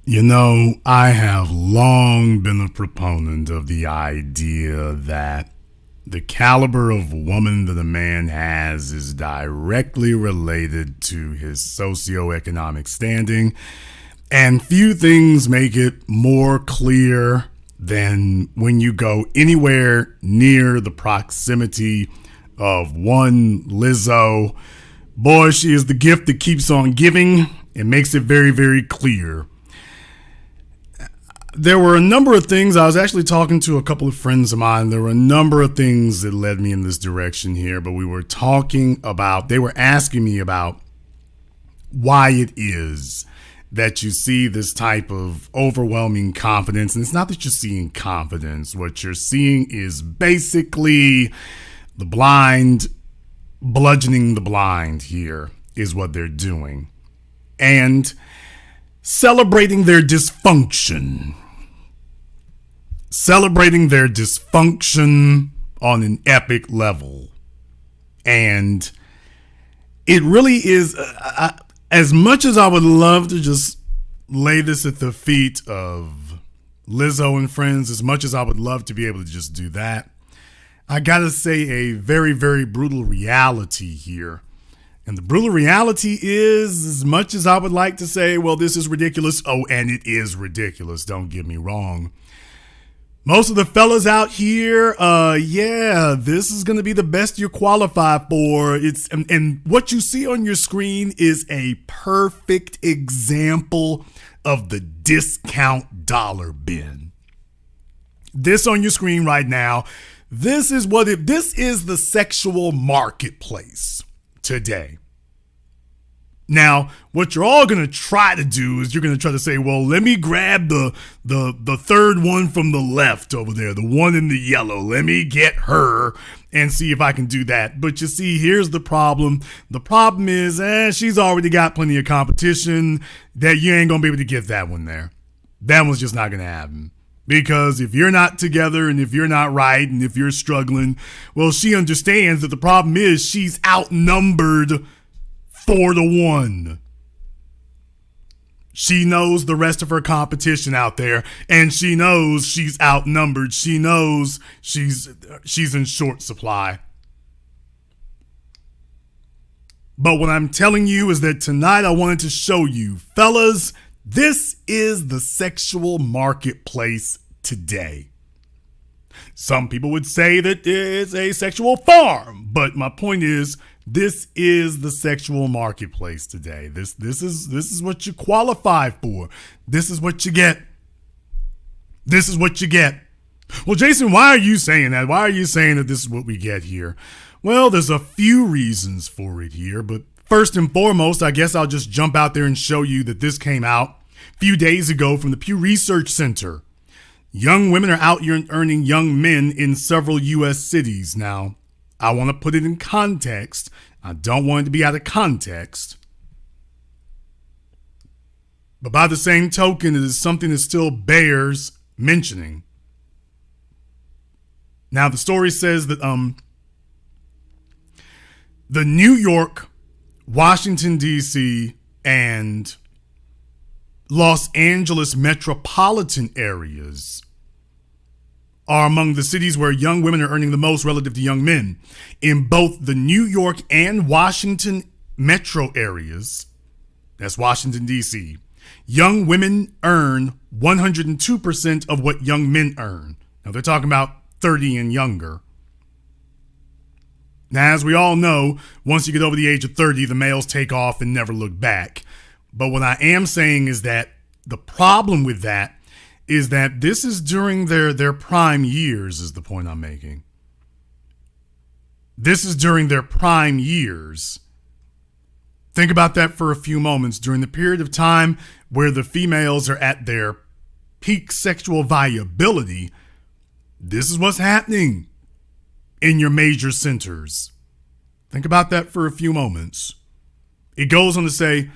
You know, I have long been a proponent of the idea that the caliber of woman that a man has is directly related to his socioeconomic standing, and few things make it more clear than when you go anywhere near the proximity of one Lizzo. Boy, she is the gift that keeps on giving. It makes it very, very clear. There were a number of things. I was actually talking to a couple of friends of mine. There were a number of things that led me in this direction here, but we were talking about, they were asking me about why it is that you see this type of overwhelming confidence. And it's not that you're seeing confidence. What you're seeing is basically the blind bludgeoning the blind here is what they're doing. And celebrating their dysfunction. Celebrating their dysfunction on an epic level. And it really is, as much as I would love to just lay this at the feet of Lizzo and friends, as much as I would love to be able to just do that, I gotta say a very, very brutal reality here. And the brutal reality is, as much as I would like to say, well, this is ridiculous. Oh, and it is ridiculous. Don't get me wrong. Most of the fellas out here, this is going to be the best you're qualified for. And what you see on your screen is a perfect example of the discount dollar bin. This on your screen right now, this is the sexual marketplace today. Now, what you're all going to try to do is you're going to try to say, well, let me grab the third one from the left over there, the one in the yellow. Let me get her and see if I can do that. But you see, here's the problem. The problem is, she's already got plenty of competition that you ain't going to be able to get that one there. That one's just not going to happen. Because if you're not together and if you're not right and if you're struggling, well, she understands that the problem is she's outnumbered 4-1. She knows the rest of her competition out there, and she knows she's outnumbered. She knows she's in short supply. But what I'm telling you is that tonight I wanted to show you, fellas, this is the sexual marketplace today. Some people would say that it's a sexual farm, but my point is, this is the sexual marketplace today. This is what you qualify for. This is what you get. This is what you get. Well, Jason, why are you saying that? Why are you saying that this is what we get here? Well, there's a few reasons for it here, but first and foremost, I guess I'll just jump out there and show you that this came out a few days ago from the Pew Research Center. Young women are out here earning young men in several U.S. cities. Now, I want to put it in context. I don't want it to be out of context. But by the same token, it is something that still bears mentioning. Now, the story says that the New York, Washington, D.C., and Los Angeles metropolitan areas are among the cities where young women are earning the most relative to young men. In both the New York and Washington metro areas, that's Washington, D.C., young women earn 102% of what young men earn. Now, they're talking about 30 and younger. Now, as we all know, once you get over the age of 30, the males take off and never look back. But what I am saying is that the problem with that is that this is during their prime years, is the point I'm making. This is during their prime years. Think about that for a few moments. During the period of time where the females are at their peak sexual viability, this is what's happening in your major centers. Think about that for a few moments. It goes on to say,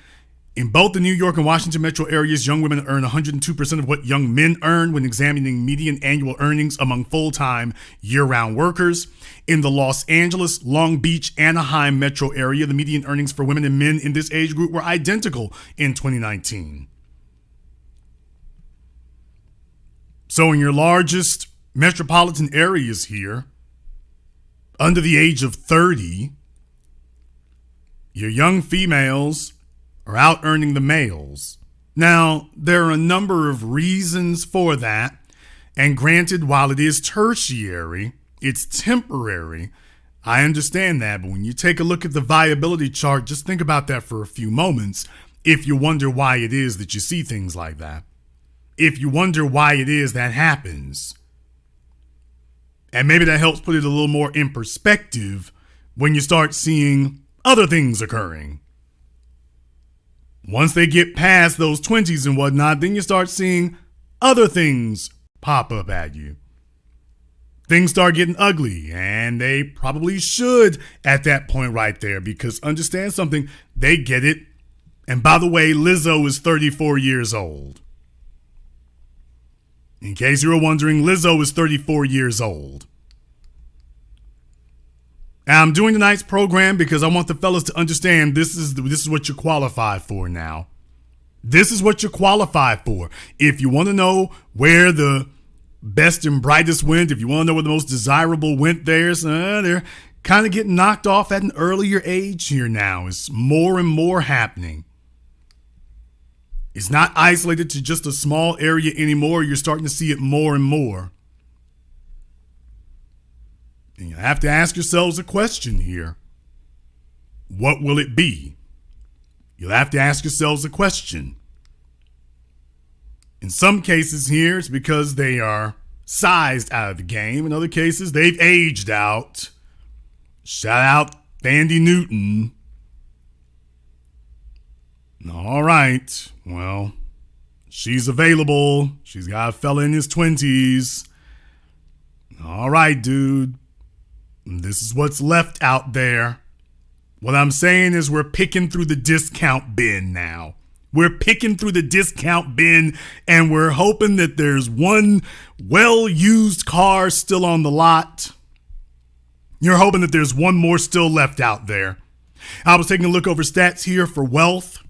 in both the New York and Washington metro areas, young women earn 102% of what young men earn when examining median annual earnings among full-time year-round workers. In the Los Angeles, Long Beach, Anaheim metro area, the median earnings for women and men in this age group were identical in 2019. So in your largest metropolitan areas here, under the age of 30, your young females are out earning the males. Now, there are a number of reasons for that. And granted, while it is tertiary, it's temporary. I understand that. But when you take a look at the viability chart, just think about that for a few moments. If you wonder why it is that you see things like that. If you wonder why it is that happens. And maybe that helps put it a little more in perspective when you start seeing other things occurring. Once they get past those 20s and whatnot, then you start seeing other things pop up at you. Things start getting ugly, and they probably should at that point right there, because understand something, they get it. And by the way, Lizzo is 34 years old. In case you were wondering, Lizzo is 34 years old. And I'm doing tonight's program because I want the fellas to understand this is what you qualify for now. This is what you qualify for. If you want to know where the best and brightest went, if you want to know where the most desirable went, they're kind of getting knocked off at an earlier age here now. It's more and more happening. It's not isolated to just a small area anymore. You're starting to see it more and more. And you have to ask yourselves a question here. What will it be? You'll have to ask yourselves a question. In some cases here, it's because they are sized out of the game. In other cases, they've aged out. Shout out Thandie Newton. All right. Well, she's available. She's got a fella in his 20s. All right, dude. This is what's left out there. What I'm saying is we're picking through the discount bin now. We're picking through the discount bin, and we're hoping that there's one well-used car still on the lot. You're hoping that there's one more still left out there. I was taking a look over stats here for wealth.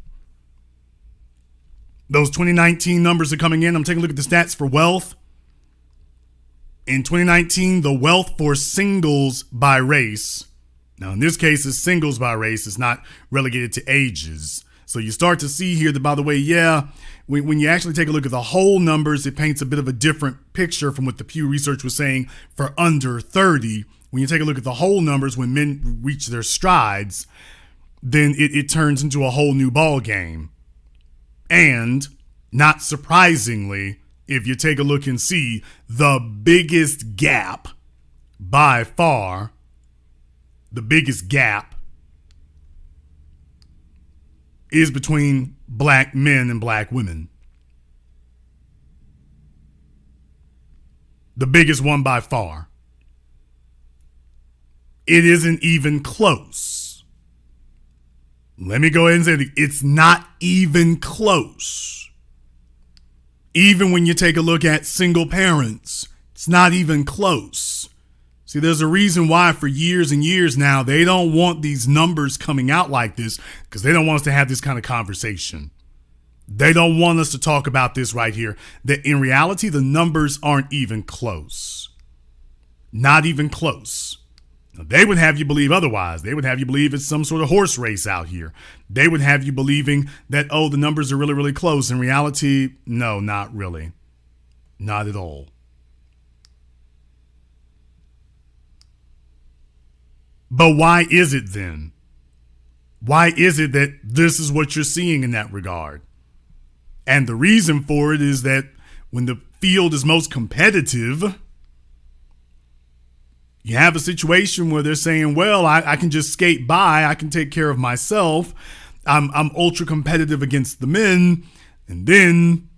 Those 2019 numbers are coming in. I'm taking a look at the stats for wealth. In 2019, the wealth for singles by race. Now, in this case, it's singles by race. It's not relegated to ages. So you start to see here that, by the way, when you actually take a look at the whole numbers, it paints a bit of a different picture from what the Pew Research was saying for under 30. When you take a look at the whole numbers, when men reach their strides, then it turns into a whole new ball game. And not surprisingly, if you take a look and see, the biggest gap by far, the biggest gap is between black men and black women. The biggest one by far. It isn't even close. Let me go ahead and say it's not even close. Even when you take a look at single parents, it's not even close. See, there's a reason why for years and years now, they don't want these numbers coming out like this because they don't want us to have this kind of conversation. They don't want us to talk about this right here, that in reality, the numbers aren't even close. Not even close. Now, they would have you believe otherwise. They would have you believe it's some sort of horse race out here. They would have you believing that, oh, the numbers are really, really close. In reality, no, not really. Not at all. But why is it then? Why is it that this is what you're seeing in that regard? And the reason for it is that when the field is most competitive, you have a situation where they're saying, well, I can just skate by. I can take care of myself. I'm ultra competitive against the men. And then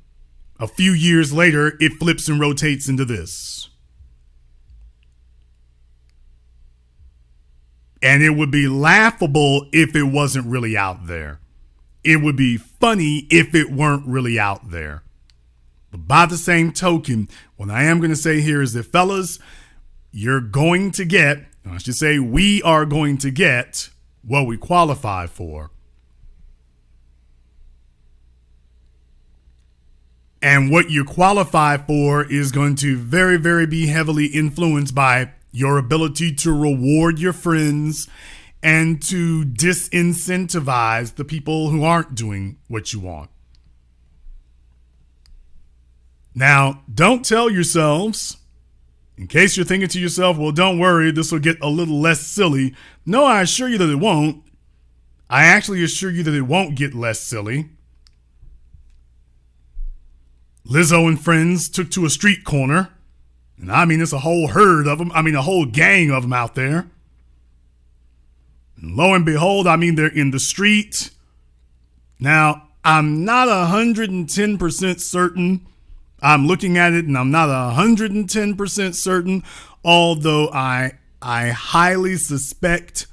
a few years later, it flips and rotates into this. And it would be laughable if it wasn't really out there. It would be funny if it weren't really out there. But by the same token, what I am going to say here is that, fellas, you're going to get, I should say we are going to get what we qualify for. And what you qualify for is going to very, very be heavily influenced by your ability to reward your friends and to disincentivize the people who aren't doing what you want. Now, don't tell yourselves, in case you're thinking to yourself, well, don't worry, this will get a little less silly. No, I assure you that it won't. I actually assure you that it won't get less silly. Lizzo and friends took to a street corner. And I mean, it's a whole herd of them. I mean, a whole gang of them out there. And lo and behold, I mean, they're in the street. Now, I'm not 110% certain. I'm looking at it and I'm not 110% certain. Although I highly suspect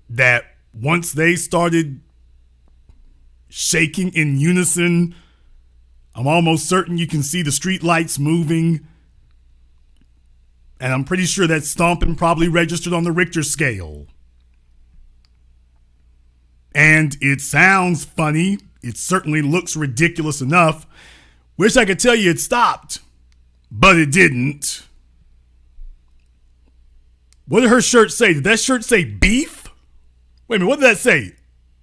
that once they started shaking in unison, I'm almost certain you can see the street lights moving. And I'm pretty sure that stomping probably registered on the Richter scale. And it sounds funny. It certainly looks ridiculous enough. Wish I could tell you it stopped, but it didn't. What did her shirt say? Did that shirt say beef? Wait a minute, what did that say?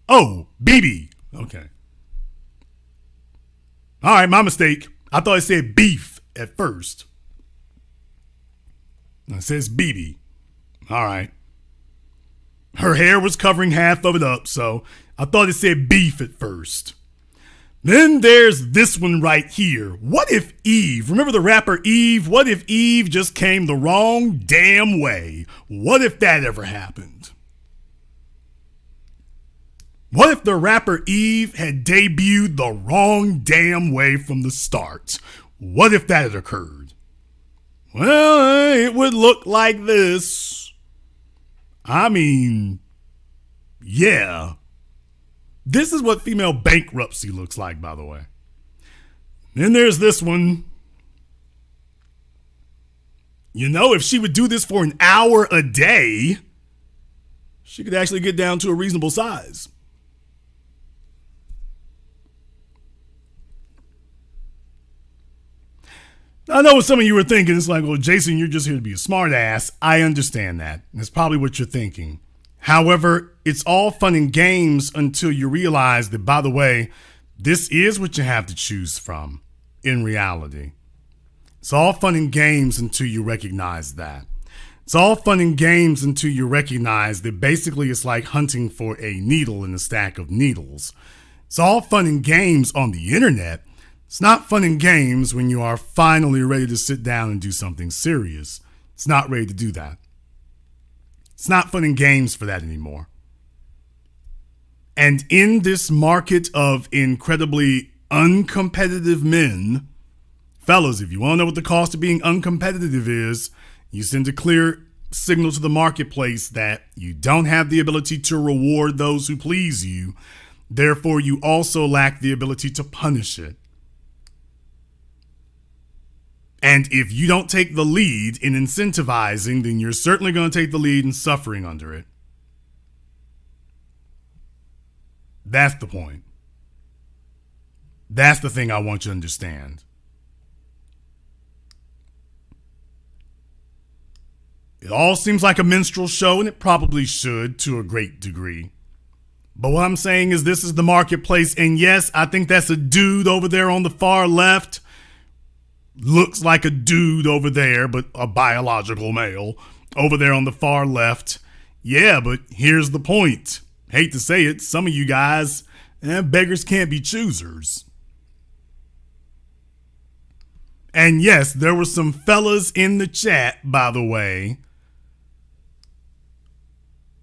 Oh, BB. Okay. All right, my mistake. I thought it said beef at first. It says BB. All right. Her hair was covering half of it up, so I thought it said beef at first. Then there's this one right here. What if Eve, remember the rapper Eve? What if Eve just came the wrong damn way? What if that ever happened? What if the rapper Eve had debuted the wrong damn way from the start? What if that had occurred? Well, it would look like this. I mean, yeah. This is what female bankruptcy looks like, by the way. Then there's this one. You know, if she would do this for an hour a day, she could actually get down to a reasonable size. I know what some of you were thinking. It's like, well, Jason, you're just here to be a smart ass. I understand that. That's probably what you're thinking. However, it's all fun and games until you realize that, by the way, this is what you have to choose from in reality. It's all fun and games until you recognize that. It's all fun and games until you recognize that basically it's like hunting for a needle in a stack of needles. It's all fun and games on the internet. It's not fun and games when you are finally ready to sit down and do something serious. It's not ready to do that. It's not fun and games for that anymore. And in this market of incredibly uncompetitive men, fellas, if you want to know what the cost of being uncompetitive is, you send a clear signal to the marketplace that you don't have the ability to reward those who please you. Therefore, you also lack the ability to punish it. And if you don't take the lead in incentivizing, then you're certainly going to take the lead in suffering under it. That's the point. That's the thing I want you to understand. It all seems like a minstrel show, and it probably should to a great degree. But what I'm saying is this is the marketplace, and yes, I think that's a dude over there on the far left. Looks like a dude over there, but a biological male over there on the far left. Yeah, but here's the point. Hate to say it, some of you guys, beggars can't be choosers. And yes, there were some fellas in the chat, by the way,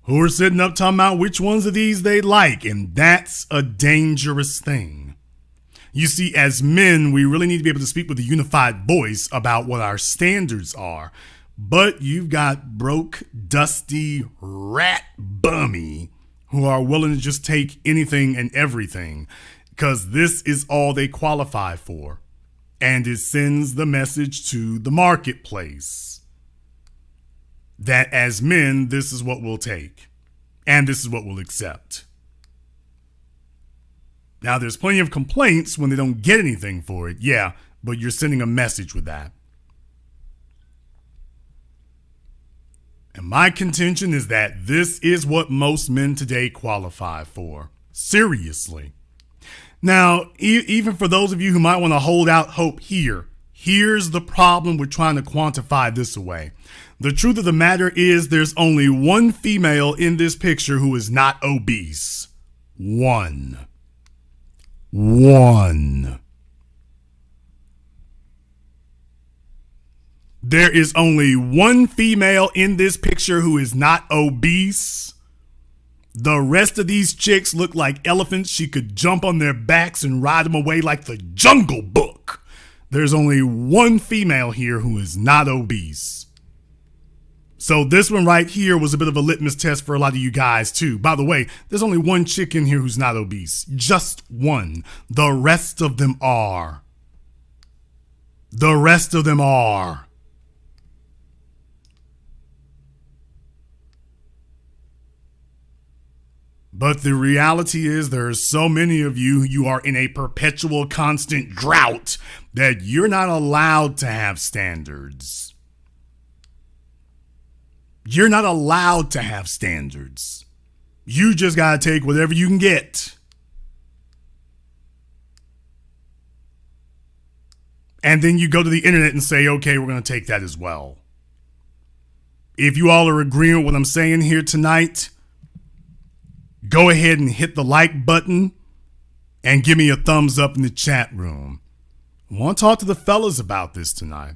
who were sitting up talking about which ones of these they like, and that's a dangerous thing. You see, as men, we really need to be able to speak with a unified voice about what our standards are. But you've got broke, dusty, rat bummy who are willing to just take anything and everything because this is all they qualify for. And it sends the message to the marketplace that as men, this is what we'll take and this is what we'll accept. Now, there's plenty of complaints when they don't get anything for it. Yeah, but you're sending a message with that. And my contention is that this is what most men today qualify for. Seriously. Now, even for those of you who might want to hold out hope here, here's the problem with trying to quantify this away. The truth of the matter is there's only one female in this picture who is not obese. One. There is only one female in this picture who is not obese. The rest of these chicks look like elephants. She could jump on their backs and ride them away like the Jungle Book. There's only one female here who is not obese. So this one right here was a bit of a litmus test for a lot of you guys too. By the way, there's only one chick in here who's not obese. Just one. The rest of them are. The rest of them are. But the reality is there are so many of you, you are in a perpetual constant drought that you're not allowed to have standards. You're not allowed to have standards. You just got to take whatever you can get. And then you go to the internet and say, okay, we're going to take that as well. If you all are agreeing with what I'm saying here tonight, go ahead and hit the like button and give me a thumbs up in the chat room. I want to talk to the fellas about this tonight.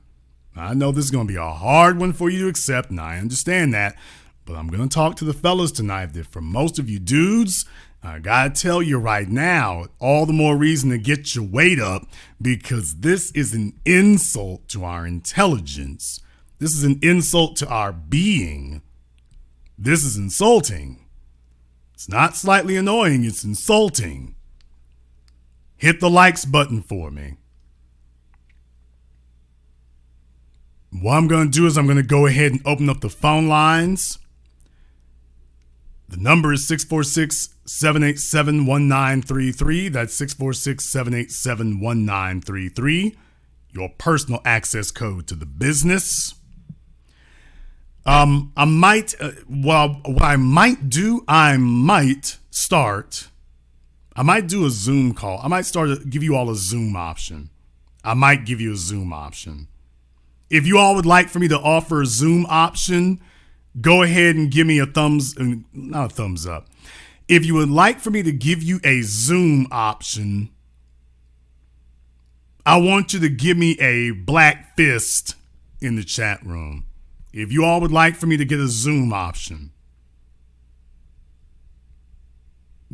I know this is going to be a hard one for you to accept, and I understand that, but I'm going to talk to the fellas tonight. That for most of you dudes, I got to tell you right now, all the more reason to get your weight up, because this is an insult to our intelligence. This is an insult to our being. This is insulting. It's not slightly annoying, it's insulting. Hit the likes button for me. What I'm going to do is I'm going to go ahead and open up the phone lines. The number is 646-787-1933. That's 646-787-1933. Your personal access code to the business. What I might do a Zoom call. I might give you all a Zoom option. If you all would like for me to offer a Zoom option, go ahead and give me not a thumbs up. If you would like for me to give you a Zoom option, I want you to give me a black fist in the chat room. If you all would like for me to get a Zoom option,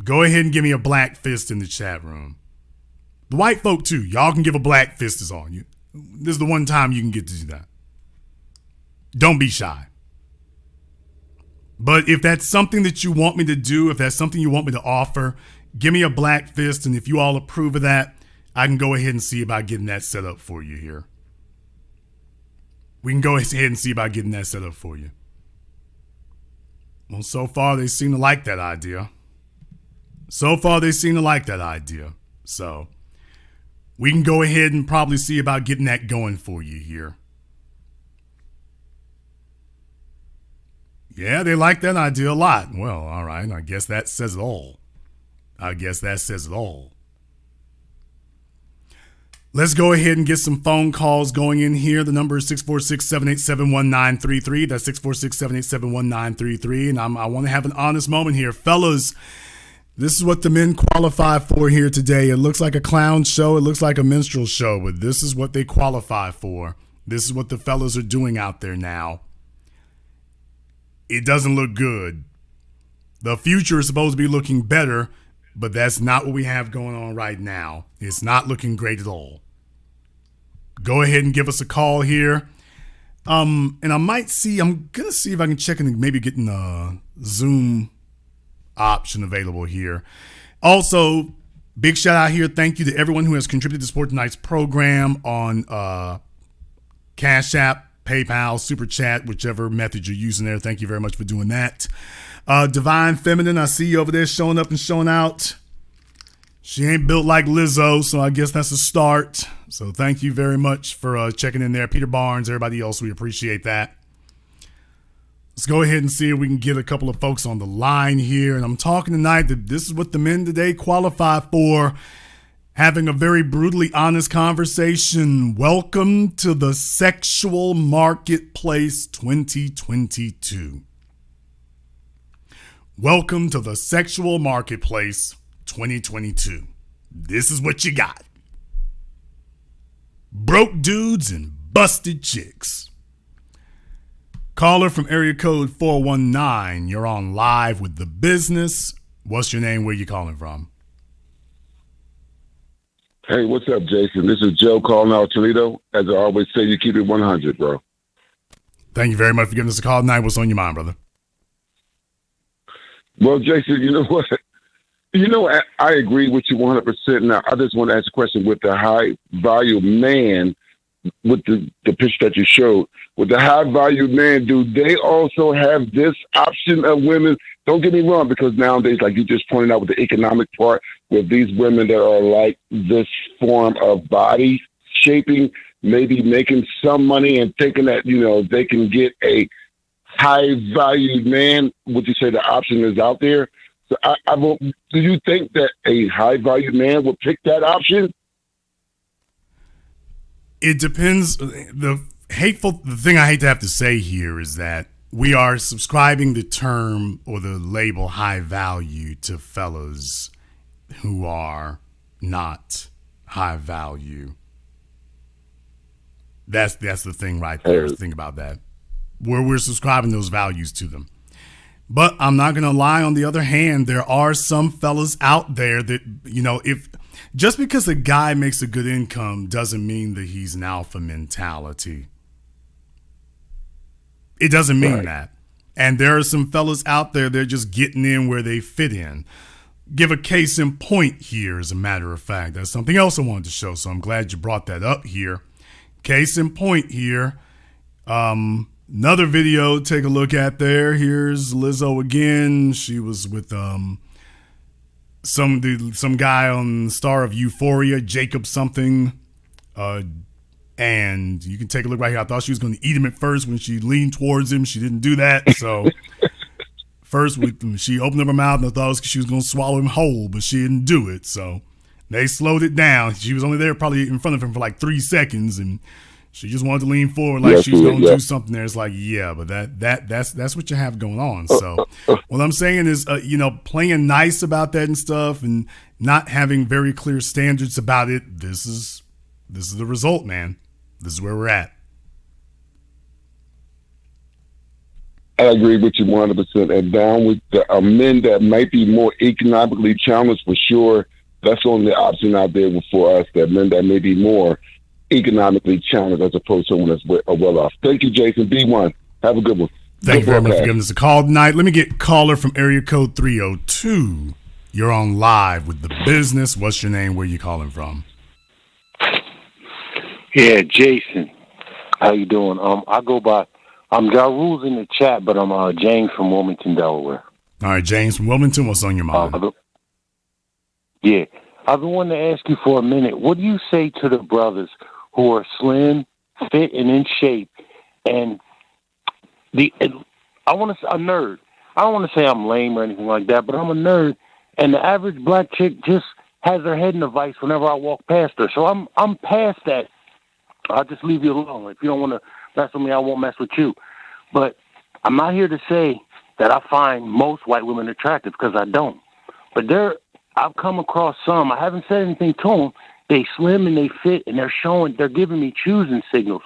go ahead and give me a black fist in the chat room. The white folk too, y'all can give a black fist is on you. This is the one time you can get to do that. Don't be shy. But if that's something that you want me to do, if that's something you want me to offer, give me a black fist. And if you all approve of that, I can go ahead and see about getting that set up for you here. We can go ahead and see about getting that set up for you. Well, so far they seem to like that idea. So we can go ahead and probably see about getting that going for you here. Yeah, they like that idea a lot. Well, all right. I guess that says it all. Let's go ahead and get some phone calls going in here. The number is 646-787-1933. That's 646-787-1933. And I want to have an honest moment here. Fellas, this is what the men qualify for here today. It looks like a clown show. It looks like a minstrel show, but this is what they qualify for. This is what the fellas are doing out there now. It doesn't look good. The future is supposed to be looking better, but that's not what we have going on right now. It's not looking great at all. Go ahead and give us a call here. And I'm going to see if I can check and maybe getting a Zoom option available here. Also, big shout out here. Thank you to everyone who has contributed to support tonight's program on CashApp, PayPal, Super Chat, whichever method you're using there. Thank you very much for doing that. Divine Feminine, I see you over there showing up and showing out. She ain't built like Lizzo, so I guess that's a start. So thank you very much for checking in there. Peter Barnes, everybody else, we appreciate that. Let's go ahead and see if we can get a couple of folks on the line here. And I'm talking tonight that this is what the men today qualify for. Having a very brutally honest conversation. Welcome to the Sexual Marketplace 2022. Welcome to the Sexual Marketplace 2022. This is what you got. Broke dudes and busted chicks. Caller from area code 419. You're on live with The Business. What's your name? Where you calling from? Hey, what's up, Jason? This is Joe calling out Toledo. As I always say, you keep it 100, bro. Thank you very much for giving us a call tonight. What's on your mind, brother? Well, Jason, you know what? I agree with you 100%. Now, I just want to ask a question with the high value man, with the picture that you showed. With the high value man, do they also have this option of women? Don't get me wrong, because nowadays, like you just pointed out with the economic part, with these women that are like this form of body shaping, maybe making some money and thinking that, they can get a high valued man. Would you say the option is out there? So do you think that a high valued man would pick that option? It depends. The thing I hate to have to say here is that we are subscribing the term or the label high value to fellas who are not high value. That's the thing right there. Think about that. Where we're subscribing those values to them. But I'm not going to lie. On the other hand, there are some fellas out there that, if just because a guy makes a good income doesn't mean that he's an alpha mentality. It doesn't mean that. And there are some fellas out there, they're just getting in where they fit in. Give a case in point here, as a matter of fact. That's something else I wanted to show, so I'm glad you brought that up here. Case in point here. Another video to take a look at there. Here's Lizzo again. She was with some guy on the star of Euphoria, Jacob something. And you can take a look right here. I thought she was going to eat him at first when she leaned towards him. She didn't do that. So first she opened up her mouth and I thought she was going to swallow him whole, but she didn't do it. So they slowed it down. She was only there probably in front of him for like 3 seconds, and she just wanted to lean forward like she was going to do something there. It's like, yeah, but that's what you have going on. So what I'm saying is, playing nice about that and stuff and not having very clear standards about it. This is the result, man. This is where we're at. I agree with you 100%. And down with the men that might be more economically challenged, for sure. That's only the option out there for us, that men that may be more economically challenged as opposed to someone that's well off. Thank you, Jason. B1. Have a good one. Thank you very much for giving us a call tonight. Let me get caller from area code 302. You're on live with The Business. What's your name? Where you calling from? Yeah, Jason. How you doing? I go by, I'm Ja Rule's in the chat, but I'm James from Wilmington, Delaware. All right, James from Wilmington. What's on your mind? I've been wanting to ask you for a minute. What do you say to the brothers who are slim, fit, and in shape? And I want to say a nerd. I don't want to say I'm lame or anything like that, but I'm a nerd. And the average black chick just has her head in a vice whenever I walk past her. So I'm past that. I'll just leave you alone. If you don't want to mess with me, I won't mess with you. But I'm not here to say that I find most white women attractive, because I don't. But I've come across some. I haven't said anything to them. They slim and they fit, and they're giving me choosing signals.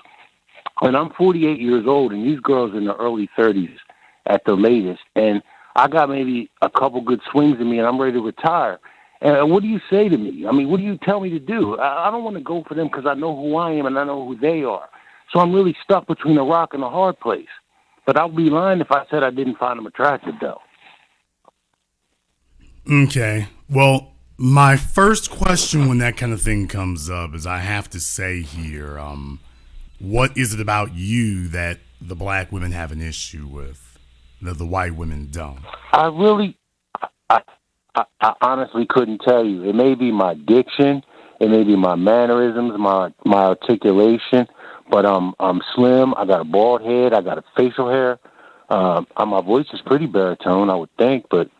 And I'm 48 years old, and these girls in their early 30s at the latest. And I got maybe a couple good swings in me, and I'm ready to retire. And what do you say to me? I mean, what do you tell me to do? I don't want to go for them because I know who I am and I know who they are. So I'm really stuck between a rock and a hard place. But I'll be lying if I said I didn't find them attractive, though. Okay. Well, my first question when that kind of thing comes up is I have to say here, what is it about you that the black women have an issue with that the white women don't? I honestly couldn't tell you. It may be my diction. It may be my mannerisms, my articulation, but I'm slim. I got a bald head. I got a facial hair. My voice is pretty baritone, I would think, but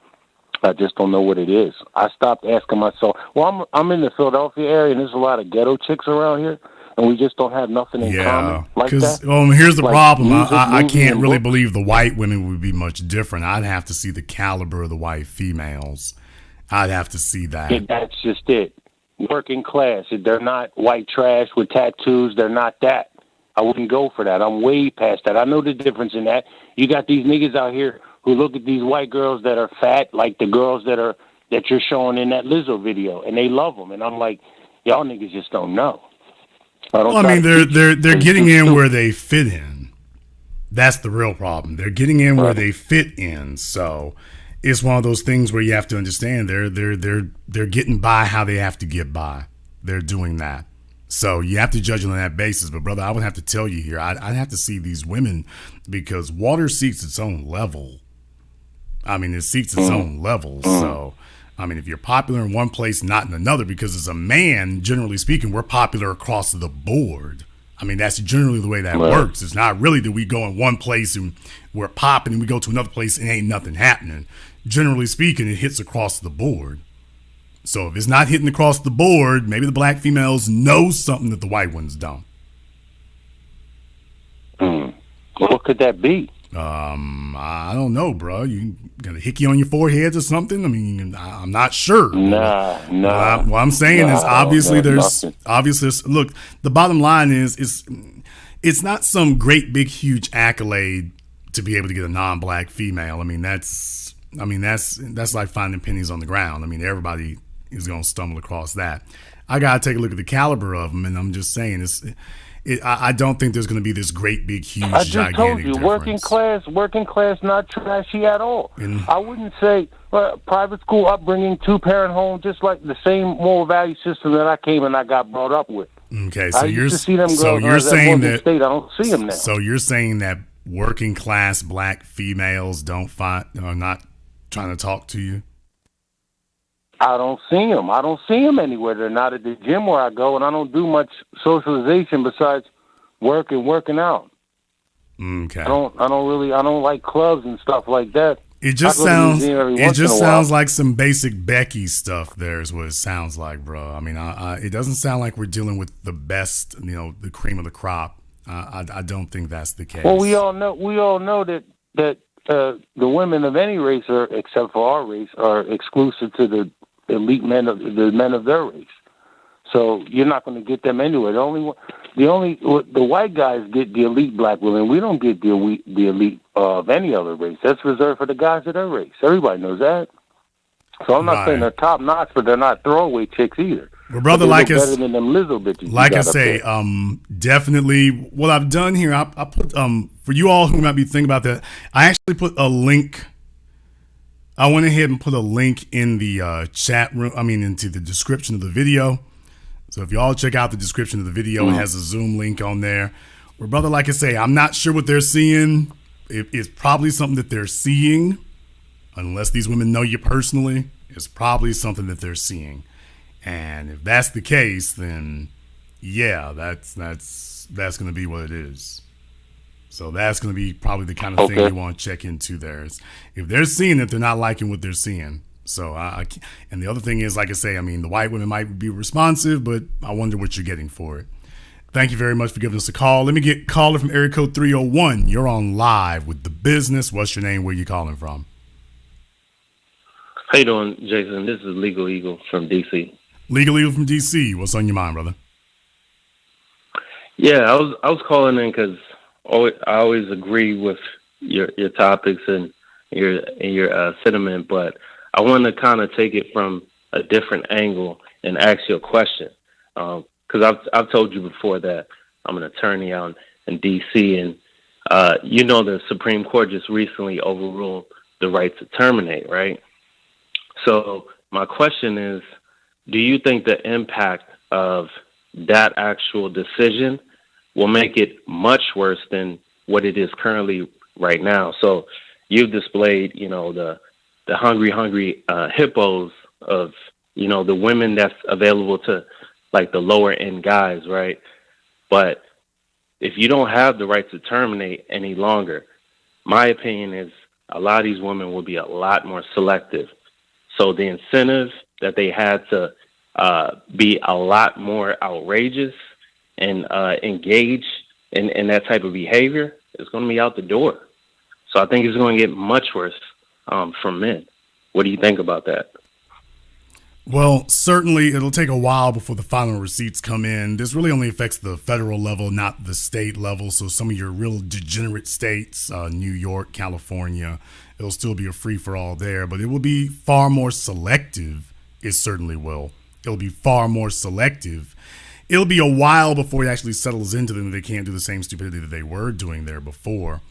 I just don't know what it is. I stopped asking myself. Well, I'm in the Philadelphia area, and there's a lot of ghetto chicks around here, and we just don't have nothing in common like that. Here's the like problem. Music, I can't really books. believe the white women would be much different. I'd have to see the caliber of the white females. I'd have to see that. Yeah, that's just it. Working class. They're not white trash with tattoos. They're not that. I wouldn't go for that. I'm way past that. I know the difference in that. You got these niggas out here who look at these white girls that are fat, like the girls that you're showing in that Lizzo video, and they love them. And I'm like, y'all niggas just don't know. They're getting in where they fit in. That's the real problem. They're getting in where they fit in. So it's one of those things where you have to understand they're getting by how they have to get by. They're doing that. So you have to judge on that basis. But brother, I would have to tell you here, I'd have to see these women, because water seeks its own level. It seeks its own level. So, if you're popular in one place, not in another, because as a man, generally speaking, we're popular across the board. That's generally the way that works. It's not really that we go in one place and we're popping and we go to another place and ain't nothing happening. Generally speaking, it hits across the board. So if it's not hitting across the board, maybe the black females know something that the white ones don't. What could that be? I don't know, bro. You got a hickey on your forehead or something? I'm not sure. Nah. What I'm saying is obviously there's look, the bottom line is it's not some great big huge accolade to be able to get a non-black female. That's like finding pennies on the ground. Everybody is going to stumble across that. I got to take a look at the caliber of them, and I'm just saying I don't think there's going to be this great, big, huge, I just gigantic told you, difference. working class, not trashy at all. I wouldn't say private school upbringing, 2-parent home, just like the same moral value system that I came and I got brought up with. Okay, so you're saying that State, I don't see them now. So you're saying that working class black females are not trying to talk to you? I don't see them. I don't see them anywhere. They're not at the gym where I go, and I don't do much socialization besides work and working out. Okay. I don't like clubs and stuff like that. It just sounds like some basic Becky stuff there is what it sounds like, bro. It doesn't sound like we're dealing with the best, the cream of the crop. I don't think that's the case. Well, we all know that the women of any race, except for our race, are exclusive to the elite men of their race. So you're not going to get them anywhere. The white guys get the elite black women. We don't get the elite of any other race. That's reserved for the guys of their race. Everybody knows that. So I'm not saying they're top notch, but they're not throwaway chicks either. Well, brother, better than them Lizzo bitches. Like I say, definitely what I've done here, I put for you all who might be thinking about that, I actually put a link. I went ahead and put a link in the chat room. Into the description of the video. So if y'all check out the description of the video, it has a Zoom link on there. Well, brother, like I say, I'm not sure what they're seeing. It's probably something that they're seeing, unless these women know you personally. It's probably something that they're seeing. And if that's the case, then yeah, that's going to be what it is. So that's going to be probably the kind of thing you want to check into there. If they're seeing it, they're not liking what they're seeing. So and the other thing is, like I say, the white women might be responsive, but I wonder what you're getting for it. Thank you very much for giving us a call. Let me get caller from area code 301. You're on live with The Business. What's your name? Where you calling from? How you doing, Jason? This is Legal Eagle from D.C. Legal Eagle from D.C. What's on your mind, brother? Yeah, I was calling in because I always agree with your topics and your sentiment, but I want to kind of take it from a different angle and ask you a question. Because I've told you before that I'm an attorney out in D.C. and the Supreme Court just recently overruled the right to terminate, right? So my question is, do you think the impact of that actual decision will make it much worse than what it is currently right now? So you've displayed, the hungry hippos of, the women that's available to like the lower end guys, right? But if you don't have the right to terminate any longer, my opinion is a lot of these women will be a lot more selective. So the incentive that they had to be a lot more outrageous and engage in that type of behavior is going to be out the door. So I think it's going to get much worse from men. What do you think about that? Well, certainly it'll take a while before the final receipts come in. This really only affects the federal level, not the state level. So some of your real degenerate states, New York, California, it'll still be a free-for-all there. But it will be far more selective. It certainly will. It'll be far more selective. It'll be a while before it actually settles into them that they can't do the same stupidity that they were doing there before.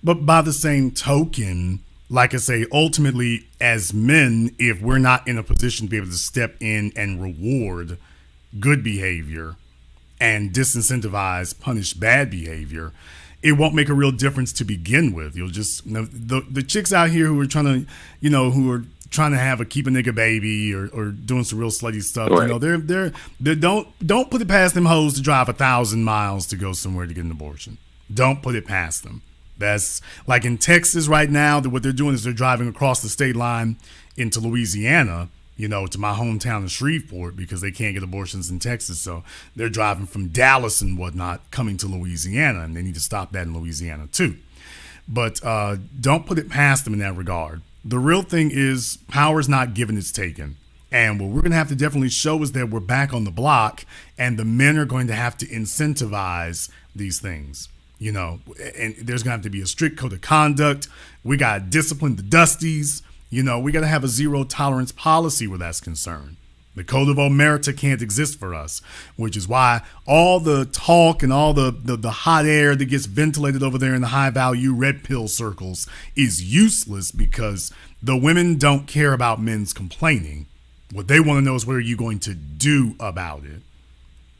But by the same token, like I say, ultimately, as men, if we're not in a position to be able to step in and reward good behavior and disincentivize, punish bad behavior, it won't make a real difference to begin with. You'll just, the chicks out here who are trying to, who are trying to have keep a nigga baby or doing some real slutty stuff, right. They're don't put it past them hoes to drive 1,000 miles to go somewhere to get an abortion. Don't put it past them. That's like in Texas right now, what they're doing is they're driving across the state line into Louisiana, to my hometown of Shreveport, because they can't get abortions in Texas. So they're driving from Dallas and whatnot, coming to Louisiana, and they need to stop that in Louisiana too. But don't put it past them in that regard. The real thing is power is not given, it's taken. And what we're going to have to definitely show is that we're back on the block, and the men are going to have to incentivize these things. And there's going to have to be a strict code of conduct. We got to discipline the dusties. We got to have a zero tolerance policy where that's concerned. The code of omerta can't exist for us, which is why all the talk and all the hot air that gets ventilated over there in the high value red pill circles is useless, because the women don't care about men's complaining. What they want to know is what are you going to do about it?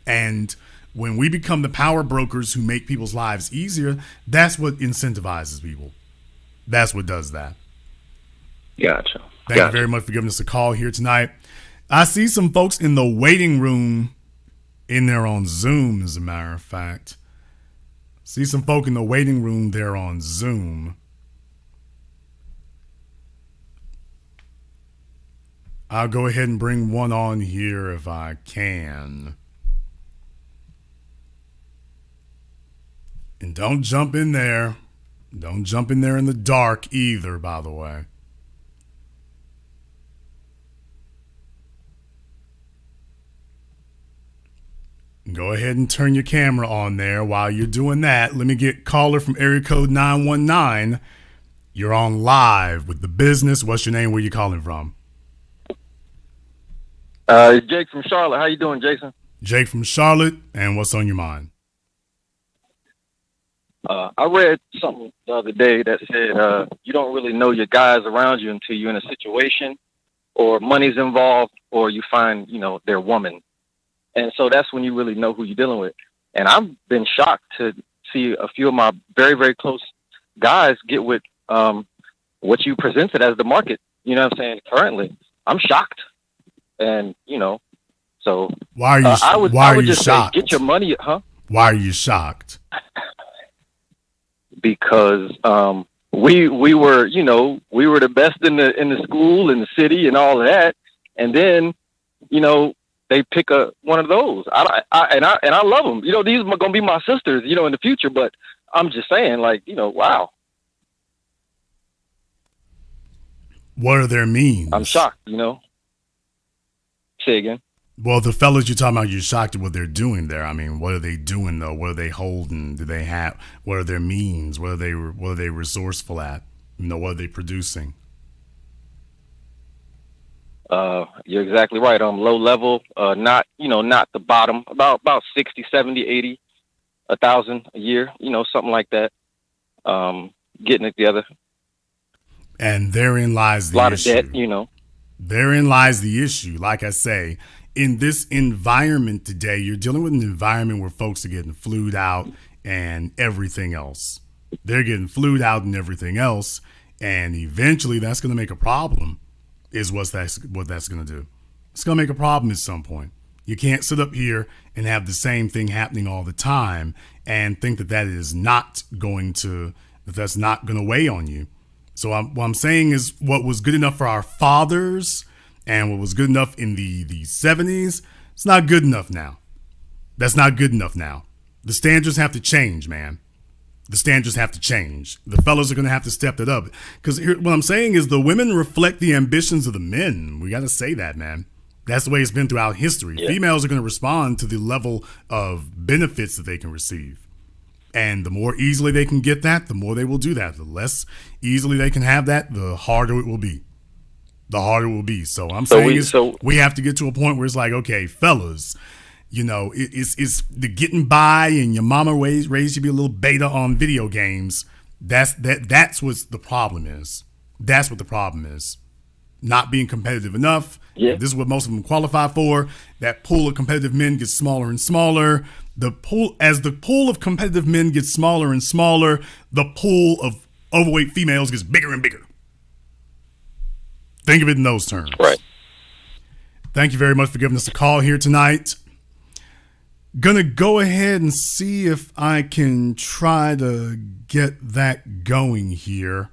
And when we become the power brokers who make people's lives easier, that's what incentivizes people. That's what does that. Gotcha. Thank you very much for giving us a call here tonight. I see some folks in the waiting room in there on Zoom, as a matter of fact. See some folk in the waiting room there on Zoom. I'll go ahead and bring one on here if I can. And don't jump in there. Don't jump in there in the dark either, by the way. Go ahead and turn your camera on there. While you're doing that, let me get caller from area code 919. You're on live with The Business. What's your name? Where you calling from? Jake from Charlotte. How you doing, Jason? Jake from Charlotte. And what's on your mind? I read something the other day that said you don't really know your guys around you until you're in a situation or money's involved or you find, their woman. And so that's when you really know who you're dealing with. And I've been shocked to see a few of my very, very close guys get with what you presented as the market, currently. I'm shocked. And, so why are you I would just shocked? Say, get your money, huh? Why are you shocked? Because we were the best in the school, in the city, and all of that, and then they pick one of those. I love them. These are going to be my sisters, in the future. But I'm just saying, wow. What are their means? I'm shocked. Say again. Well, the fellas you're talking about, you're shocked at what they're doing there. I mean, what are they doing though? What are they holding? Do they have? What are their means? What are they resourceful at? What are they producing? You're exactly right. Low level, not the bottom, about 60, 70, 80, 1,000 a year, something like that. Getting it together. And therein lies the issue. A lot of debt, Therein lies the issue. Like I say, in this environment today, you're dealing with an environment where folks are getting flued out and everything else. They're getting flued out and everything else. And eventually that's going to make a problem, is what that's going to do. It's going to make a problem at some point. You can't sit up here and have the same thing happening all the time and think that that's not going to weigh on you. So what I'm saying is what was good enough for our fathers and what was good enough in the 70s, it's not good enough now. That's not good enough now. The standards have to change, man. The standards have to change. The fellas are going to have to step it up. Because what I'm saying is the women reflect the ambitions of the men. We got to say that, man. That's the way it's been throughout history. Yeah. Females are going to respond to the level of benefits that they can receive. And the more easily they can get that, the more they will do that. The less easily they can have that, the harder it will be. The harder it will be. So I'm saying we have to get to a point where it's like, okay, fellas, you know, it's the getting by and your mama raised you to be a little beta on video games. That's what the problem is. That's what the problem is. Not being competitive enough. Yeah. This is what most of them qualify for. That pool of competitive men gets smaller and smaller. As the pool of competitive men gets smaller and smaller, the pool of overweight females gets bigger and bigger. Think of it in those terms. Right. Thank you very much for giving us a call here tonight. Gonna go ahead and see if I can try to get that going here.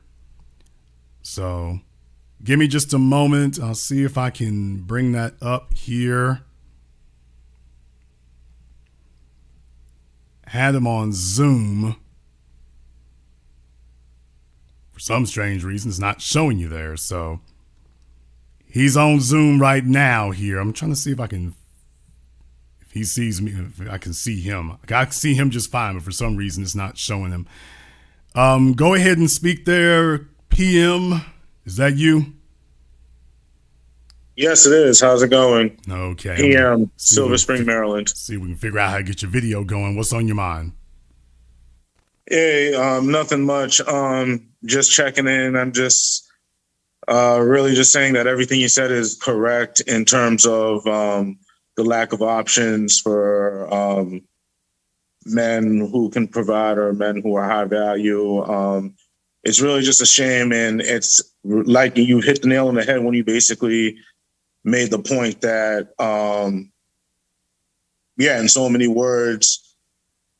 So give me just a moment. I'll see if I can bring that up here. Had him on Zoom. For some strange reason, it's not showing you there. So he's on Zoom right now here. I'm trying to see if he sees me, if I can see him. I can see him just fine, but for some reason it's not showing him. Go ahead and speak there, PM. Is that you? Yes, it is. How's it going? Okay. PM, Silver Spring, Maryland. See if we can figure out how to get your video going. What's on your mind? Hey, nothing much. Just checking in. I'm just really just saying that everything you said is correct in terms of the lack of options for men who can provide or men who are high value. It's really just a shame. And it's like you hit the nail on the head when you basically made the point that, in so many words,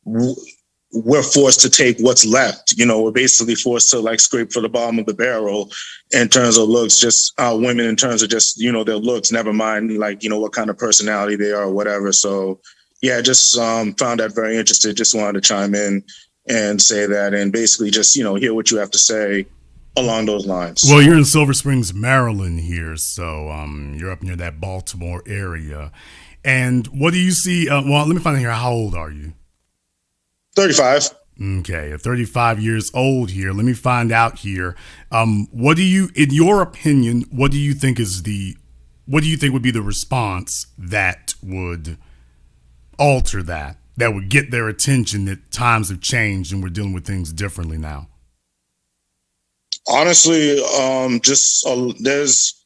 we're forced to take what's left. You know, we're basically forced to like scrape for the bottom of the barrel in terms of looks, just women in terms of just, you know, their looks, never mind like, you know, what kind of personality they are or whatever. So yeah, just found that very interesting. Just wanted to chime in and say that and basically just, you know, hear what you have to say along those lines. Well, you're in Silver Springs, Maryland here. So you're up near that Baltimore area. And what do you see? Well, let me find out here. How old are you? 35. Okay, 35 years old here. Let me find out here. What do you, in your opinion, what do you think would be the response that would alter that would get their attention that times have changed and we're dealing with things differently now? Honestly, there's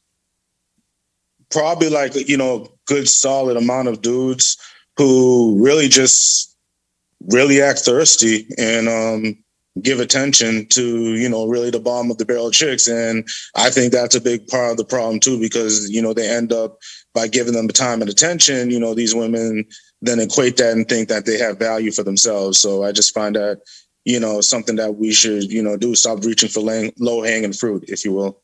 probably like, you know, good solid amount of dudes who really act thirsty and give attention to, you know, really the bottom of the barrel chicks. And I think that's a big part of the problem too, because, you know, they end up by giving them the time and attention, you know, these women then equate that and think that they have value for themselves. So I just find that, you know, something that we should, you know, do, stop reaching for low hanging fruit, if you will.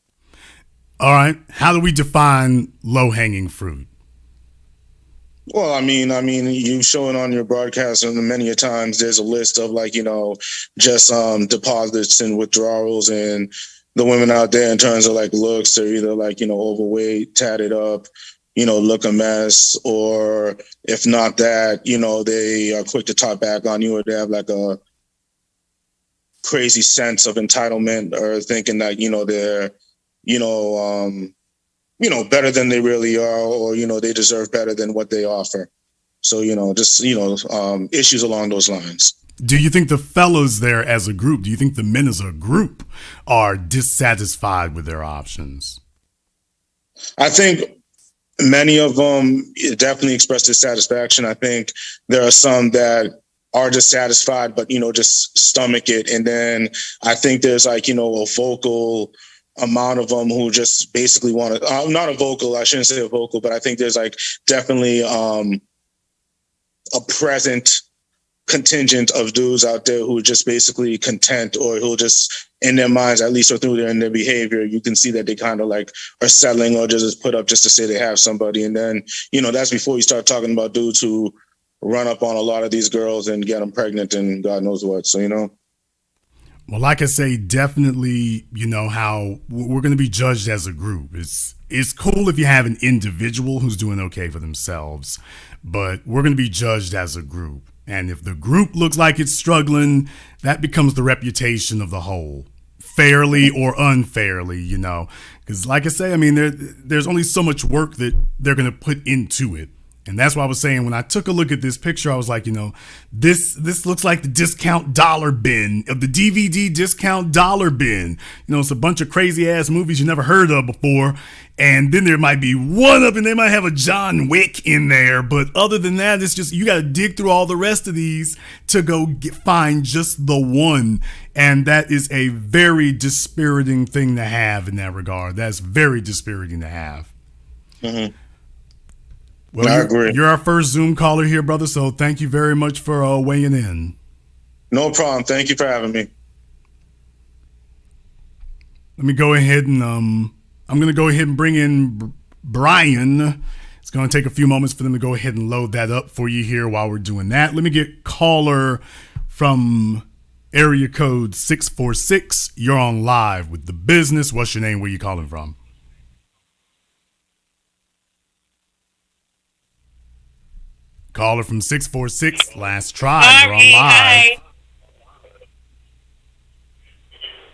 All right. How do we define low hanging fruit? Well, I mean, you show it on your broadcast, and many a times there's a list of like, you know, just deposits and withdrawals, and the women out there in terms of like looks, they're either like, you know, overweight, tatted up, you know, look a mess, or if not that, you know, they are quick to talk back on you, or they have like a crazy sense of entitlement, or thinking that, you know, they're, you know, better than they really are, or, you know, they deserve better than what they offer. So, you know, just, you know, issues along those lines. Do you think the fellas there as a group, do you think the men as a group are dissatisfied with their options? I think many of them definitely express dissatisfaction. I think there are some that are dissatisfied, but, you know, just stomach it. And then I think there's like, you know, a vocal amount of them who just basically want to, not a vocal, I shouldn't say a vocal, but I think there's like definitely a present contingent of dudes out there who are just basically content, or who just in their minds, at least, or through in their behavior, you can see that they kind of like are settling or just put up just to say they have somebody. And then, that's before you start talking about dudes who run up on a lot of these girls and get them pregnant and God knows what. So, Well, like I say, definitely, how we're going to be judged as a group. It's cool if you have an individual who's doing okay for themselves, but we're going to be judged as a group. And if the group looks like it's struggling, that becomes the reputation of the whole, fairly or unfairly, because like I say, I mean, there's only so much work that they're going to put into it. And that's why I was saying, when I took a look at this picture, I was like, this looks like the discount dollar bin of the DVD discount dollar bin. It's a bunch of crazy ass movies you never heard of before. And then there might be one up and they might have a John Wick in there. But other than that, it's just, you got to dig through all the rest of these to go find just the one. And that is a very dispiriting thing to have in that regard. That's very dispiriting to have. Mm-hmm. Well, I agree. You're our first Zoom caller here, brother, so thank you very much for weighing in. No problem. Thank you for having me. Let me go ahead and I'm going to go ahead and bring in Brian. It's going to take a few moments for them to go ahead and load that up for you here while we're doing that. Let me get caller from area code 646. You're on live with The Business. What's your name? Where you calling from? Caller from 646, last try. You're on live. Hi.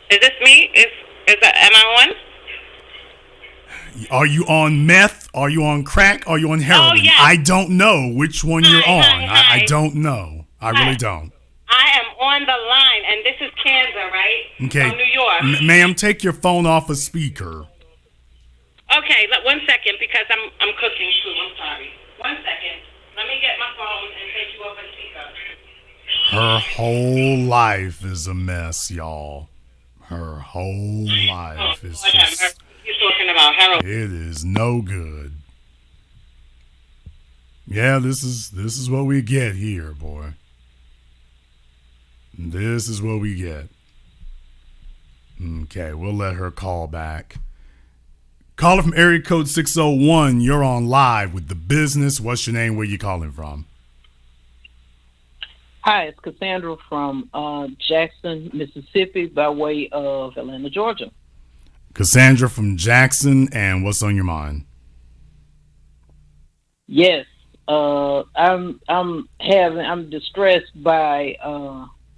Is this me? Am I on? Are you on meth? Are you on crack? Are you on heroin? Oh, yes. I don't know which one you're on. Hi. I don't know. I really don't. I am on the line, and this is Kansas, right? Okay. From New York. Ma'am, take your phone off a speaker. Okay, 1 second, because I'm cooking too. I'm sorry. 1 second. Let me get my phone and take you off a speaker. Her whole life is a mess, y'all. Her whole life is just... You're talking about heroin. It is no good. Yeah, this is what we get here, boy. This is what we get. Okay, we'll let her call back. Caller from area code 601, you're on live with The Business. What's your name? Where you calling from? Hi, it's Cassandra from Jackson, Mississippi, by way of Atlanta, Georgia. Cassandra from Jackson, and what's on your mind? Yes, I'm distressed by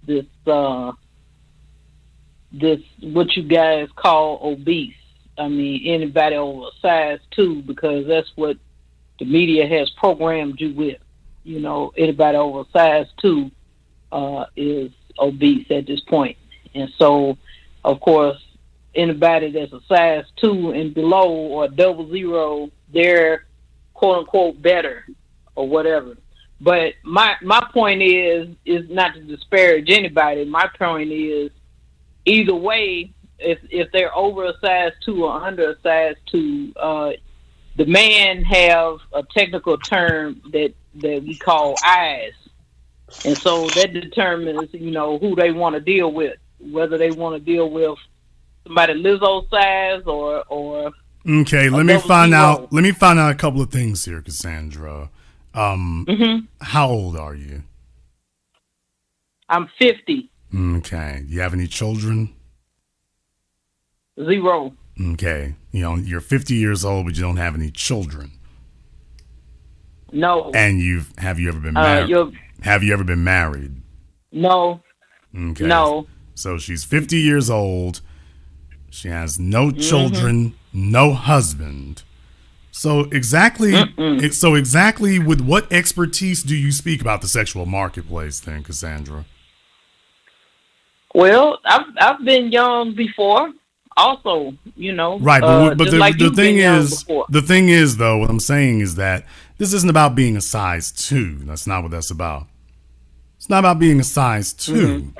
this what you guys call obese. I mean, anybody over size 2, because that's what the media has programmed you with. Anybody over size 2 is obese at this point. And so, of course, anybody that's a size 2 and below or 00, they're quote-unquote better or whatever. But my point is not to disparage anybody. My point is, either way, if they're over a size 2 or under a size 2, the man have a technical term that we call eyes. And so that determines, who they want to deal with, whether they want to deal with somebody Lizzo size or okay, let me find out a couple of things here, Cassandra. How old are you? I'm 50. Okay. You have any children? 0. Okay. You're 50 years old, but you don't have any children. No. And have you ever been married? Have you ever been married? No. Okay. No. So she's 50 years old. She has no children, no husband. So exactly with what expertise do you speak about the sexual marketplace then, Cassandra? Well, I've been young before. Also, right, but the thing is, though, what I'm saying is that this isn't about being a size 2. That's not what that's about. It's not about being a size 2.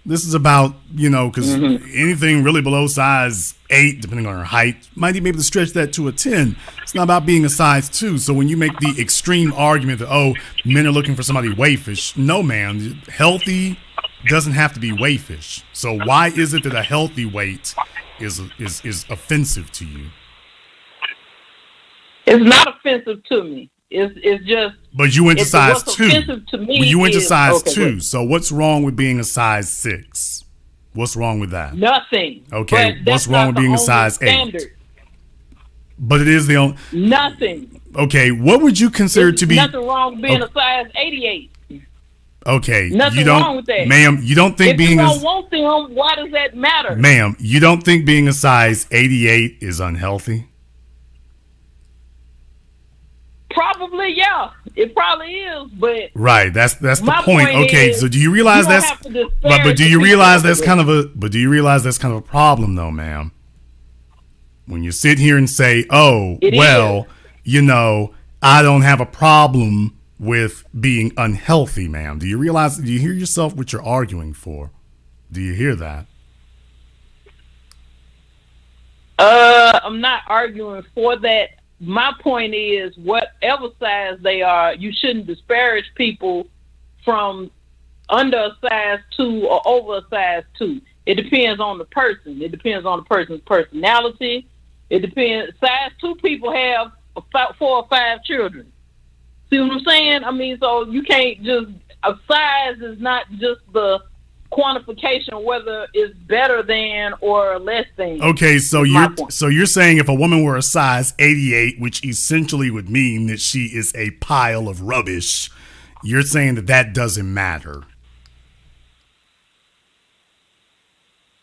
This is about, because anything really below size 8, depending on her height, might even be able to stretch that to a 10. It's not about being a size 2. So when you make the extreme argument that, men are looking for somebody waifish, no, man. Healthy doesn't have to be waifish. So why is it that a healthy weight is offensive to you? It's not offensive to me. It's just. But you went to size 2. Offensive to me, you went to size 2. Good. So what's wrong with being a size 6? What's wrong with that? Nothing. Okay. What's wrong with being a size 8? But it is the only. Nothing. Okay. What would you consider to be? Nothing wrong with being a size 88. Okay. Nothing wrong with that. Ma'am, you don't think if you don't want them, why does that matter? Ma'am, you don't think being a size 88 is unhealthy? Probably, yeah. It probably is, but right. That's the point. Okay, so do you realize but do you realize that's kind of a problem though, ma'am? When you sit here and say, I don't have a problem with being unhealthy, ma'am. Do you hear yourself what you're arguing for? Do you hear that? I'm not arguing for that. My point is, whatever size they are, you shouldn't disparage people from under a size 2 or over a size 2. It depends on the person. It depends on the person's personality. It depends. Size 2 people have 4 or 5 children. See what I'm saying? I mean, so you can't just, a size is not just the quantification whether it's better than or less than. Okay, so you're saying if a woman were a size 88, which essentially would mean that she is a pile of rubbish, you're saying that doesn't matter.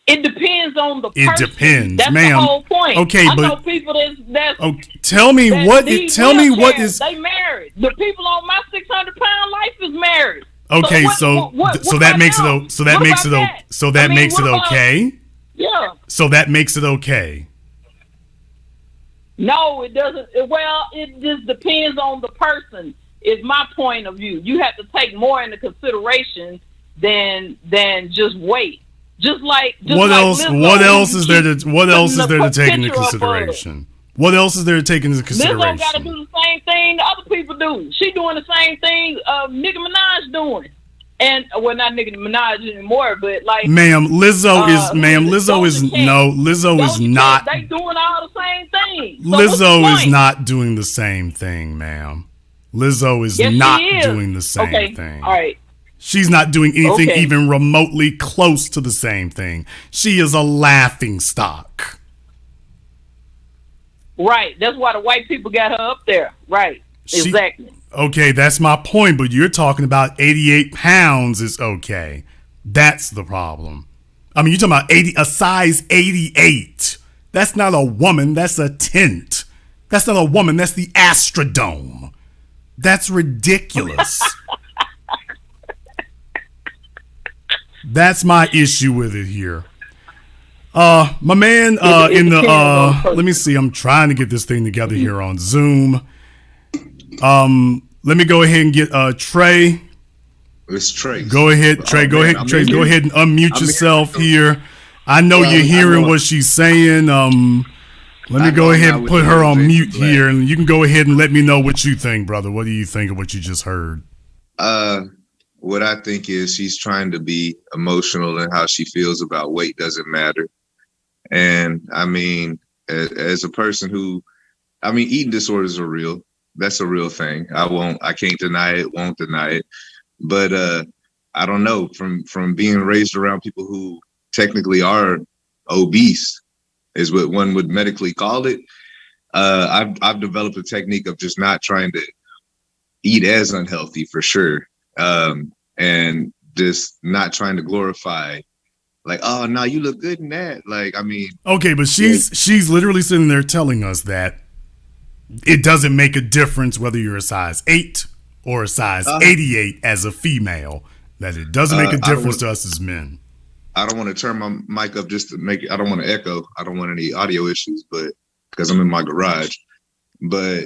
It depends on the person. It depends, that's ma'am. The whole point. Okay, I but know people that's tell me what is they married. The people on my 600-pound life is married. Okay, so that makes it okay. Yeah. So that makes it okay. No, it doesn't. Well, it just depends on the person. Is my point of view. You have to take more into consideration than just weight. What else is there to take into consideration? What else is there to take into consideration? Lizzo got to do the same thing the other people do. She doing the same thing Nicki Minaj doing. And not Nicki Minaj anymore, but like Lizzo is not. They doing all the same thing. So Lizzo is not doing the same thing, ma'am. Lizzo is not doing the same thing. All right. She's not doing anything even remotely close to the same thing. She is a laughing stock. Right. That's why the white people got her up there. Right. Exactly. Okay, that's my point. But you're talking about 88 pounds is okay. That's the problem. I mean, you're talking about a size 88. That's not a woman. That's a tent. That's not a woman. That's the Astrodome. That's ridiculous. That's my issue with it here. My man, let me see. I'm trying to get this thing together here on Zoom. Let me go ahead and get Trey. It's Trey. Go ahead, Trey. Go ahead, Trey. Go ahead and unmute yourself here. I know you're hearing what she's saying. Let me go ahead and put her on mute here, and you can go ahead and let me know what you think, brother. What do you think of what you just heard? What I think is she's trying to be emotional and how she feels about weight doesn't matter. And I mean, as a person who, eating disorders are real. That's a real thing. I can't deny it, won't deny it. But I don't know, from being raised around people who technically are obese, is what one would medically call it. I've developed a technique of just not trying to eat as unhealthy for sure. And just not trying to glorify like, oh no, you look good in that. Like, okay, but she's literally sitting there telling us that it doesn't make a difference whether you're a size 8 or a size 88 as a female, that it doesn't make a difference to us as men. I don't want to turn my mic up just to make it, I don't want to echo. I don't want any audio issues, but because I'm in my garage. But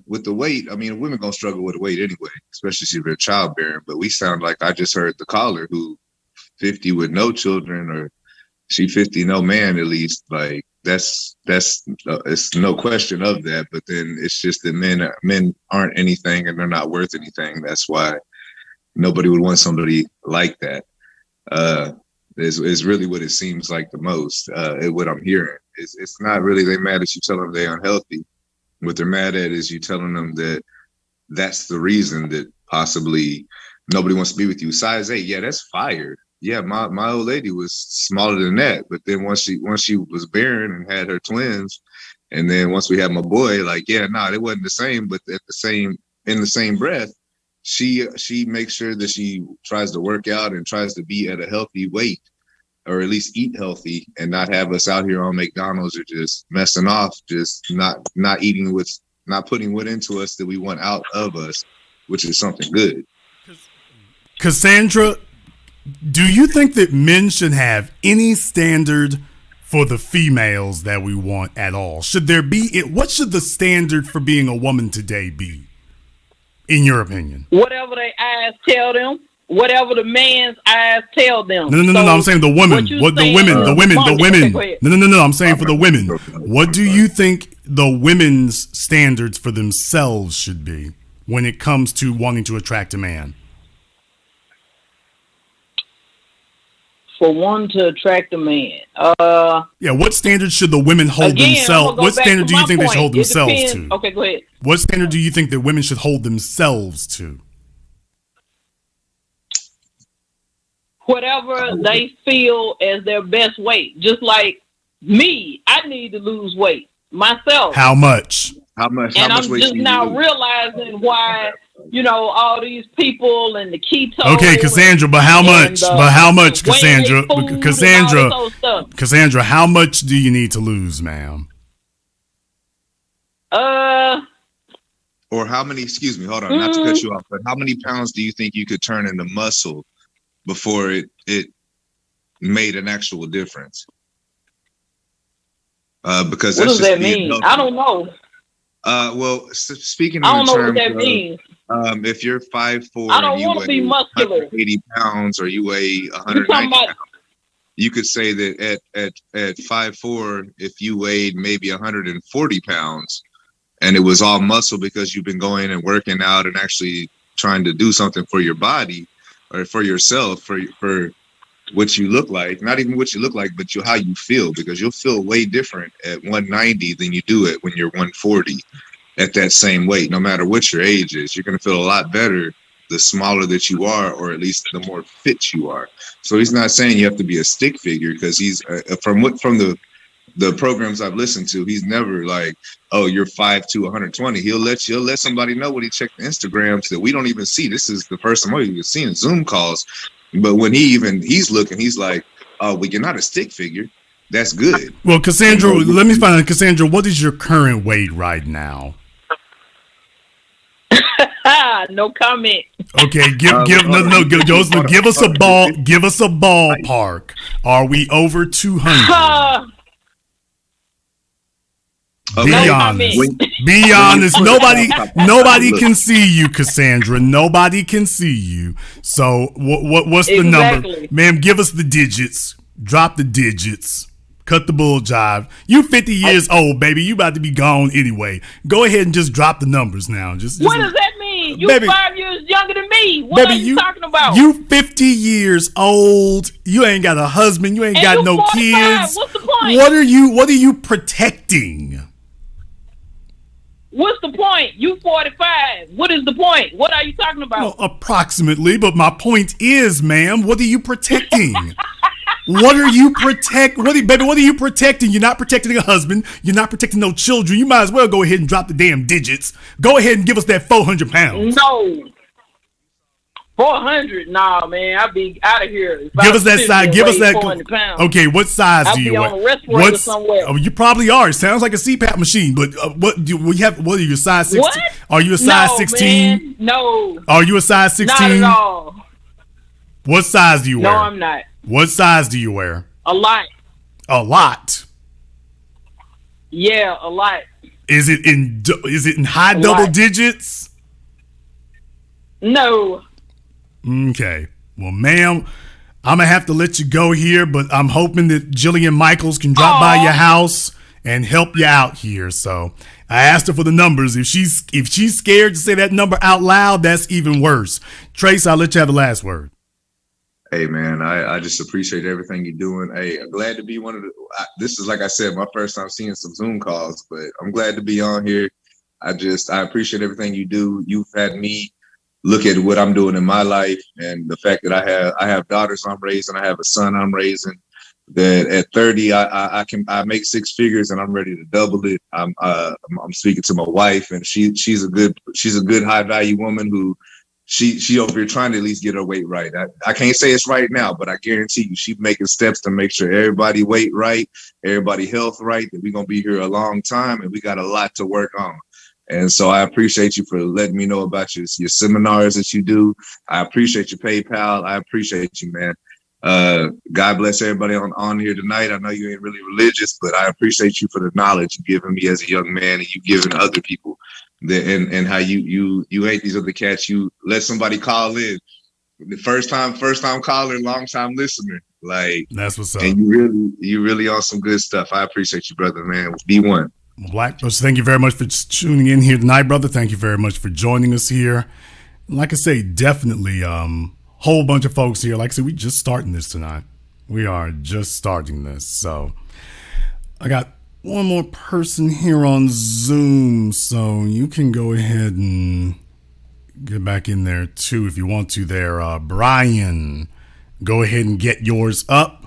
with the weight, women gonna struggle with the weight anyway, especially if they're childbearing. But we sound like I just heard the caller who 50 with no children, or she 50 no man, at least, like that's it's no question of that. But then it's just that men aren't anything and they're not worth anything. That's why nobody would want somebody like that. Is really what it seems like the most. What I'm hearing is it's not really they mad at you telling them they're unhealthy. What they're mad at is you telling them that that's the reason that possibly nobody wants to be with you. Size 8, yeah, that's fire. Yeah, my old lady was smaller than that, but then once she was barren and had her twins, and then once we had my boy, like, yeah, no, it wasn't the same. But in the same breath, she makes sure that she tries to work out and tries to be at a healthy weight, or at least eat healthy, and not have us out here on McDonald's or just messing off, just not eating not putting what into us that we want out of us, which is something good. Cassandra, do you think that men should have any standard for the females that we want at all? Should there be what should the standard for being a woman today be, in your opinion? Whatever their eyes tell them, whatever the man's eyes tell them. No. I'm saying the women. The women. Okay, No. I'm saying for the women. What do you think the women's standards for themselves should be when it comes to wanting to attract a man? For one to attract a man. What standards should the women hold themselves? What standard do you think they should hold themselves to? Okay, go ahead. What standard do you think that women should hold themselves to? Whatever they feel as their best weight. Just like me, I need to lose weight myself. How much? And I'm just now realizing why, all these people and the keto. Okay, Cassandra, but how much? Cassandra? Cassandra, how much do you need to lose, ma'am? Or how many? Excuse me, hold on, not to cut you off, but how many pounds do you think you could turn into muscle before it made an actual difference? Because what does that mean? I don't know. Well, speaking I don't in know terms what that of, means. If you're 5'4", I don't want to be muscular. 180 pounds, or you weigh 190 pounds, you could say that at 5'4", if you weighed maybe 140 pounds, and it was all muscle because you've been going and working out and actually trying to do something for your body or for yourself, for what you look like, not even what you look like, but how you feel, because you'll feel way different at 190 than you do it when you're 140 at that same weight. No matter what your age is, you're going to feel a lot better the smaller that you are, or at least the more fit you are. So he's not saying you have to be a stick figure, because he's from the programs I've listened to, he's never like, oh, you're 5'2", 120. He'll let somebody know when he checked the Instagrams that we don't even see. This is the first time we've seen Zoom calls. But when he's looking, he's like, oh, well, you're not a stick figure. That's good. Well, Cassandra, let me find out, Cassandra, what is your current weight right now? No comment. Okay, give us a ballpark. Are we over 200? Be honest. Be honest. Nobody can see you, Cassandra. Nobody can see you. So what's the number? Ma'am, give us the digits. Drop the digits. Cut the bull jive. You 50 years old, baby. You about to be gone anyway. Go ahead and just drop the numbers now. What does that mean? You baby, 5 years younger than me. What baby, are you talking about? You 50 years old. You ain't got a husband. You ain't got no 45. Kids. What's the point? What are you protecting? What's the point? You 45. What is the point? What are you talking about? Well, approximately, but my point is, ma'am, what are you protecting? What are you protecting? What are you protecting? You're not protecting a husband. You're not protecting no children. You might as well go ahead and drop the damn digits. Go ahead and give us that 400 pounds. No. 400? Nah, man. I'll be out of here. Give us that size. Give us that. Pounds. Okay, what size do you wear? I'll be on a respirator somewhere. Oh, you probably are. It sounds like a CPAP machine. But what are you, a size 16? What? Are you a size 16? No. Are you a size 16? Not at all. What size do you wear? No, I'm not. What size do you wear? A lot. A lot? Yeah, a lot. Is it in high double digits? No. Okay. Well, ma'am, I'm going to have to let you go here, but I'm hoping that Jillian Michaels can drop by your house and help you out here. So I asked her for the numbers. If she's scared to say that number out loud, that's even worse. Trace, I'll let you have the last word. Hey, man, I just appreciate everything you're doing. Hey, I'm glad to be one of the this is, like I said, my first time seeing some Zoom calls, but I'm glad to be on here. I appreciate everything you do. You've had me look at what I'm doing in my life, and the fact that I have daughters I'm raising, I have a son I'm raising, that at 30 I make six figures and I'm ready to double it. I'm speaking to my wife, and she's a good high value woman who she over here trying to at least get her weight right. I can't say it's right now, but I guarantee you she's making steps to make sure everybody weight right, everybody health right, that we're gonna be here a long time, and we got a lot to work on. And so I appreciate you for letting me know about your seminars that you do. I appreciate your PayPal. I appreciate you, man. God bless everybody on here tonight. I know you ain't really religious, but I appreciate you for the knowledge you've given me as a young man, and you giving other people and how you hate these other cats. You let somebody call in, the first time caller, long time listener. Like, that's what's up. And you really on some good stuff. I appreciate you, brother, man. B1. Black Coach, thank you very much for tuning in here tonight, brother. Thank you very much for joining us here. Like I say, definitely whole bunch of folks here. Like I said, we just starting this tonight. We are just starting this. So I got one more person here on Zoom, so you can go ahead and get back in there too if you want to there. Brian, go ahead and get yours up.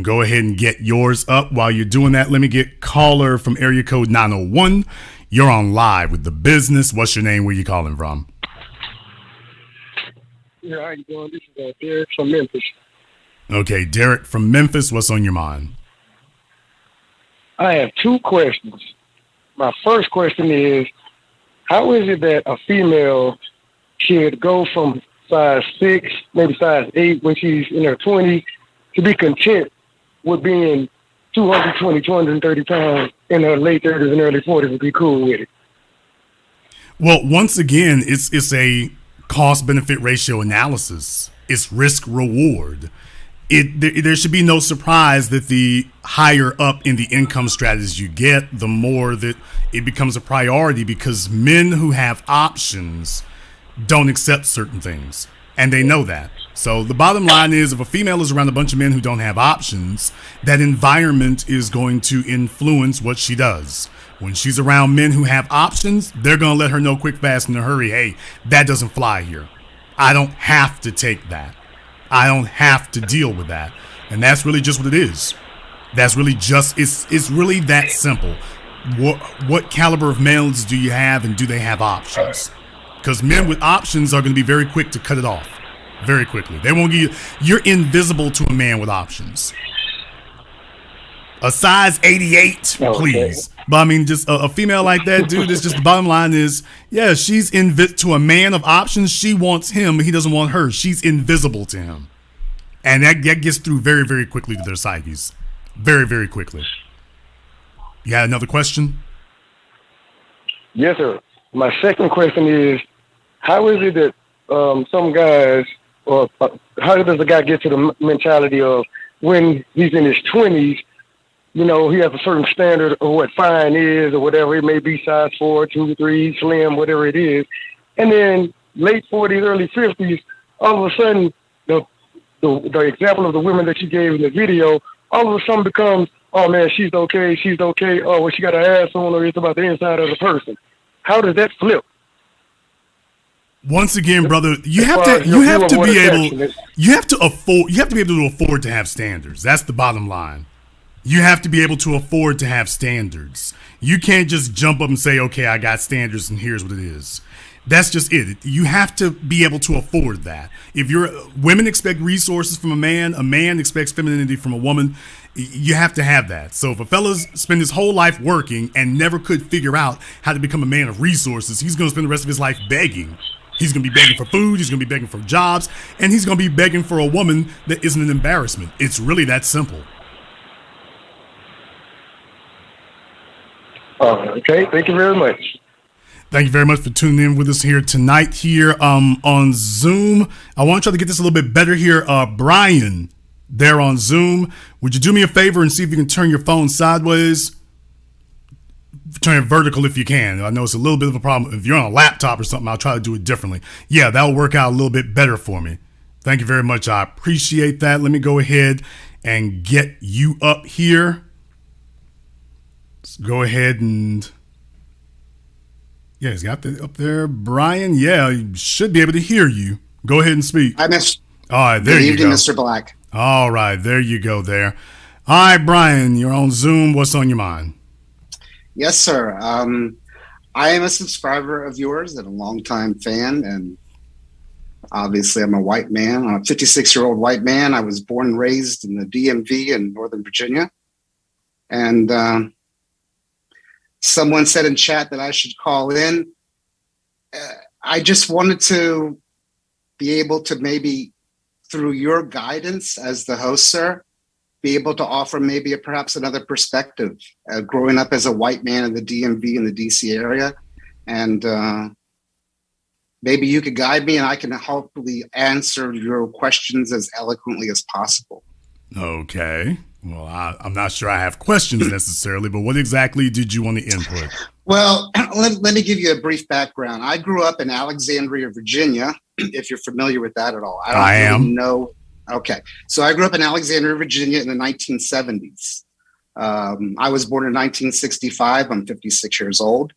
Go ahead and get yours up. While you're doing that, let me get caller from area code 901. You're on live with The Business. What's your name? Where you calling from? Yeah, how you doing? This is Derek from Memphis. Okay, Derek from Memphis. What's on your mind? I have two questions. My first question is, how is it that a female should go from size 6, maybe size 8 when she's in her 20s to be content with being 220, 230 pounds in her late 30s and early 40s would be cool with it? Well, once again, it's a cost-benefit ratio analysis. It's risk-reward. There should be no surprise that the higher up in the income strategies you get, the more that it becomes a priority, because men who have options don't accept certain things, and they know that. So the bottom line is, if a female is around a bunch of men who don't have options, that environment is going to influence what she does. When she's around men who have options, they're going to let her know quick, fast, in a hurry, hey, that doesn't fly here. I don't have to take that. I don't have to deal with that. And that's really just what it is. That's really just, it's really that simple. What caliber of males do you have, and do they have options? Because men with options are going to be very quick to cut it off. Very quickly. They won't give you, you're invisible to a man with options. A size 88, please. But I mean, just a female like that, dude, it's just, the bottom line is, yeah, she's to a man of options. She wants him, but he doesn't want her. She's invisible to him. And that gets through very, very quickly to their psyches. Very, very quickly. You got another question? Yes, sir. My second question is, how is it that some guys, or how does a guy get to the mentality of when he's in his 20s, you know, he has a certain standard of what fine is or whatever. It may be size 4, 2, 3, slim, whatever it is. And then late 40s, early 50s, all of a sudden, the example of the women that you gave in the video, all of a sudden becomes, oh man, she's okay. Oh, well, she got her ass on her. It's about the inside of the person. How does that flip? Once again, brother, you have to be able to afford to have standards. That's the bottom line. You have to be able to afford to have standards. You can't just jump up and say, okay, I got standards and here's what it is. That's just it. You have to be able to afford that. If women expect resources from a man expects femininity from a woman. You have to have that. So if a fella's spend his whole life working and never could figure out how to become a man of resources, he's going to spend the rest of his life begging. He's going to be begging for food. He's going to be begging for jobs. And he's going to be begging for a woman that isn't an embarrassment. It's really that simple. Okay, thank you very much. Thank you very much for tuning in with us here tonight here on Zoom. I want to try to get this a little bit better here. Brian, there on Zoom, would you do me a favor and see if you can turn your phone sideways? Turn it vertical if you can. I know it's a little bit of a problem. If you're on a laptop or something, I'll try to do it differently. Yeah, that'll work out a little bit better for me. Thank you very much. I appreciate that. Let me go ahead and get you up here. Let's go ahead and... Yeah, he's got that up there. Brian, yeah, he should be able to hear you. Go ahead and speak. I missed. All right, there you go. Good evening, Mr. Black. All right, there you go there. All right, Brian, you're on Zoom. What's on your mind? Yes, sir. I am a subscriber of yours and a longtime fan, and obviously I'm a white man. I'm a 56-year-old white man. I was born and raised in the DMV in Northern Virginia. And someone said in chat that I should call in. I just wanted to be able to maybe, through your guidance as the host, sir, be able to offer maybe perhaps another perspective, growing up as a white man in the DMV in the DC area. And maybe you could guide me and I can hopefully answer your questions as eloquently as possible. Okay. Well, I'm not sure I have questions necessarily, but what exactly did you want to input? Well, let me give you a brief background. I grew up in Alexandria, Virginia, if you're familiar with that at all. I am. No. Okay. So I grew up in Alexandria, Virginia in the 1970s. I was born in 1965. I'm 56 years old.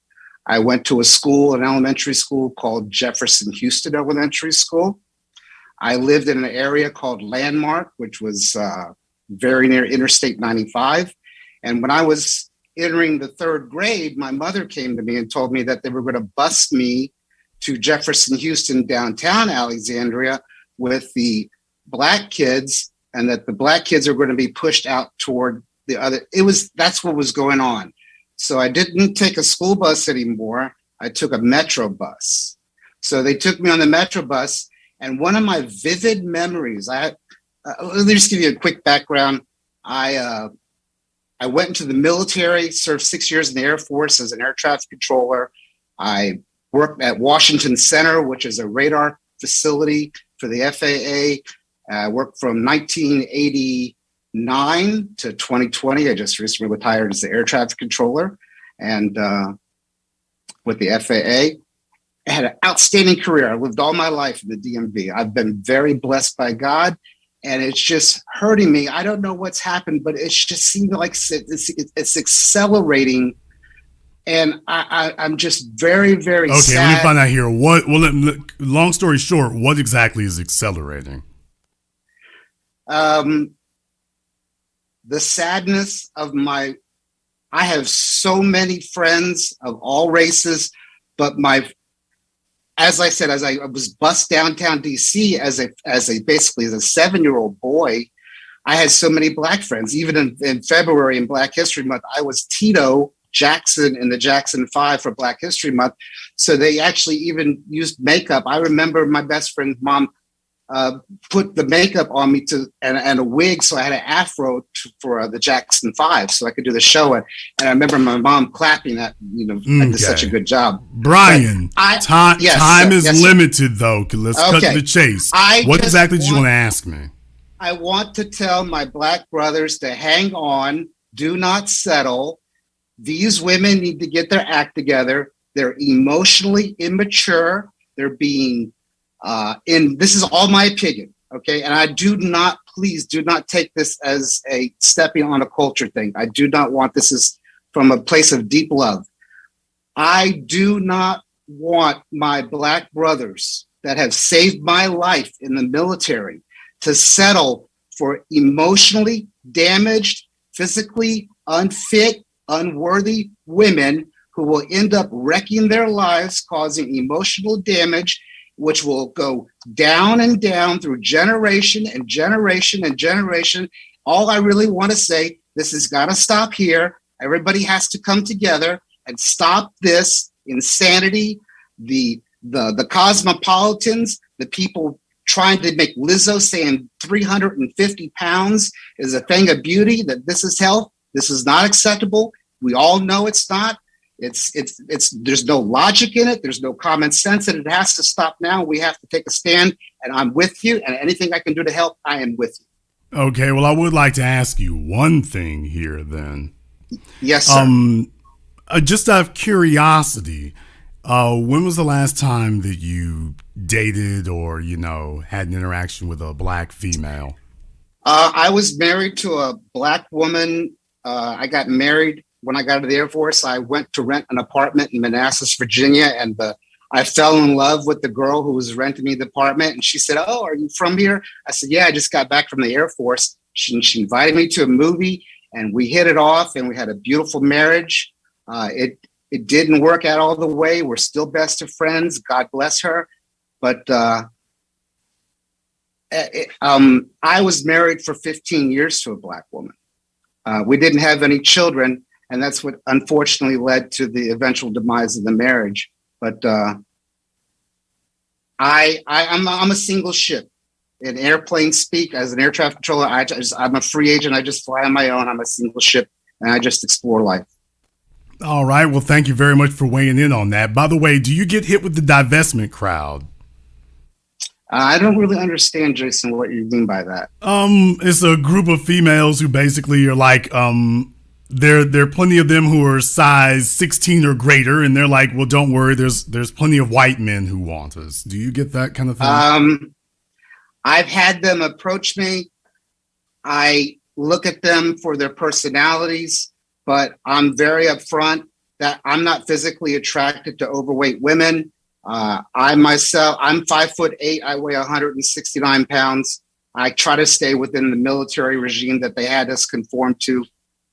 I went to a school, an elementary school called Jefferson Houston Elementary School. I lived in an area called Landmark, which was very near Interstate 95. And when I was entering the third grade, my mother came to me and told me that they were going to bus me to Jefferson Houston downtown Alexandria with the black kids, and that the black kids are going to be pushed out toward the other. That's what was going on. So I didn't take a school bus anymore. I took a Metro bus. So they took me on the Metro bus. And one of my vivid memories, let me just give you a quick background. I went into the military, served 6 years in the Air Force as an air traffic controller. I worked at Washington Center, which is a radar facility for the FAA. I worked from 1989 to 2020. I just recently retired as the air traffic controller and with the FAA. I had an outstanding career. I lived all my life in the DMV. I've been very blessed by God, and it's just hurting me. I don't know what's happened, but it just seems like it's accelerating. And I'm just very, very sad. Okay, let me find out here. Long story short, what exactly is accelerating? The sadness of I have so many friends of all races, but as I said, as I was bused downtown DC as a basically as a 7-year-old boy, I had so many black friends. Even in February in Black History Month, I was Tito Jackson in the Jackson 5 for Black History Month. So they actually even used makeup. I remember my best friend's mom put the makeup on me and a wig, so I had an afro for the Jackson 5, so I could do the show. And I remember my mom clapping that, I did such a good job. Brian, time is limited, though. Let's cut to the chase. What exactly did you want to ask me? I want to tell my black brothers to hang on, do not settle. These women need to get their act together. They're emotionally immature. They're being this is all my opinion, okay? And please do not take this as a stepping on a culture thing. I do not want this is from a place of deep love. I do not want my black brothers that have saved my life in the military to settle for emotionally damaged, physically unfit, unworthy women who will end up wrecking their lives, causing emotional damage, which will go down and down through generation and generation and generation. All I really want to say, this has got to stop here. Everybody has to come together and stop this insanity. The cosmopolitans, the people trying to make Lizzo saying 350 pounds is a thing of beauty, that this is health. This is not acceptable. We all know it's not. There's no logic in it. There's no common sense, and it has to stop now. We have to take a stand, and I'm with you. And anything I can do to help, I am with you. Okay, well, I would like to ask you one thing here then. Yes, sir. Just out of curiosity, when was the last time that you dated or, had an interaction with a black female? I was married to a black woman. I got married when I got out of the Air Force. I went to rent an apartment in Manassas, Virginia, and I fell in love with the girl who was renting me the apartment. And she said, "Oh, are you from here?" I said, "Yeah, I just got back from the Air Force." She invited me to a movie, and we hit it off, and we had a beautiful marriage. It didn't work out all the way. We're still best of friends. God bless her. But I was married for 15 years to a black woman. We didn't have any children, and that's what unfortunately led to the eventual demise of the marriage. But I'm a single ship. In airplane speak, as an air traffic controller, I'm a free agent. I just fly on my own. I'm a single ship, and I just explore life. All right. Well, thank you very much for weighing in on that. By the way, do you get hit with the divestment crowd? I don't really understand, Jason, what you mean by that. It's a group of females who basically are like, there are plenty of them who are size 16 or greater, and they're like, well, don't worry, there's plenty of white men who want us. Do you get that kind of thing? I've had them approach me. I look at them for their personalities, but I'm very upfront that I'm not physically attracted to overweight women. I'm 5'8". I weigh 169 pounds. I try to stay within the military regime that they had us conform to.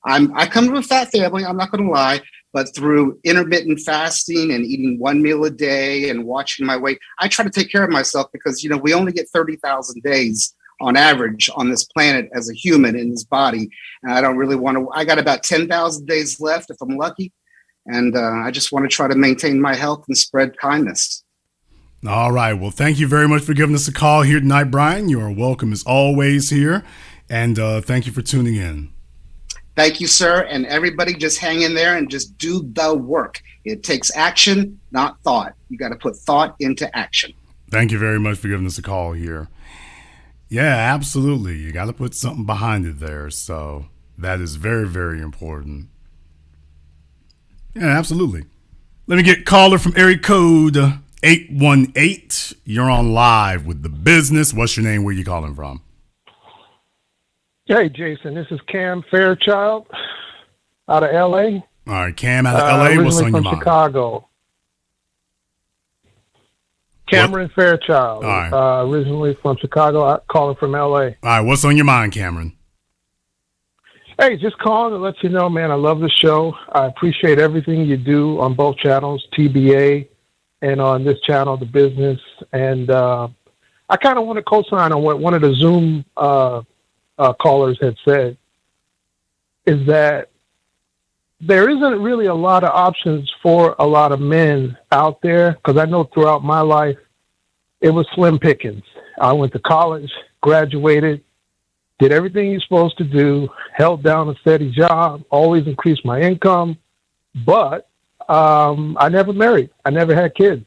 I come from a fat family, I'm not going to lie, but through intermittent fasting and eating one meal a day and watching my weight, I try to take care of myself because, we only get 30,000 days on average on this planet as a human in this body. And I don't really want to, I got about 10,000 days left if I'm lucky. And I just want to try to maintain my health and spread kindness. All right. Well, thank you very much for giving us a call here tonight, Brian. You are welcome as always here. And thank you for tuning in. Thank you, sir. And everybody just hang in there and just do the work. It takes action, not thought. You got to put thought into action. Thank you very much for giving us a call here. Yeah, absolutely. You got to put something behind it there. So that is very, very important. Yeah, absolutely. Let me get caller from area code 818. You're on live with The Business. What's your name? Where you calling from? Hey, Jason. This is Cam Fairchild out of L.A. All right, Cam out of L.A. What's on your mind? Chicago. Cameron Fairchild. All right. Originally from Chicago, calling from L.A. All right, what's on your mind, Cameron? Hey, just calling to let you know, man, I love the show. I appreciate everything you do on both channels, TBA, and on this channel, The Business. And I kind of want to co-sign on what one of the Zoom callers had said, is that there isn't really a lot of options for a lot of men out there, because I know throughout my life, it was slim pickings. I went to college, graduated, did everything you're supposed to do, held down a steady job, always increased my income, but I never married. I never had kids.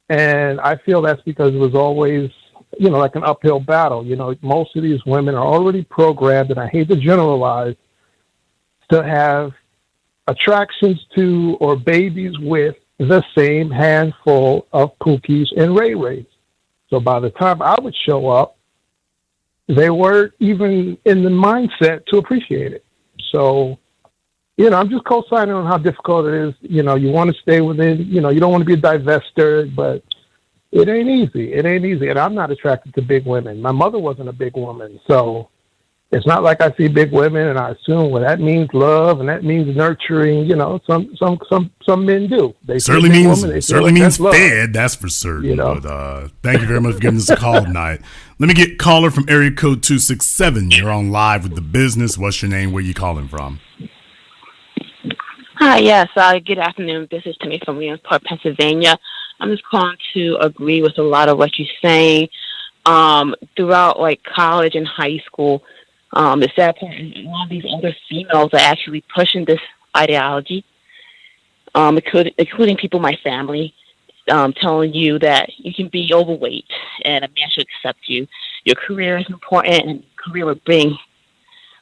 And I feel that's because it was always, like an uphill battle. Most of these women are already programmed, and I hate to generalize, to have attractions to or babies with the same handful of Pookies and Ray Rays. So by the time I would show up, they weren't even in the mindset to appreciate it. So, I'm just co-signing on how difficult it is. You want to stay within, you don't want to be a divester, but it ain't easy. It ain't easy. And I'm not attracted to big women. My mother wasn't a big woman. So it's not like I see big women and I assume, well, that means love and that means nurturing. Some men do. They certainly means fed. That's for certain. But thank you very much for giving us a call tonight. Let me get caller from area code 267. You're on live with The Business. What's your name? Where you calling from? Hi, yes. Good afternoon. This is Timmy from Williamsport, Pennsylvania. I'm just calling to agree with a lot of what you're saying. Throughout college and high school, the sad part is a lot of these older females are actually pushing this ideology. including people in my family, telling you that you can be overweight and a man should accept you. Your career is important, and career will bring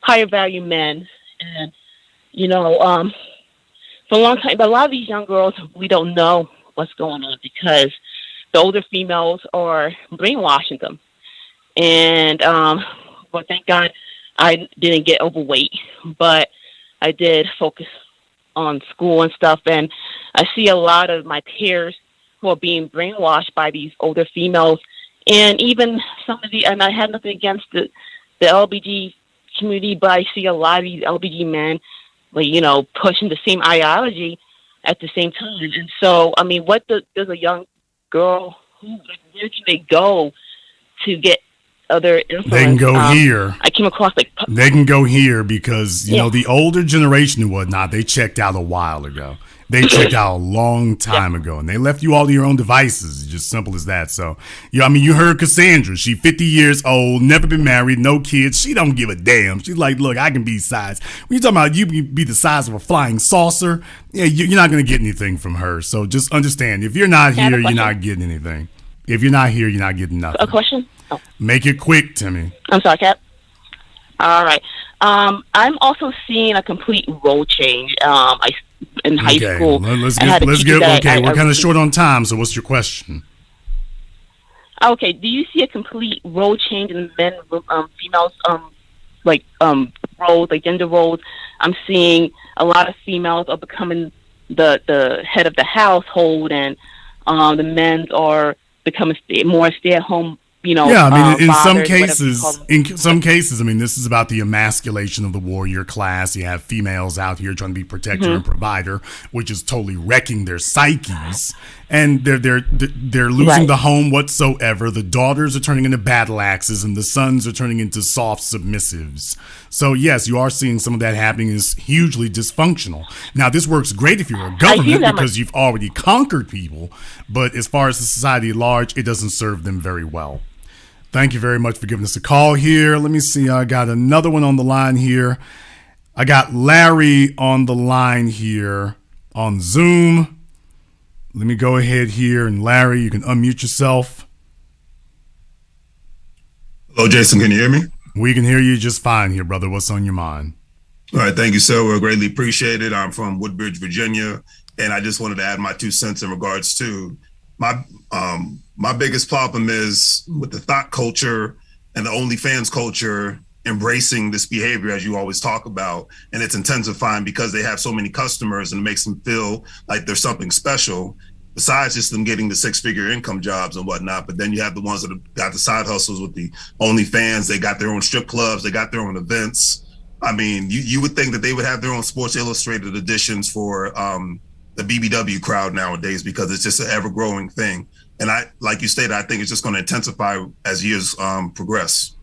higher value men. And, for a long time, but a lot of these young girls, we don't know what's going on because the older females are brainwashing them. And, but thank God I didn't get overweight, but I did focus on school and stuff. And I see a lot of my peers who are being brainwashed by these older females. And even and I have nothing against the LBG community, but I see a lot of these LBG men, pushing the same ideology at the same time. And so, I mean, does a young girl, where can they go to get other influence? They can go here. I came across they can go here because, you know, the older generation and whatnot, they checked out a while ago. They checked out a long time ago, and they left you all to your own devices. It's just simple as that. So, you heard Cassandra. She 50 years old, never been married, no kids. She don't give a damn. She's like, look, I can be size. When you're talking about you be the size of a flying saucer, you're not going to get anything from her. So just understand, if you're not here, you're not getting anything. If you're not here, you're not getting nothing. A question? Oh. Make it quick, Timmy. I'm sorry, Cap. All right. I'm also seeing a complete role change. In high school. Let's get. We're kind of short on time. So, what's your question? Okay. Do you see a complete role change in men, females, roles, like gender roles? I'm seeing a lot of females are becoming the head of the household, and the men are becoming more stay-at-home. In some cases, this is about the emasculation of the warrior class. You have females out here trying to be protector and provider, which is totally wrecking their psyches, and they're losing the home whatsoever. The daughters are turning into battle axes, and the sons are turning into soft submissives. So yes, you are seeing some of that happening. Is hugely dysfunctional. Now, this works great if you're a government because you've already conquered people, but as far as the society at large, it doesn't serve them very well. Thank you very much for giving us a call here. Let me see. I got another one on the line here. I got Larry on the line here on Zoom. Let me go ahead here. And Larry, you can unmute yourself. Hello, Jason. Can you hear me? We can hear you just fine here, brother. What's on your mind? All right. Thank you, sir. We're greatly appreciated. I'm from Woodbridge, Virginia. And I just wanted to add my 2 cents in regards to my biggest problem is with the thought culture and the OnlyFans culture embracing this behavior, as you always talk about, and it's intensifying because they have so many customers and it makes them feel like there's something special besides just them getting the 6-figure income jobs and whatnot. But then you have the ones that have got the side hustles with the OnlyFans. They got their own strip clubs. They got their own events. I mean, you would think that they would have their own Sports Illustrated editions for the BBW crowd nowadays because it's just an ever-growing thing. And like you stated, I think it's just going to intensify as years progress.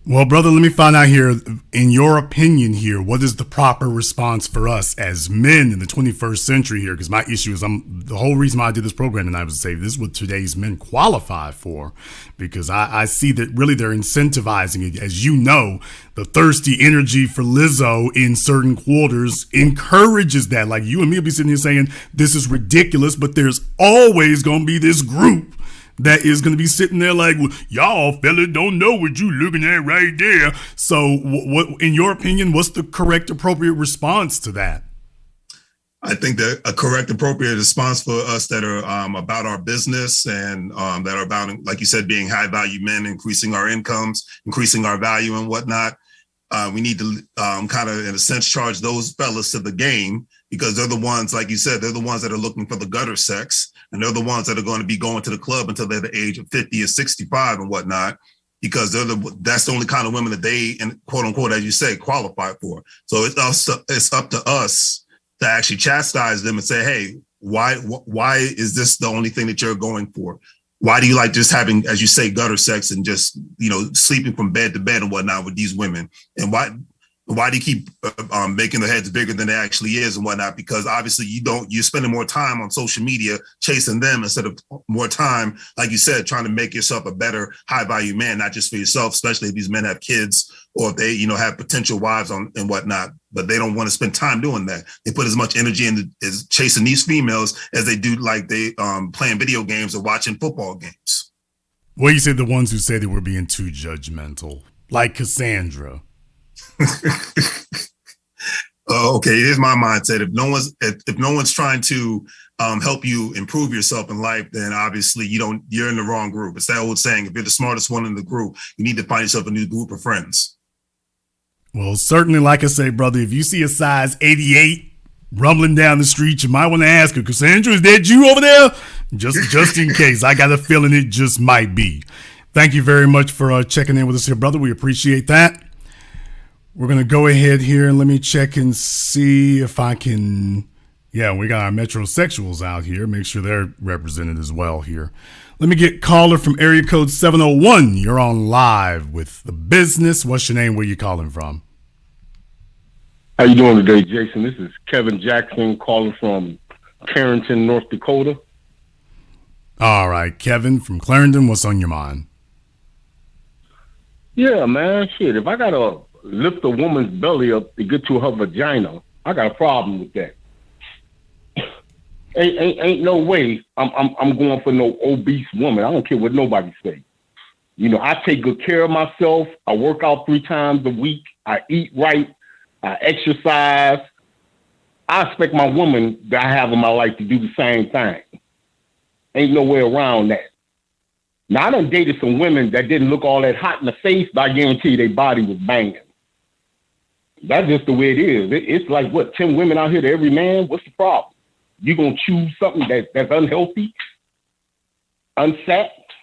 Well, brother, let me find out here, in your opinion here, what is the proper response for us as men in the 21st century here? Because my issue is the whole reason why I did this program tonight was to say this is what today's men qualify for, because I see that really they're incentivizing it. As you know, the thirsty energy for Lizzo in certain quarters encourages that. Like you and me will be sitting here saying, this is ridiculous, but there's always going to be this group that is going to be sitting there like, well, y'all fellas don't know what you looking at right there. So what, in your opinion, what's the correct, appropriate response to that? I think that a correct, appropriate response for us that are about our business and that are about, like you said, being high value men, increasing our incomes, increasing our value and whatnot. We need to kind of, in a sense, charge those fellas to the game because they're the ones, like you said, they're the ones that are looking for the gutter sex. And they're the ones that are going to be going to the club until they're the age of 50 or 65 and whatnot, because that's the only kind of women that they, and quote unquote, as you say, qualify for. So it's up to us to actually chastise them and say, hey, why is this the only thing that you're going for? Why do you like just having, as you say, gutter sex and just, sleeping from bed to bed and whatnot with these women? And why do you keep making their heads bigger than they actually is and whatnot? Because obviously you're spending more time on social media chasing them instead of more time, like you said, trying to make yourself a better high value man, not just for yourself, especially if these men have kids or if they, have potential wives and whatnot. but they don't want to spend time doing that. They put as much energy into as chasing these females as they do like they playing video games or watching football games. Well, you said the ones who say that we're being too judgmental, like Cassandra. Okay, here's my mindset. If no one's trying to help you improve yourself in life, then obviously you're in the wrong group. It's that old saying, if you're the smartest one in the group, you need to find yourself a new group of friends. Well, certainly, like I say, brother, if you see a size 88 rumbling down the street, you might want to ask her, Cassandra, is that you over there? Just in case. I got a feeling it just might be. Thank you very much for checking in with us here, brother. We appreciate that. We're going to go ahead here and let me check and see if I can. Yeah, we got our metrosexuals out here. Make sure they're represented as well here. Let me get caller from area code 701. You're on live with The Business. What's your name? Where you calling from? How you doing today, Jason? This is Kevin Jackson calling from Carrington, North Dakota. All right, Kevin from Clarendon. What's on your mind? Yeah, man. Shit, if I got to lift a woman's belly up to get to her vagina, I got a problem with that. Ain't no way I'm going for no obese woman. I don't care what nobody say. You know, I take good care of myself. I work out 3 times a week. I eat right. I exercise. I expect my woman that I have in my life to do the same thing. Ain't no way around that. Now, I done dated some women that didn't look all that hot in the face, but I guarantee you their body was banging. That's just the way it is. It's like, what, 10 women out here to every man? What's the problem? You gonna choose something that's unhealthy, unsacked?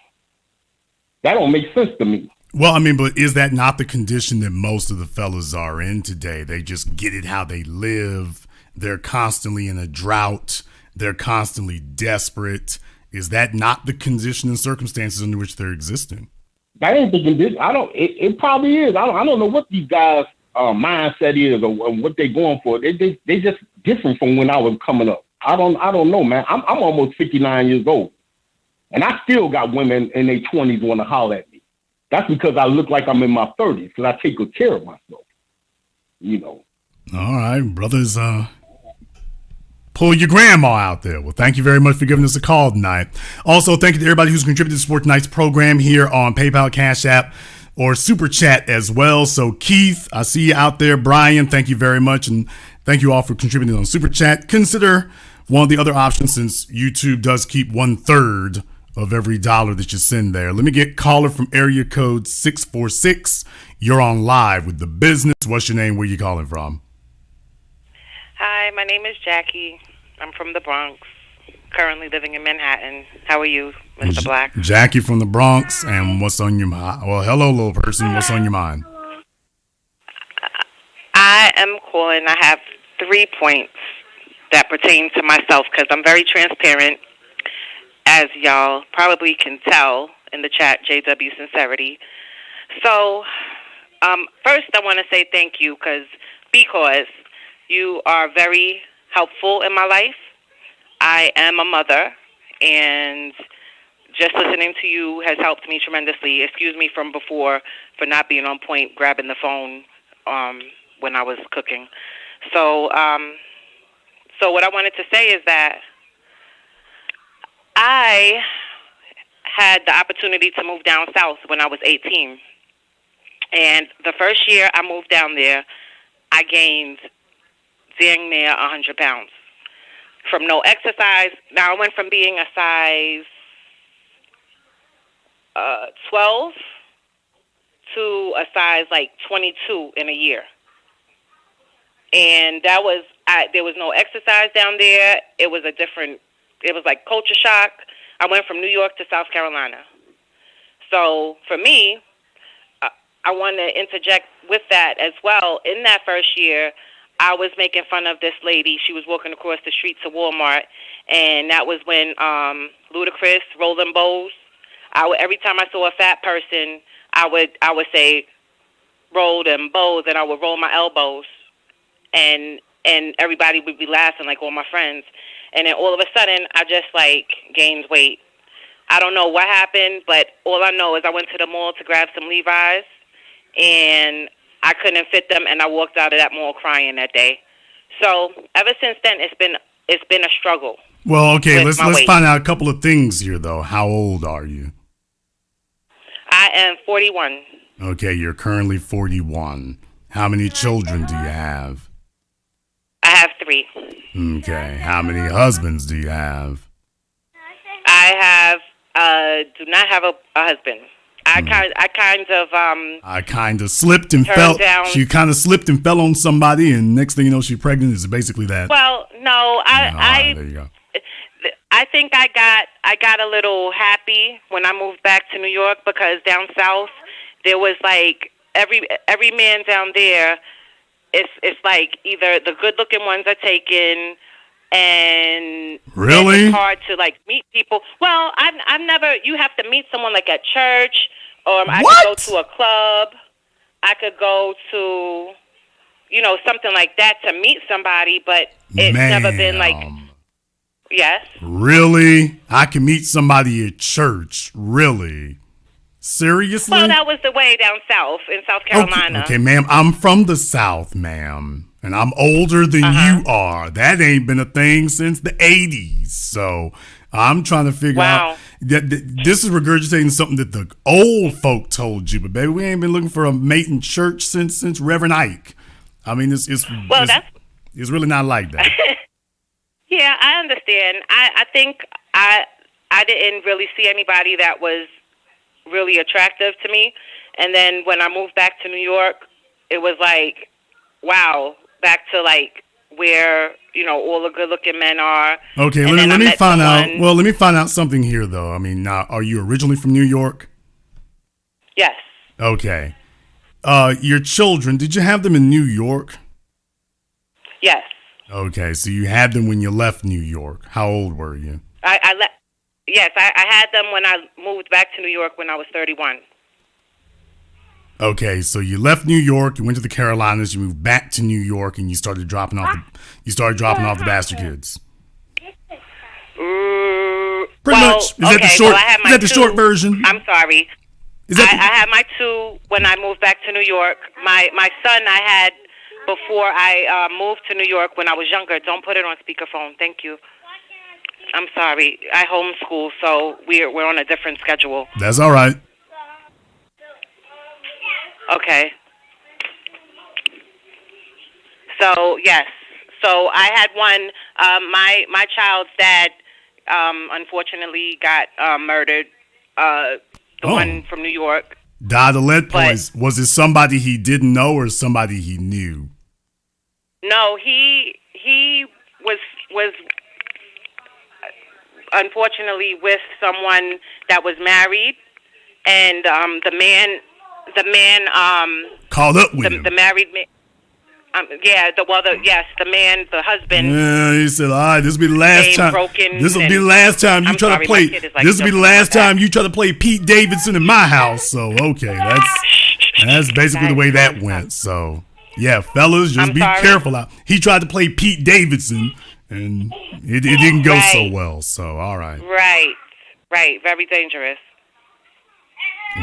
That don't make sense to me. Well, I mean, but is that not the condition that most of the fellas are in today? They just get it how they live. They're constantly in a drought. They're constantly desperate. Is that not the condition and circumstances under which they're existing? That ain't the condition. It probably is. I don't know what these guys' mindset is or what they're going for. They just different from when I was coming up. I don't know, man. I'm almost 59 years old, and I still got women in their 20s want to holler at me. That's because I look like I'm in my 30s because I take good care of myself. You know. All right, brothers. Pull your grandma out there. Well, thank you very much for giving us a call tonight. Also, thank you to everybody who's contributed to support tonight's program here on PayPal, CashApp, or Super Chat as well. So, Keith, I see you out there. Brian, thank you very much. And thank you all for contributing on Super Chat. Consider one of the other options since YouTube does keep 1/3 of every dollar that you send there. Let me get caller from area code 646. You're on live with The Business. What's your name? Where you calling from? Hi, my name is Jackie. I'm from the Bronx, currently living in Manhattan. How are you, Mr. Black? Jackie from the Bronx, and what's on your mind? Well, hello, little person. What's on your mind? I am calling. I have 3 points that pertain to myself because I'm very transparent, as y'all probably can tell in the chat, JW Sincerity. So, first I want to say thank you because you are very helpful in my life. I am a mother, and just listening to you has helped me tremendously. Excuse me from before for not being on point, grabbing the phone when I was cooking. So what I wanted to say is that I had the opportunity to move down south when I was 18. And the first year I moved down there, I gained dang near 100 pounds from no exercise. Now I went from being a size 12 to a size like 22 in a year. And that was, there was no exercise down there. It was like culture shock. I went from New York to South Carolina. So for me, I want to interject with that as well. In that first year, I was making fun of this lady. She was walking across the street to Walmart, and that was when Ludacris, Rolling Bows. Every time I saw a fat person, I would say, roll them bows, and I would roll my elbows, and everybody would be laughing, like all my friends. And then all of a sudden, I just like gained weight. I don't know what happened, but all I know is I went to the mall to grab some Levi's, and I couldn't fit them, and I walked out of that mall crying that day. So ever since then, it's been a struggle. Well, okay, let's weight. find out a couple of things here, though. How old are you? I am 41. Okay, you're currently 41. How many children do you have? I have 3. Okay, how many husbands do you have? I do not have a husband. I kind of slipped and fell. Down. She kind of slipped and fell on somebody, and next thing you know, she's pregnant. Is basically that. Well, no, there you go. I think I got a little happy when I moved back to New York, because down south there was like every man down there. It's like either the good looking ones are taken, and really it's hard to like meet people. Well, I've never. You have to meet someone like at church, or I could go to a club. I could go to, something like that to meet somebody, but it's never been like. Yes. Really? I can meet somebody at church. Really? Seriously? Well, that was the way down south in South Carolina. Okay, ma'am. I'm from the South, ma'am. And I'm older than you are. That ain't been a thing since the 80s. So I'm trying to figure out. This is regurgitating something that the old folk told you. But, baby, we ain't been looking for a mate in church since Reverend Ike. I mean, it's really not like that. Yeah, I understand. I think I didn't really see anybody that was really attractive to me. And then when I moved back to New York, it was like, wow, back to like where, all the good looking men are. Okay, let me find out. Well, let me find out something here, though. I mean, now, are you originally from New York? Yes. Okay. Your children, did you have them in New York? Yes. Okay, so you had them when you left New York. How old were you? Yes, I had them when I moved back to New York when I was 31. Okay, so you left New York, you went to the Carolinas, you moved back to New York, and you started dropping off the bastard kids. Pretty much. Is that the short version? I'm sorry. I had my 2 when I moved back to New York. My son I had before I moved to New York when I was younger. Don't put it on speakerphone. Thank you. I'm sorry. I homeschool, so we're on a different schedule. That's all right. Okay. So, yes. So I had one. My child's dad, unfortunately, got murdered. The one from New York. Died of lead poisoning. Was it somebody he didn't know or somebody he knew? No, he was unfortunately with someone that was married, and the man called up with him. The married man. The husband. Yeah, he said, "All right, this will be the last time. This will be the last time you try to play. This will be the last time you try to play Pete Davidson in my house." So, okay, that's basically the way that went. So, yeah, fellas, just be careful out. He tried to play Pete Davidson, and it didn't go so well. So, all right. Right, very dangerous.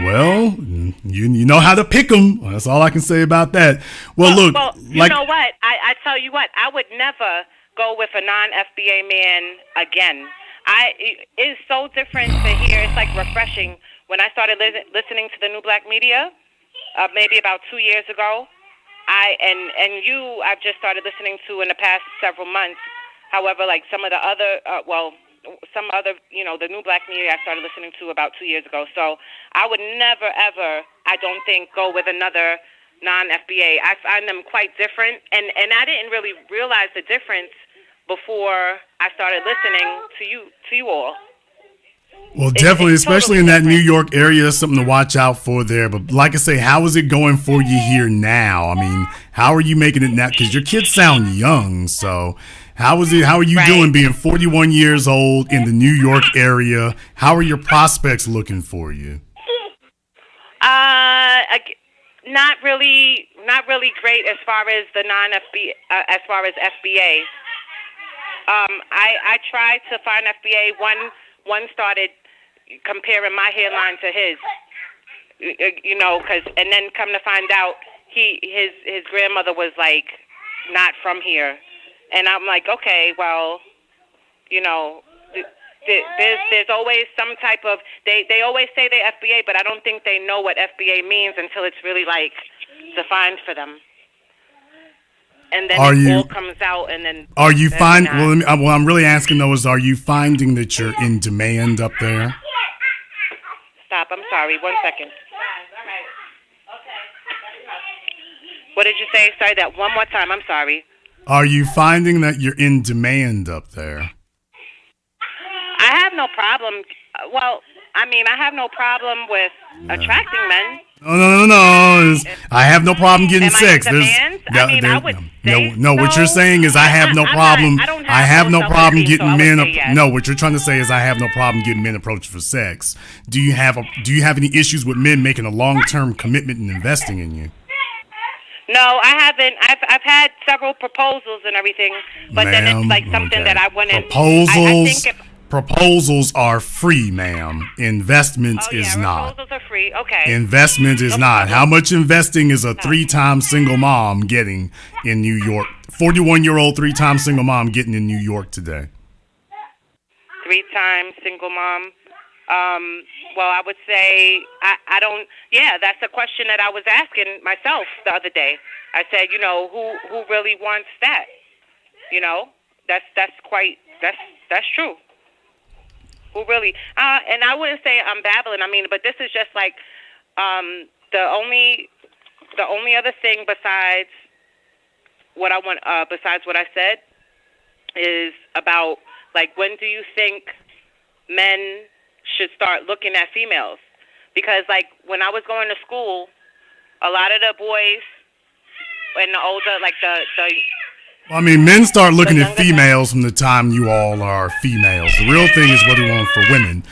Well, you know how to pick them. That's all I can say about that. Well, look. Well, you know what? I tell you what. I would never go with a non-FBA man again. It's so different to hear. It's like refreshing. When I started listening to the New Black Media, maybe about 2 years ago, I've just started listening to in the past several months. However, like some of the other, the New Black Media I started listening to about 2 years ago. So I would never, ever, I don't think, go with another non-FBA. I find them quite different, and I didn't really realize the difference before I started listening to you all. Well, definitely, especially totally in that New York area, something to watch out for there. But like I say, how is it going for you here now? I mean, how are you making it now? Because your kids sound young, so how are you doing being 41 years old in the New York area? How are your prospects looking for you? Not really great as far as the non-FBA, as far as FBA. I tried to find FBA. One started comparing my hairline to his, and then come to find out his grandmother was like not from here, and I'm like, okay, well, you know, there's always some type of they always say they FBA, but I don't think they know what FBA means until it's really like defined for them. And then all comes out, and then are you finding? Well, I'm really asking though is, are you finding that you're in demand up there? Stop. I'm sorry. 1 second. What did you say? Sorry, that one more time. I'm sorry. Are you finding that you're in demand up there? I have no problem. Well, I mean, I have no problem with attracting men. No. I have no problem getting sex. I mean, I would say no. What you're saying is I have no problem. I have no problem getting men. No, what you're trying to say is I have no problem getting men approached for sex. Do you have any issues with men making a long-term commitment and investing in you? No, I haven't. I've had several proposals and everything, but then it's like something that I wouldn't. Proposals are free, ma'am. Investments is not. Proposals are free. Okay. Investment is not. How much investing is a 3-time single mom getting in New York? 41-year-old 3-time single mom getting in New York today. 3-time single mom. Well, I would say I don't. Yeah, that's a question that I was asking myself the other day. I said, you know, who really wants that? You know, that's true. Who really? And I wouldn't say I'm babbling. I mean, but this is just like the only other thing besides what I want, besides what I said, is about like when do you think men should start looking at females? Because like when I was going to school, a lot of the boys and the older, like the I mean, men start looking at females from the time you all are females. The real thing is what we want for women.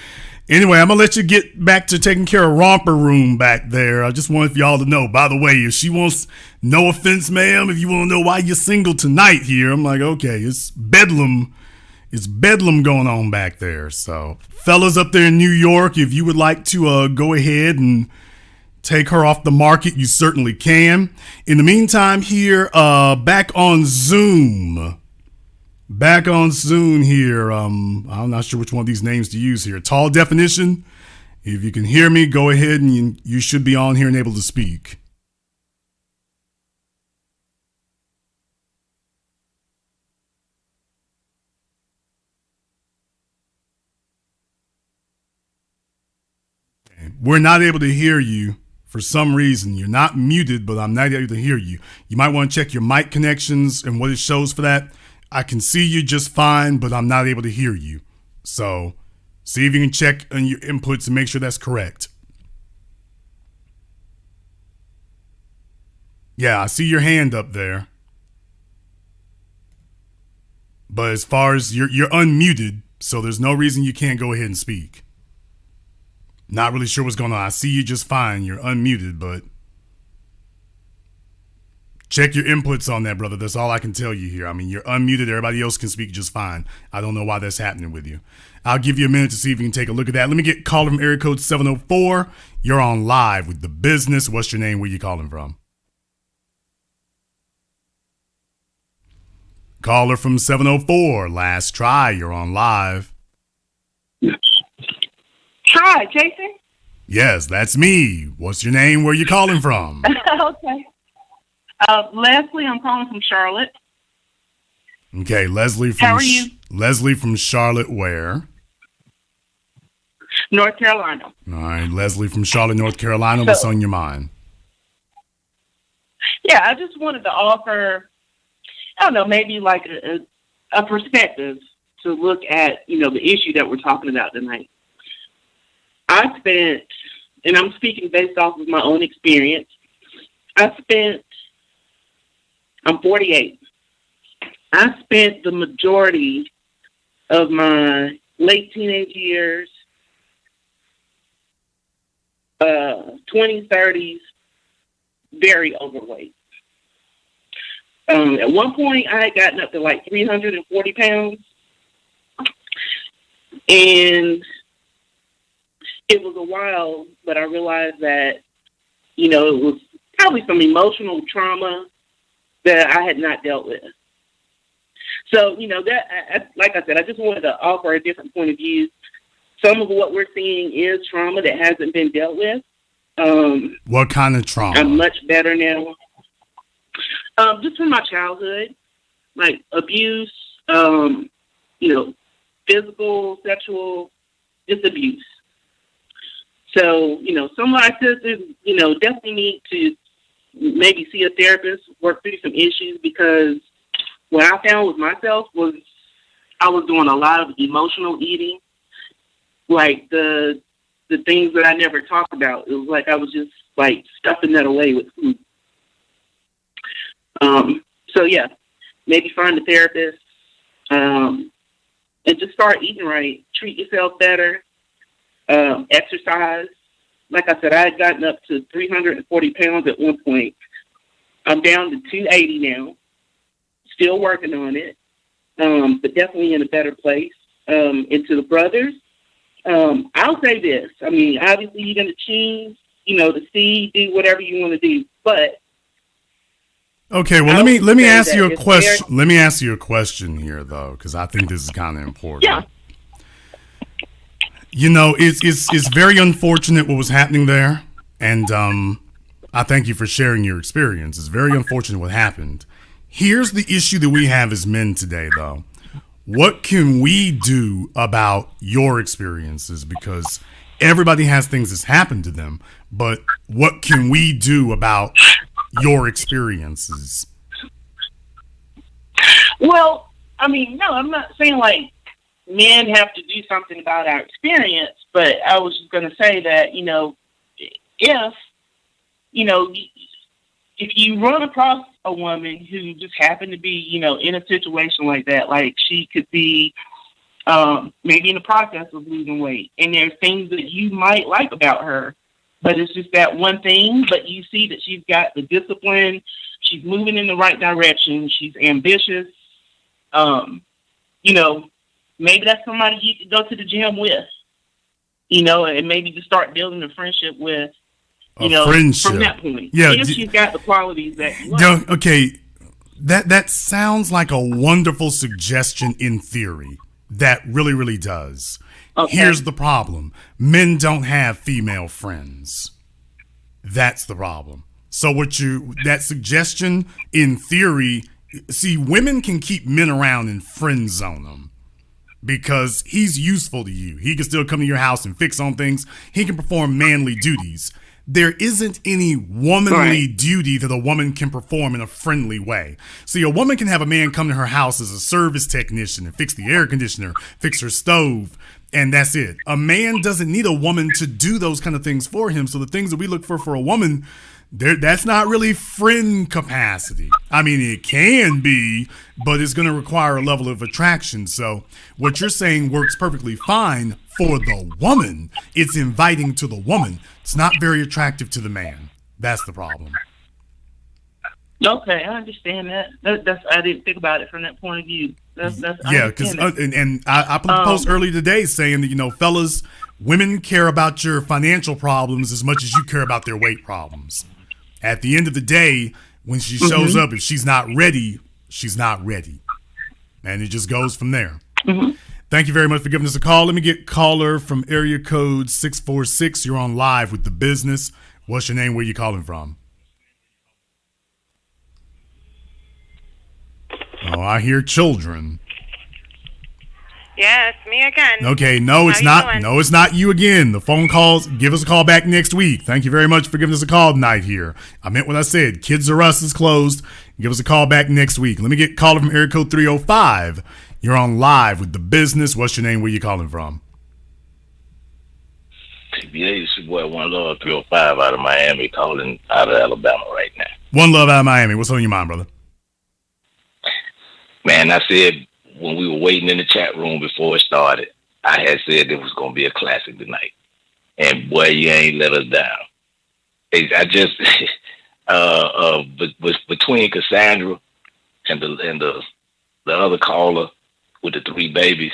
Anyway, I'm going to let you get back to taking care of Romper Room back there. I just wanted for y'all to know, by the way, if she wants, no offense, ma'am, if you want to know why you're single tonight here, I'm like, okay, it's bedlam. It's bedlam going on back there. So, fellas up there in New York, if you would like to go ahead and take her off the market, you certainly can. In the meantime here, back on Zoom here. I'm not sure which one of these names to use here. Tall Definition. If you can hear me, go ahead and you should be on here and able to speak. We're not able to hear you. For some reason, you're not muted, but I'm not able to hear you. You might want to check your mic connections and what it shows for that. I can see you just fine, but I'm not able to hear you. So see if you can check on your inputs and make sure that's correct. Yeah, I see your hand up there. But as far as you're unmuted, so there's no reason you can't go ahead and speak. Not really sure what's going on. I see you just fine. You're unmuted, but check your inputs on that, brother. That's all I can tell you here. I mean, you're unmuted. Everybody else can speak just fine. I don't know why that's happening with you. I'll give you a minute to see if you can take a look at that. Let me get caller from area code 704. You're on live with The Business. What's your name? Where you calling from? Caller from 704. Last try. You're on live. Hi, Jason? Yes, that's me. What's your name? Where you calling from? Okay. Leslie, I'm calling from Charlotte. Okay, Leslie from How are you? Leslie from Charlotte where? North Carolina. All right, Leslie from Charlotte, North Carolina. What's on your mind? Yeah, I just wanted to offer, I don't know, maybe like a perspective to look at, you know, the issue that we're talking about tonight. I spent, and I'm speaking based off of my own experience, I'm 48. I spent the majority of my late teenage years, 20s, 30s, very overweight. At one point, I had gotten up to like 340 pounds. And it was a while, but I realized that, you know, it was probably some emotional trauma that I had not dealt with. So, that, like I said, I just wanted to offer a different point of view. Some of what we're seeing is trauma that hasn't been dealt with. What kind of trauma? I'm much better now. Just from my childhood, like abuse, physical, sexual, just abuse. So, some of our sisters, definitely need to maybe see a therapist, work through some issues, because what I found with myself was I was doing a lot of emotional eating, like the things that I never talked about. It was like I was just like stuffing that away with food. So yeah, maybe find a therapist, and just start eating right. Treat yourself better. Exercise. Like I said, I had gotten up to 340 pounds at one point. I'm down to 280 now. Still working on it, but definitely in a better place. And to the brothers, I'll say this. I mean, obviously you're going to choose, to see, do whatever you want to do. But okay, well, let me ask you a question. Let me ask you a question here, though, because I think this is kind of important. Yeah. It's very unfortunate what was happening there, and I thank you for sharing your experience. It's very unfortunate what happened. Here's the issue that we have as men today, though. What can we do about your experiences? Because everybody has things that's happened to them, but what can we do about your experiences? Well, I mean, no, I'm not saying like men have to do something about our experience, but I was just going to say that, if you run across a woman who just happened to be, in a situation like that, like she could be maybe in the process of losing weight, and there's things that you might like about her, but it's just that one thing, but you see that she's got the discipline, she's moving in the right direction, she's ambitious, maybe that's somebody you could go to the gym with, and maybe just start building a friendship with. Friendship. From that point. Yeah, if she's got the qualities that you like. Okay, that sounds like a wonderful suggestion in theory. That really, really does. Okay. Here's the problem. Men don't have female friends. That's the problem. So that suggestion in theory, see, women can keep men around and friend zone them. Because he's useful to you. He can still come to your house and fix on things. He can perform manly duties. There isn't any womanly duty that a woman can perform in a friendly way. See, a woman can have a man come to her house as a service technician and fix the air conditioner, fix her stove, and that's it. A man doesn't need a woman to do those kind of things for him. So the things that we look for a woman, that's not really friend capacity. I mean, it can be, but it's going to require a level of attraction. So what you're saying works perfectly fine for the woman. It's inviting to the woman. It's not very attractive to the man. That's the problem. Okay, I understand that. I didn't think about it from that point of view. Yeah, because and I put a post earlier today saying that, fellas, women care about your financial problems as much as you care about their weight problems. At the end of the day, when she shows up, if she's not ready, she's not ready. And it just goes from there. Mm-hmm. Thank you very much for giving us a call. Let me get caller from area code 646. You're on live with The Business. What's your name? Where you calling from? Oh, I hear children. Yeah, it's me again. Okay, no, it's not. Doing? No, it's not you again. The phone calls, give us a call back next week. Thank you very much for giving us a call tonight here. I meant what I said. Kids R Us is closed. Give us a call back next week. Let me get caller from area code 305. You're on live with The Business. What's your name? Where you calling from? TBA, it's your boy One Love 305 out of Miami, calling out of Alabama right now. One Love out of Miami. What's on your mind, brother? Man, I said when we were waiting in the chat room before it started, I had said it was going to be a classic tonight. And boy, you ain't let us down. I just, between Cassandra and the other caller with the 3 babies,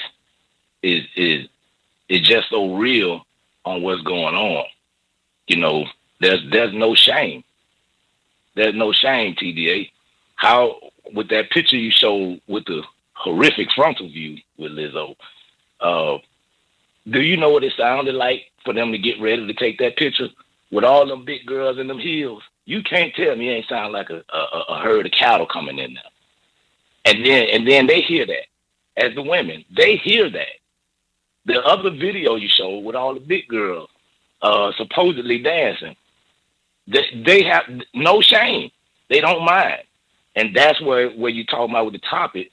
it's just so real on what's going on. There's no shame. there's no shame, TDA. How, with that picture you showed with the horrific frontal view with Lizzo, do you know what it sounded like for them to get ready to take that picture with all them big girls in them heels? You can't tell me it ain't sound like a herd of cattle coming in there. And then they hear that. As the women, they hear that. The other video you showed with all the big girls supposedly dancing, they have no shame. They don't mind. And that's where you talk about with the topic,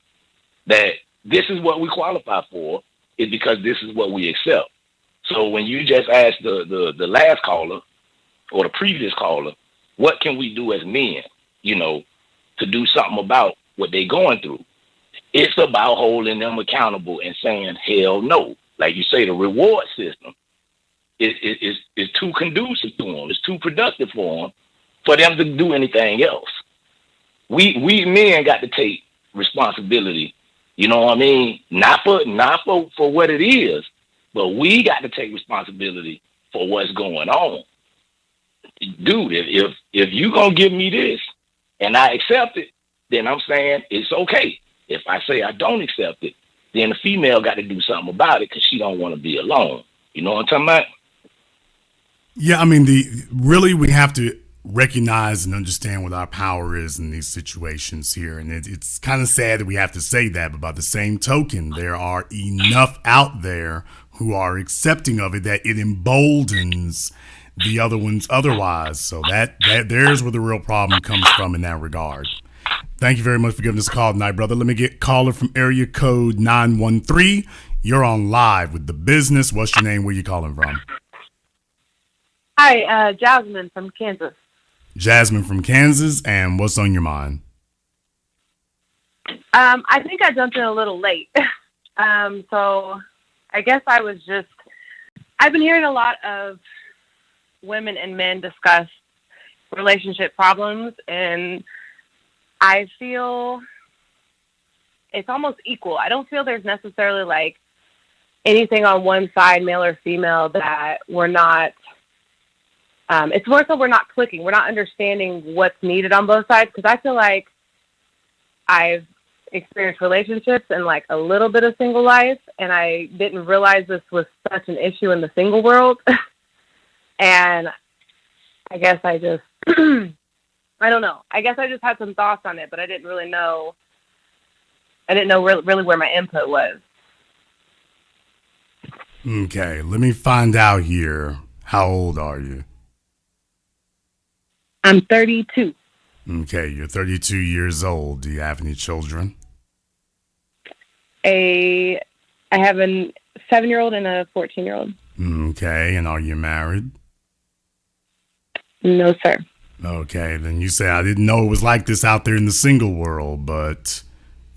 that this is what we qualify for, is because this is what we accept. So when you just asked the last caller or the previous caller, what can we do as men, to do something about what they're going through? It's about holding them accountable and saying, hell no. Like you say, the reward system is too conducive to them. It's too productive for them to do anything else. We men got to take responsibility. You know what I mean? Not for what it is, but we got to take responsibility for what's going on. Dude, if you gonna give me this and I accept it, then I'm saying it's okay. If I say I don't accept it, then the female got to do something about it because she don't want to be alone. You know what I'm talking about? Yeah, I mean, we have to recognize and understand what our power is in these situations here. And it's kind of sad that we have to say that, but by the same token, there are enough out there who are accepting of it that it emboldens the other ones otherwise. So that there's where the real problem comes from in that regard. Thank you very much for giving us a call tonight, brother. Let me get caller from area code 913. You're on live with The Business. What's your name? Where you calling from? Hi, Jasmine from Kansas. Jasmine from Kansas. And what's on your mind? I think I jumped in a little late. So I guess I've been hearing a lot of women and men discuss relationship problems, and I feel it's almost equal. I don't feel there's necessarily like anything on one side, male or female, that we're not, it's more so we're not clicking. We're not understanding what's needed on both sides, because I feel like I've experienced relationships and like a little bit of single life, and I didn't realize this was such an issue in the single world. And I guess I just... I don't know. I guess I just had some thoughts on it, but I didn't really know. I didn't know really where my input was. Okay, let me find out here. How old are you? I'm 32. Okay, you're 32 years old. Do you have any children? I have a 7-year-old and a 14-year-old. Okay, and are you married? No, sir. Okay, then you say, I didn't know it was like this out there in the single world, but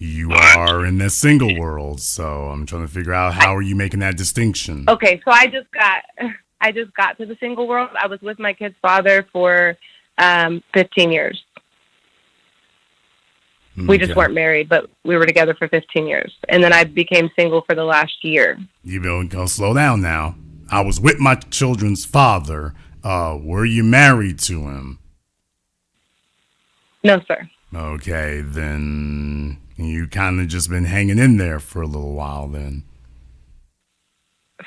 you are in the single world. So I'm trying to figure out, how are you making that distinction? Okay, so I just got to the single world. I was with my kid's father for 15 years. Okay. We just weren't married, but we were together for 15 years. And then I became single for the last year. You're gonna slow down now. I was with my children's father. Were you married to him? No, sir. Okay, then you kind of just been hanging in there for a little while then.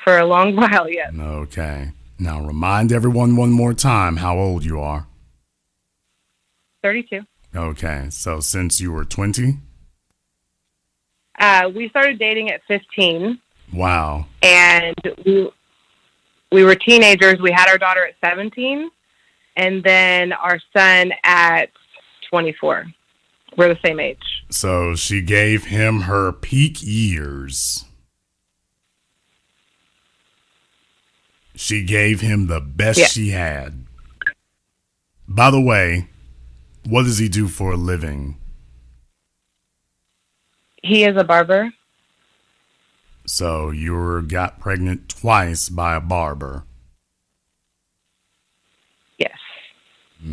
For a long while, yes. Okay. Now remind everyone one more time how old you are. 32. Okay, so since you were 20? We started dating at 15. Wow. And we were teenagers. We had our daughter at 17, and then our son at 24. We're the same age. So she gave him her peak years. She gave him the best she had. By the way, what does he do for a living? He is a barber. So you got pregnant twice by a barber. Yes.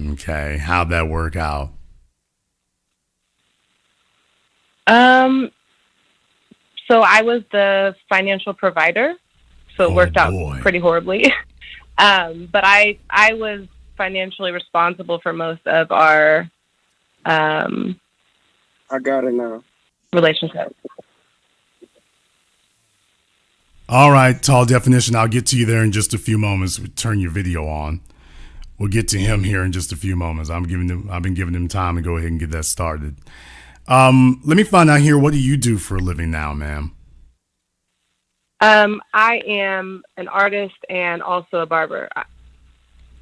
Okay. How'd that work out? So I was the financial provider, so it worked out pretty horribly. But I was financially responsible for most of our I got it now. relationship. All right, Tall Definition. I'll get to you there in just a few moments. Turn your video on. We'll get to him here in just a few moments. I've been giving him time to go ahead and get that started. Let me find out here. What do you do for a living now, ma'am? I am an artist and also a barber.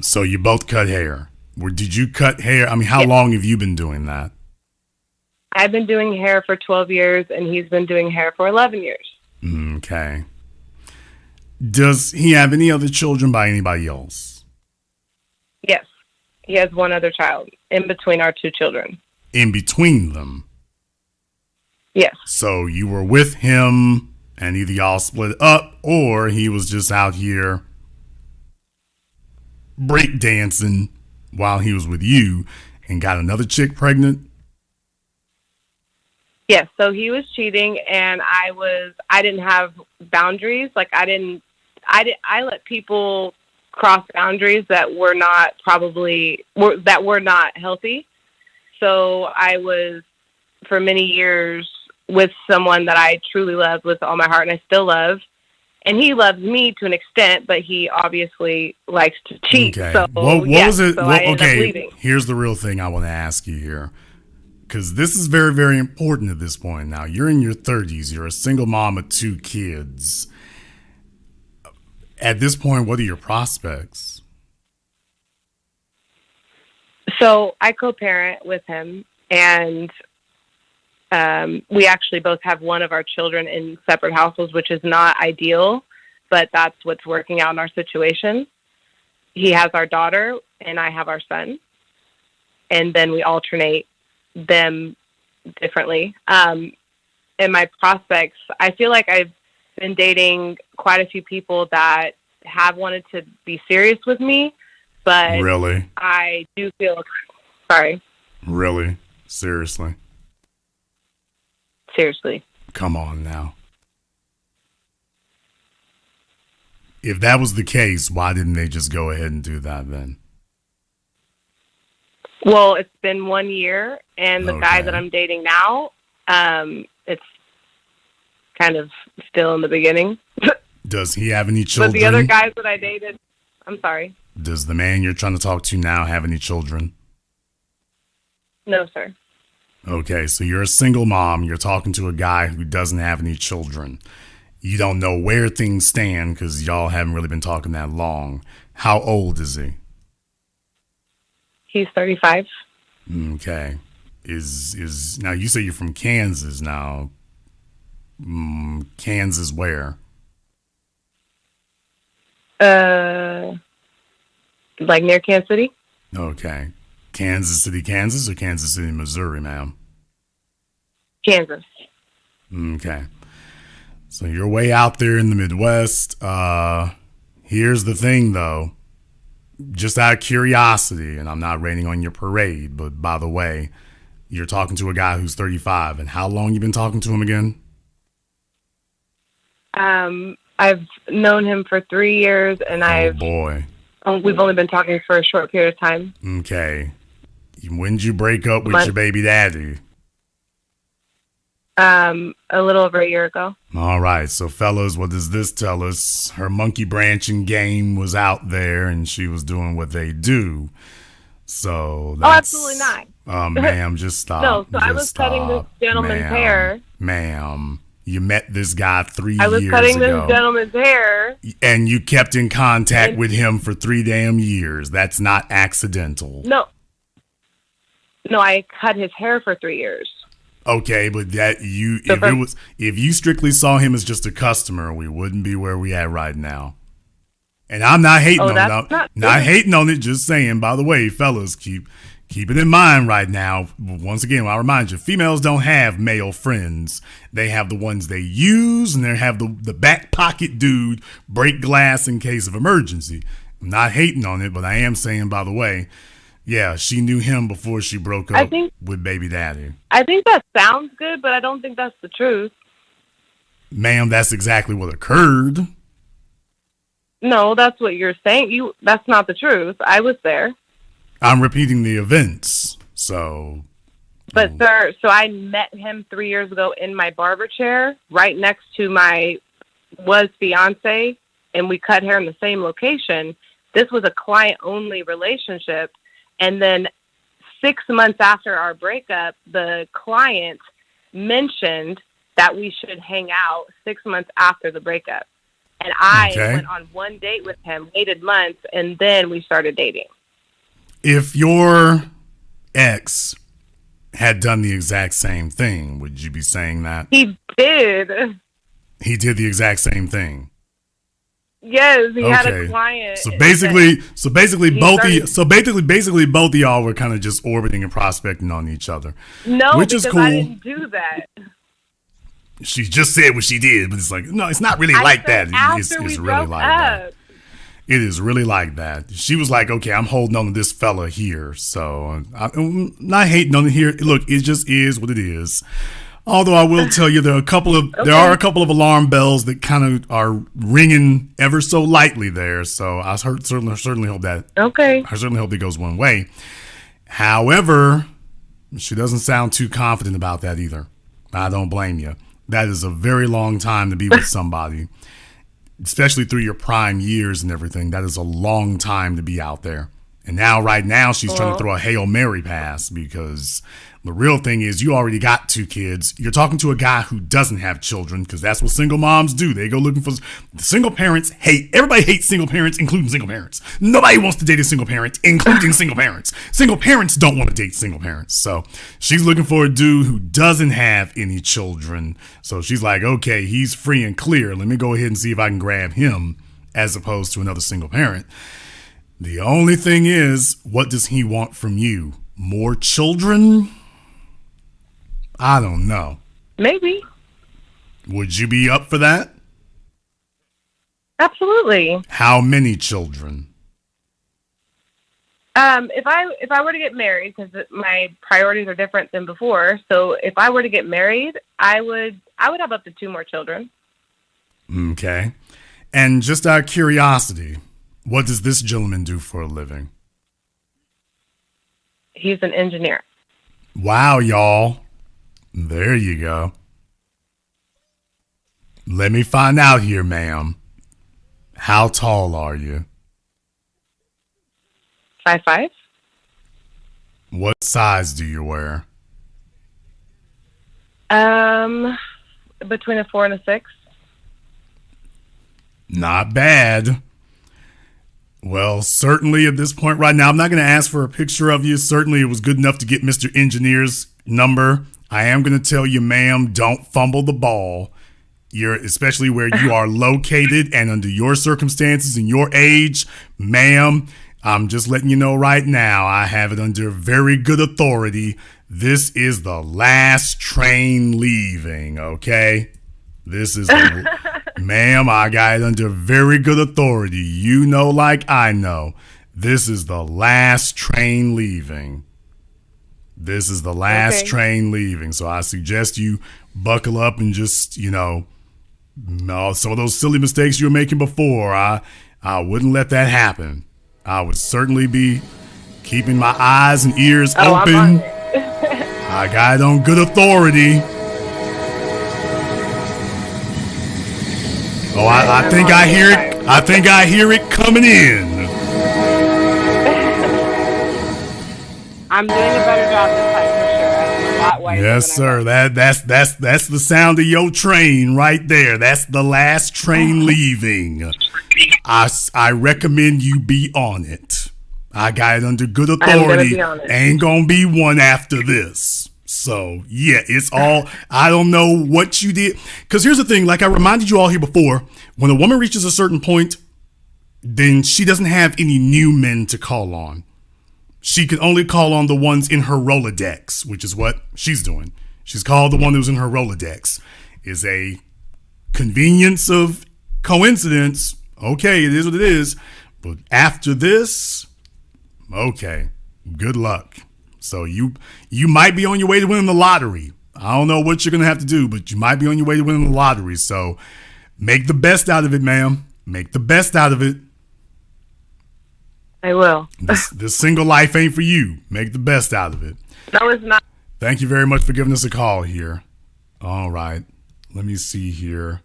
So you both cut hair. Did you cut hair? I mean, how long have you been doing that? I've been doing hair for 12 years, and he's been doing hair for 11 years. Okay. Does he have any other children by anybody else? Yes. He has one other child in between our two children. In between them? Yes. So you were with him, and either y'all split up, or he was just out here breakdancing while he was with you and got another chick pregnant? Yes, so he was cheating, and I didn't have boundaries. Like I let people cross boundaries that were not healthy. So I was for many years with someone that I truly loved with all my heart, and I still love. And he loves me to an extent, but he obviously likes to cheat. Okay. So What was it? So I ended up leaving. Here's the real thing I want to ask you here, because this is very, very important at this point. Now, you're in your 30s. You're a single mom of 2 kids. At this point, what are your prospects? So I co-parent with him, and we actually both have one of our children in separate households, which is not ideal, but that's what's working out in our situation. He has our daughter, and I have our son, and then we alternate them differently. And my prospects, I feel like I've been dating quite a few people that have wanted to be serious with me, but really, I do feel sorry. Really? Seriously? Seriously. Come on now. If that was the case, why didn't they just go ahead and do that then? Well, it's been 1 year, and the guy that I'm dating now, it's kind of still in the beginning. Does he have any children? But the other guys that I dated, I'm sorry. Does the man you're trying to talk to now have any children? No, sir. Okay, so you're a single mom. You're talking to a guy who doesn't have any children. You don't know where things stand because y'all haven't really been talking that long. How old is he? He's 35. Okay. Is now you say you're from Kansas now. Kansas where? Like near Kansas City. Okay. Kansas City, Kansas, or Kansas City, Missouri, ma'am? Kansas. Okay. So you're way out there in the Midwest. Here's the thing, though. Just out of curiosity, and I'm not raining on your parade, but by the way, you're talking to a guy who's 35, and how long you been talking to him again? I've known him for 3 years, and we've only been talking for a short period of time. Okay. When did you break up with your baby daddy? A little over a year ago. All right. So, fellas, what does this tell us? Her monkey branching game was out there, and she was doing what they do. So, absolutely not. Ma'am, just stop. No, so I was cutting this gentleman's hair. Ma'am, you met this guy 3 years ago. I was cutting this gentleman's hair. And you kept in contact with him for 3 damn years. That's not accidental. No, I cut his hair for 3 years. Okay, but if you strictly saw him as just a customer, we wouldn't be where we at right now. And I'm not hating on it. Not hating on it, just saying, by the way, fellas, keep it in mind right now. Once again, I'll remind you, females don't have male friends. They have the ones they use, and they have the back pocket dude break glass in case of emergency. I'm not hating on it, but I am saying, by the way, yeah, she knew him before she broke up with baby daddy. I think that sounds good, but I don't think that's the truth. Ma'am, that's exactly what occurred. No, that's what you're saying. That's not the truth. I was there. I'm repeating the events. So. But sir, so I met him 3 years ago in my barber chair, right next to my fiance, and we cut hair in the same location. This was a client-only relationship, and then 6 months after our breakup, the client mentioned that we should hang out 6 months after the breakup. And I went on one date with him, waited months, and then we started dating. If your ex had done the exact same thing, would you be saying that? He did. He did the exact same thing. Yes, he had a client. So basically both of y'all were kind of just orbiting and prospecting on each other. No, which because is cool. I didn't do that. She just said what she did, but it's like, no, it's not really like that. It's really like that. It is really like that. She was like, okay, I'm holding on to this fella here. So I'm not hating on it here. Look, it just is what it is. Although I will tell you, there are a couple of alarm bells that kind of are ringing ever so lightly there. So I certainly hope that. Okay. I certainly hope it goes one way. However, she doesn't sound too confident about that either. I don't blame you. That is a very long time to be with somebody, especially through your prime years and everything. That is a long time to be out there. And right now, she's trying to throw a Hail Mary pass because the real thing is you already got 2 kids. You're talking to a guy who doesn't have children because that's what single moms do. They go looking for single parents. Everybody hates single parents, including single parents. Nobody wants to date a single parent, including single parents. Single parents don't want to date single parents. So she's looking for a dude who doesn't have any children. So she's like, okay, he's free and clear. Let me go ahead and see if I can grab him as opposed to another single parent. The only thing is, what does he want from you? More children? I don't know. Maybe. Would you be up for that? Absolutely. How many children? If I were to get married, because my priorities are different than before, so if I were to get married, I would have up to 2 more children. Okay. And just out of curiosity, what does this gentleman do for a living? He's an engineer. Wow, y'all. There you go. Let me find out here, ma'am. How tall are you? 5'5". What size do you wear? Between a 4 and a 6. Not bad. Well, certainly at this point right now, I'm not going to ask for a picture of you. Certainly it was good enough to get Mr. Engineer's number. I am going to tell you, ma'am, don't fumble the ball. Especially where you are located and under your circumstances and your age, ma'am, I'm just letting you know right now, I have it under very good authority. This is the last train leaving, okay? This is ma'am, I got it under very good authority. You know like I know. This is the last train leaving. This is the last train leaving. So I suggest you buckle up and just, some of those silly mistakes you were making before, I wouldn't let that happen. I would certainly be keeping my eyes and ears open. I got it on good authority. Oh, I think I hear it. I think I hear it coming in. I'm doing a better job this time for sure. That's a lot wiser. Yes, sir. That's the sound of your train right there. That's the last train leaving. I recommend you be on it. I got it under good authority. Ain't gonna be one after this. So, yeah, it's all, I don't know what you did. Because here's the thing, like I reminded you all here before, when a woman reaches a certain point, then she doesn't have any new men to call on. She can only call on the ones in her Rolodex, which is what she's doing. She's called the one that was in her Rolodex. Is a convenience of coincidence. Okay, it is what it is. But after this, okay, good luck. So you might be on your way to winning the lottery. I don't know what you're going to have to do, but you might be on your way to winning the lottery. So make the best out of it, ma'am. Make the best out of it. I will. This single life ain't for you. Make the best out of it. No, it's not. Thank you very much for giving us a call here. All right. Let me see here.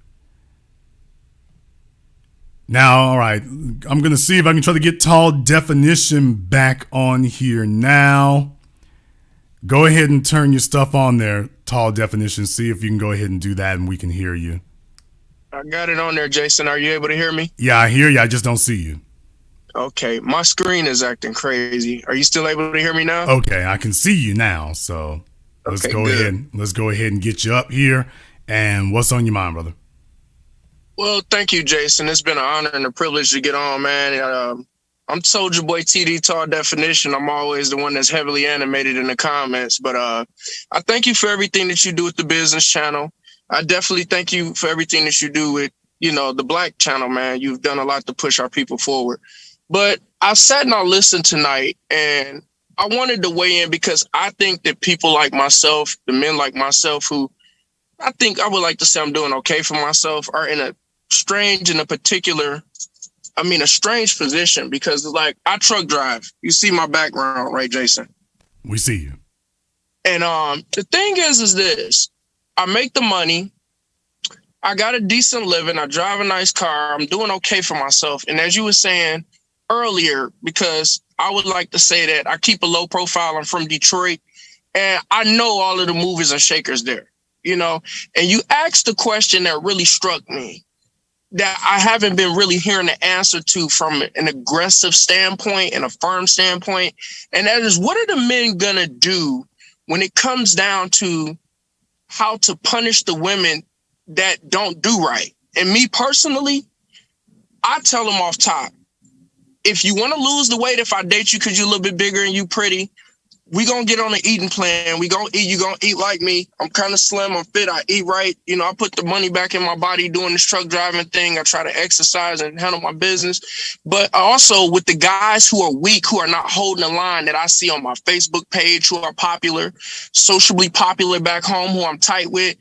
Now, all right. I'm going to see if I can try to get Tall Definition back on here now. Go ahead and turn your stuff on there, Tall Definition. See if you can go ahead and do that and we can hear you. I got it on there, Jason. Are you able to hear me? Yeah, I hear you. I just don't see you. Okay. My screen is acting crazy. Are you still able to hear me now? Okay, I can see you now. So let's go ahead. Let's go ahead and get you up here. And what's on your mind, brother? Well, thank you, Jason. It's been an honor and a privilege to get on, man. I'm Soldier Boy TD Tall Definition. I'm always the one that's heavily animated in the comments. But I thank you for everything that you do with the business channel. I definitely thank you for everything that you do with, the Black channel, man. You've done a lot to push our people forward. But I sat and I listened tonight, and I wanted to weigh in because I think that people like myself, the men like myself, who I think I would like to say I'm doing okay for myself, are in a strange position because like I truck drive. You see my background, right, Jason? We see you. And the thing is this. I make the money. I got a decent living. I drive a nice car. I'm doing okay for myself. And as you were saying earlier, because I would like to say that I keep a low profile. I'm from Detroit, and I know all of the movers and shakers there, and you asked the question that really struck me that I haven't been really hearing the answer to from an aggressive standpoint and a firm standpoint. And that is, what are the men going to do when it comes down to how to punish the women that don't do right? And me personally, I tell them off top, if you want to lose the weight, if I date you because you're a little bit bigger and you pretty, we gonna get on an eating plan. We gonna eat. You gonna eat like me. I'm kind of slim. I'm fit. I eat right. I put the money back in my body doing this truck driving thing. I try to exercise and handle my business. But also with the guys who are weak, who are not holding the line that I see on my Facebook page, who are popular, socially popular back home, who I'm tight with,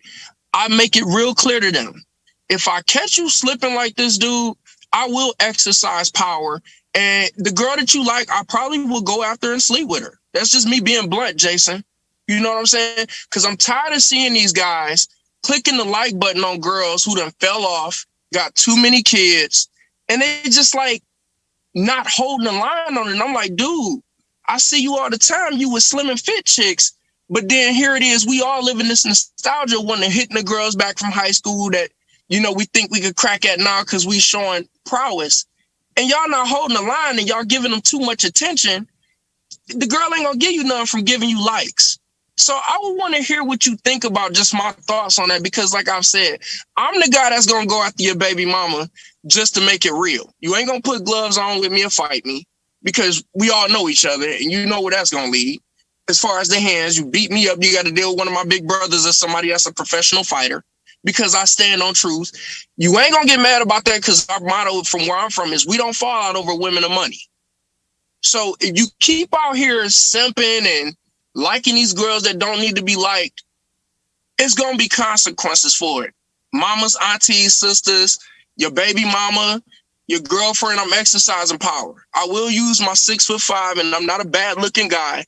I make it real clear to them. If I catch you slipping like this, dude, I will exercise power. And the girl that you like, I probably will go after and sleep with her. That's just me being blunt, Jason. You know what I'm saying? Because I'm tired of seeing these guys clicking the like button on girls who done fell off, got too many kids, and they just like not holding the line on it. And I'm like, dude, I see you all the time. You with slim and fit chicks. But then here it is. We all live in this nostalgia when they're hitting the girls back from high school that, we think we could crack at now because we showing prowess. And y'all not holding the line and y'all giving them too much attention. The girl ain't gonna give you nothing from giving you likes. So I would want to hear what you think about just my thoughts on that, because like I've said, I'm the guy that's gonna go after your baby mama just to make it real. You ain't gonna put gloves on with me and fight me, because we all know each other and you know where that's gonna lead. As far as the hands, you beat me up, you got to deal with one of my big brothers or somebody that's a professional fighter, because I stand on truth. You ain't gonna get mad about that, because our motto from where I'm from is we don't fall out over women or money. So if you keep out here simping and liking these girls that don't need to be liked, it's going to be consequences for it. Mamas, aunties, sisters, your baby mama, your girlfriend, I'm exercising power. I will use my 6'5", and I'm not a bad looking guy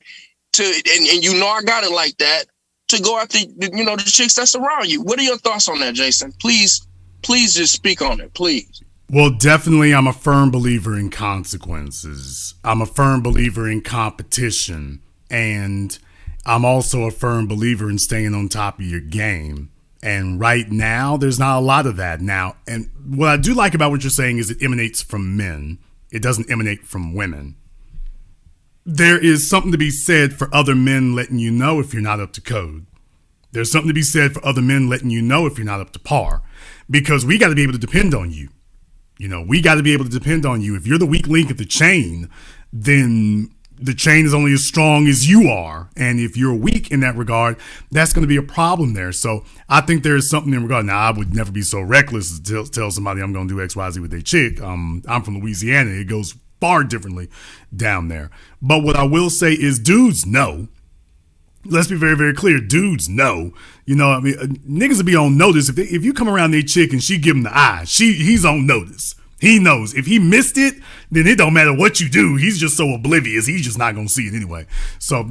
and I got it like that, to go after, the chicks that's around you. What are your thoughts on that, Jason? Please just speak on it, please. Well, definitely, I'm a firm believer in consequences. I'm a firm believer in competition. And I'm also a firm believer in staying on top of your game. And right now, there's not a lot of that now. And what I do like about what you're saying is it emanates from men. It doesn't emanate from women. There is something to be said for other men letting you know if you're not up to code. There's something to be said for other men letting you know if you're not up to par. Because we got to be able to depend on you. We got to be able to depend on you. If you're the weak link of the chain, then the chain is only as strong as you are. And if you're weak in that regard, that's going to be a problem there. So I think there is something in regard. Now, I would never be so reckless to tell somebody I'm going to do X, Y, Z with their chick. I'm from Louisiana. It goes far differently down there. But what I will say is dudes know. Let's be very, very clear. Dudes know. Niggas will be on notice. If you come around their chick and she give him the eye, he's on notice. He knows. If he missed it, then it don't matter what you do. He's just so oblivious. He's just not going to see it anyway. So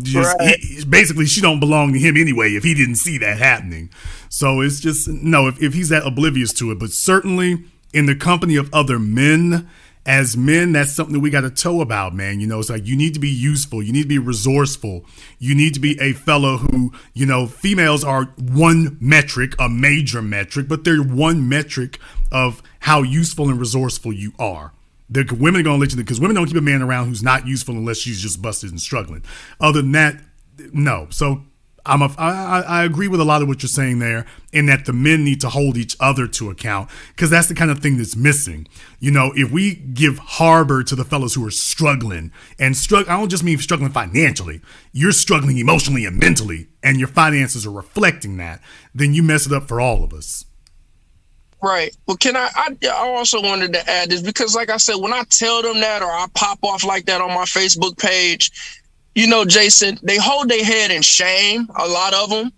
basically, she don't belong to him anyway if he didn't see that happening. So it's just, no, if he's that oblivious to it. But certainly in the company of other men, as men, that's something that we got to toe about, man. You know, it's like you need to be useful. You need to be resourceful. You need to be a fellow who, you know, females are one metric, a major metric, but they're one metric of how useful and resourceful you are. Women are going to let you know, because women don't keep a man around who's not useful unless she's just busted and struggling. Other than that, no. So I agree with a lot of what you're saying there, in that the men need to hold each other to account, because that's the kind of thing that's missing. You know, if we give harbor to the fellas who are struggling, and I don't just mean struggling financially, you're struggling emotionally and mentally, and your finances are reflecting that, then you mess it up for all of us. Right. Well, I also wanted to add this, because like I said, when I tell them that, or I pop off like that on my Facebook page, you know, Jason, they hold their head in shame, a lot of them.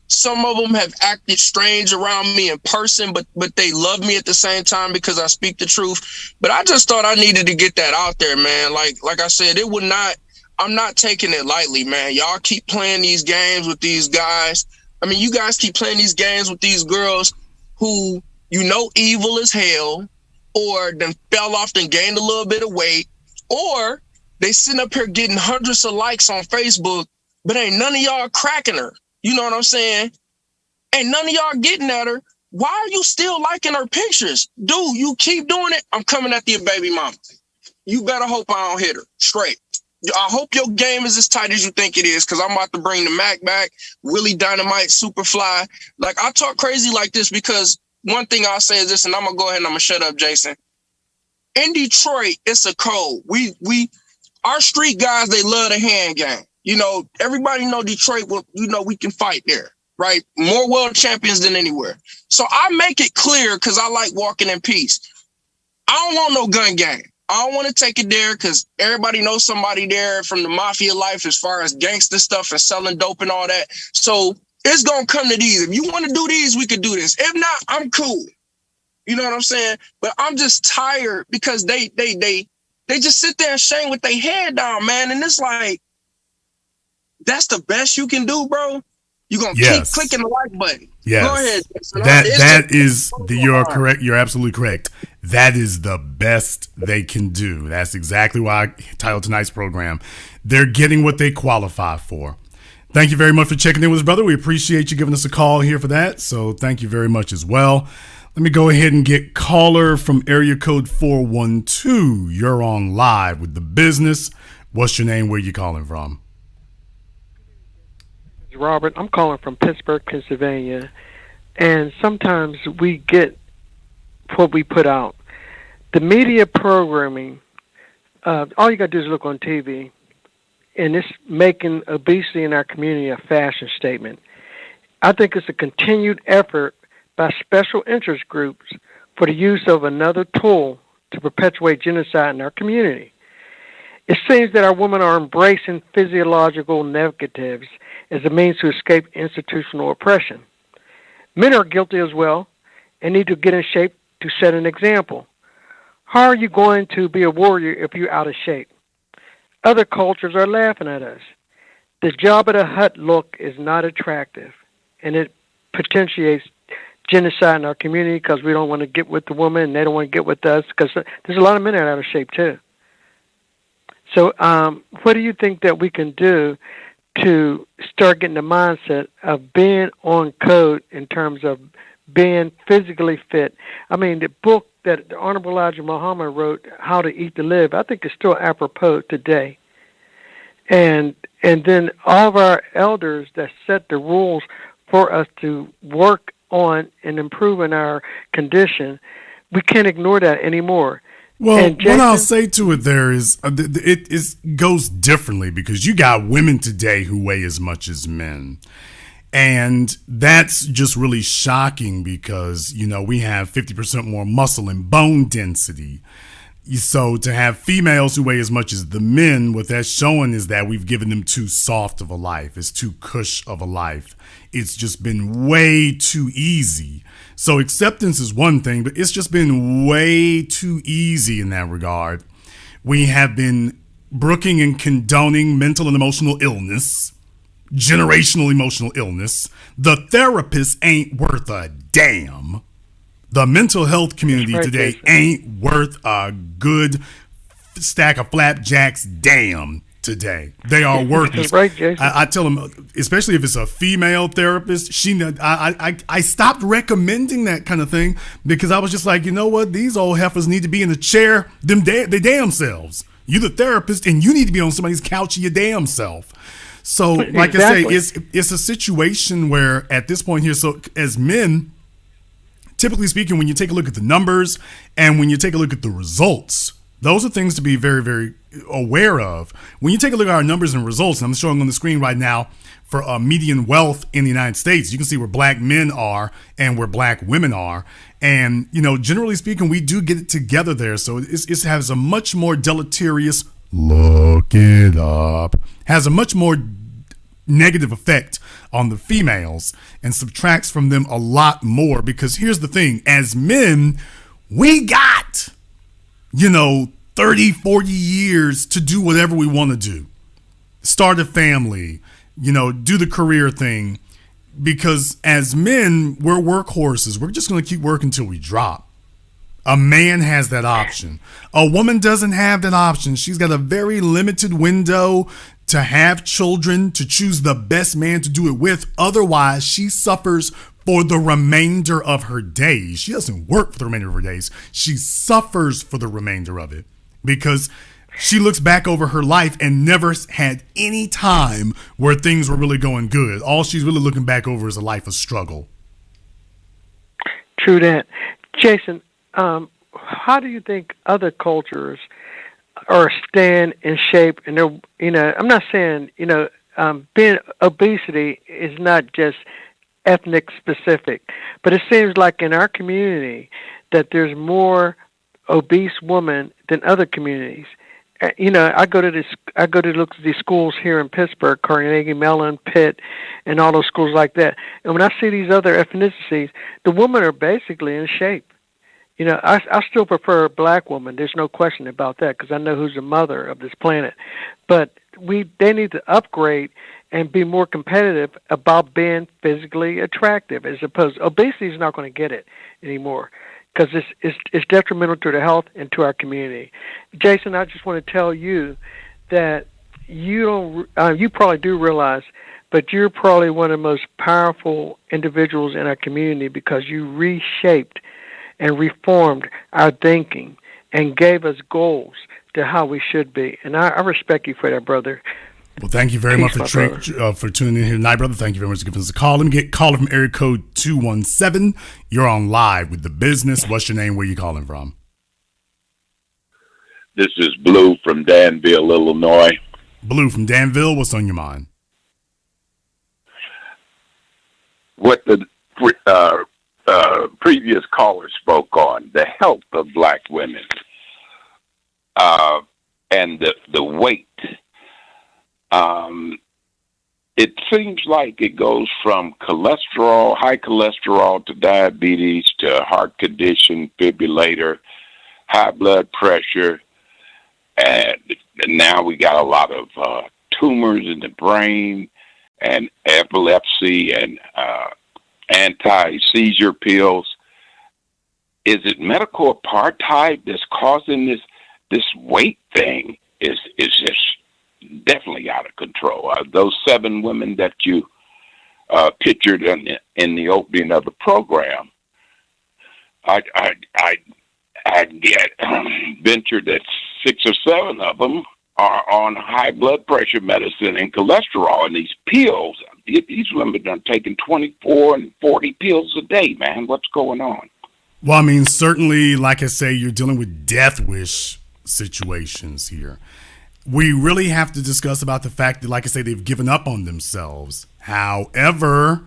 Some of them have acted strange around me in person, but they love me at the same time because I speak the truth. But I just thought I needed to get that out there, man. Like I said, I'm not taking it lightly, man. Y'all keep playing these games with these guys. I mean, you guys keep playing these games with these girls who, you know, evil as hell, or then fell off and gained a little bit of weight, or they sitting up here getting hundreds of likes on Facebook, but ain't none of y'all cracking her. You know what I'm saying? Ain't none of y'all getting at her. Why are you still liking her pictures? Dude, you keep doing it, I'm coming after your baby mama. You better hope I don't hit her straight. I hope your game is as tight as you think it is, because I'm about to bring the Mac back, Willie Dynamite, Superfly. Like, I talk crazy like this because one thing I'll say is this, and I'm going to go ahead and I'm going to shut up, Jason. In Detroit, it's a code. Our street guys, they love the hand game. You know, everybody know Detroit, you know, we can fight there, right? More world champions than anywhere. So I make it clear because I like walking in peace. I don't want no gun gang. I don't want to take it there because everybody knows somebody there from the mafia life as far as gangster stuff and selling dope and all that. So it's going to come to these. If you want to do these, we could do this. If not, I'm cool. You know what I'm saying? But I'm just tired because they just sit there and shame with their head down, man. And it's like, that's the best you can do, bro. You're going to keep clicking the like button. Yes. Go ahead. You're correct. You're absolutely correct. That is the best they can do. That's exactly why I titled tonight's program. They're getting what they qualify for. Thank you very much for checking in with us, brother. We appreciate you giving us a call here for that. So thank you very much as well. Let me go ahead and get caller from area code 412. You're on live with The Business. What's your name? Where you calling from? Robert. I'm calling from Pittsburgh, Pennsylvania. And sometimes we get what we put out. The media programming, all you got to do is look on TV, and it's making obesity in our community a fashion statement. I think it's a continued effort by special interest groups for the use of another tool to perpetuate genocide in our community. It seems that our women are embracing physiological negatives as a means to escape institutional oppression. Men are guilty as well and need to get in shape to set an example. How are you going to be a warrior if you're out of shape? Other cultures are laughing at us. The Jabba the Hutt look is not attractive, and it potentiates genocide in our community because we don't want to get with the woman and they don't want to get with us, because there's a lot of men that are out of shape too. So what do you think that we can do to start getting the mindset of being on code in terms of being physically fit? I mean, the book that the Honorable Elijah Muhammad wrote, How to Eat to Live, I think is still apropos today. And then all of our elders that set the rules for us to work on and improving our condition, we can't ignore that anymore. Well, what I'll say to it there is it goes differently, because you got women today who weigh as much as men. And that's just really shocking because, you know, we have 50% more muscle and bone density. So to have females who weigh as much as the men, what that's showing is that we've given them too soft of a life. It's too cush of a life. It's just been way too easy. So acceptance is one thing, but it's just been way too easy in that regard. We have been brooking and condoning mental and emotional illness, generational emotional illness. The therapist ain't worth a damn. The mental health community today ain't worth a good stack of flapjacks damn today. They are worthless. I tell them, especially if it's a female therapist, I stopped recommending that kind of thing because I was just like, you know what? These old heifers need to be in the chair they damn selves. You the therapist and you need to be on somebody's couch your damn self. So like I say, it's a situation where at this point here, so as men, typically speaking, when you take a look at the numbers and when you take a look at the results, those are things to be very, very aware of. When you take a look at our numbers and results, and I'm showing on the screen right now for median wealth in the United States, you can see where black men are and where black women are. And, you know, generally speaking, we do get it together there. So it has a much more deleterious, look it up, has a much more negative effect on the females and subtracts from them a lot more, because here's the thing, as men, we got, 30, 40 years to do whatever we want to do. Start a family, do the career thing, because as men, we're workhorses. We're just going to keep working until we drop. A man has that option. A woman doesn't have that option. She's got a very limited window to have children, to choose the best man to do it with. Otherwise, she suffers for the remainder of her days. She doesn't work for the remainder of her days. She suffers for the remainder of it because she looks back over her life and never had any time where things were really going good. All she's really looking back over is a life of struggle. True that. Jason, how do you think other cultures are staying in shape? And they're, I'm not saying, being obesity is not just ethnic specific, but it seems like in our community that there's more obese women than other communities. I go to look at these schools here in Pittsburgh, Carnegie Mellon, Pitt, and all those schools like that. And when I see these other ethnicities, the women are basically in shape. I still prefer a black woman. There's no question about that because I know who's the mother of this planet. But they need to upgrade and be more competitive about being physically attractive, as opposed obesity is not going to get it anymore because it's detrimental to the health and to our community. Jason, I just want to tell you that you probably do realize, but you're probably one of the most powerful individuals in our community because you reshaped and reformed our thinking and gave us goals to how we should be. And I respect you for that, brother. Well, thank you very much for tuning in here tonight, brother. Thank you very much for giving us a call. Let me get caller from area code 217. You're on live with The Business. What's your name? Where you calling from? This is Blue from Danville, Illinois. Blue from Danville. What's on your mind? What the previous caller spoke on, the health of black women and the weight. It seems like it goes from cholesterol, high cholesterol, to diabetes, to heart condition, fibrillator, high blood pressure, and now we got a lot of tumors in the brain and epilepsy and anti-seizure pills. Is it medical apartheid that's causing this weight thing? Is just definitely out of control. Those 7 women that you pictured in the opening of the program, I get ventured that 6 or 7 of them are on high blood pressure medicine and cholesterol, and these pills. These women are taking 24 and 40 pills a day, man. What's going on? Well, I mean, certainly, like I say, you're dealing with death wish situations here. We really have to discuss about the fact that, like I say, they've given up on themselves. However,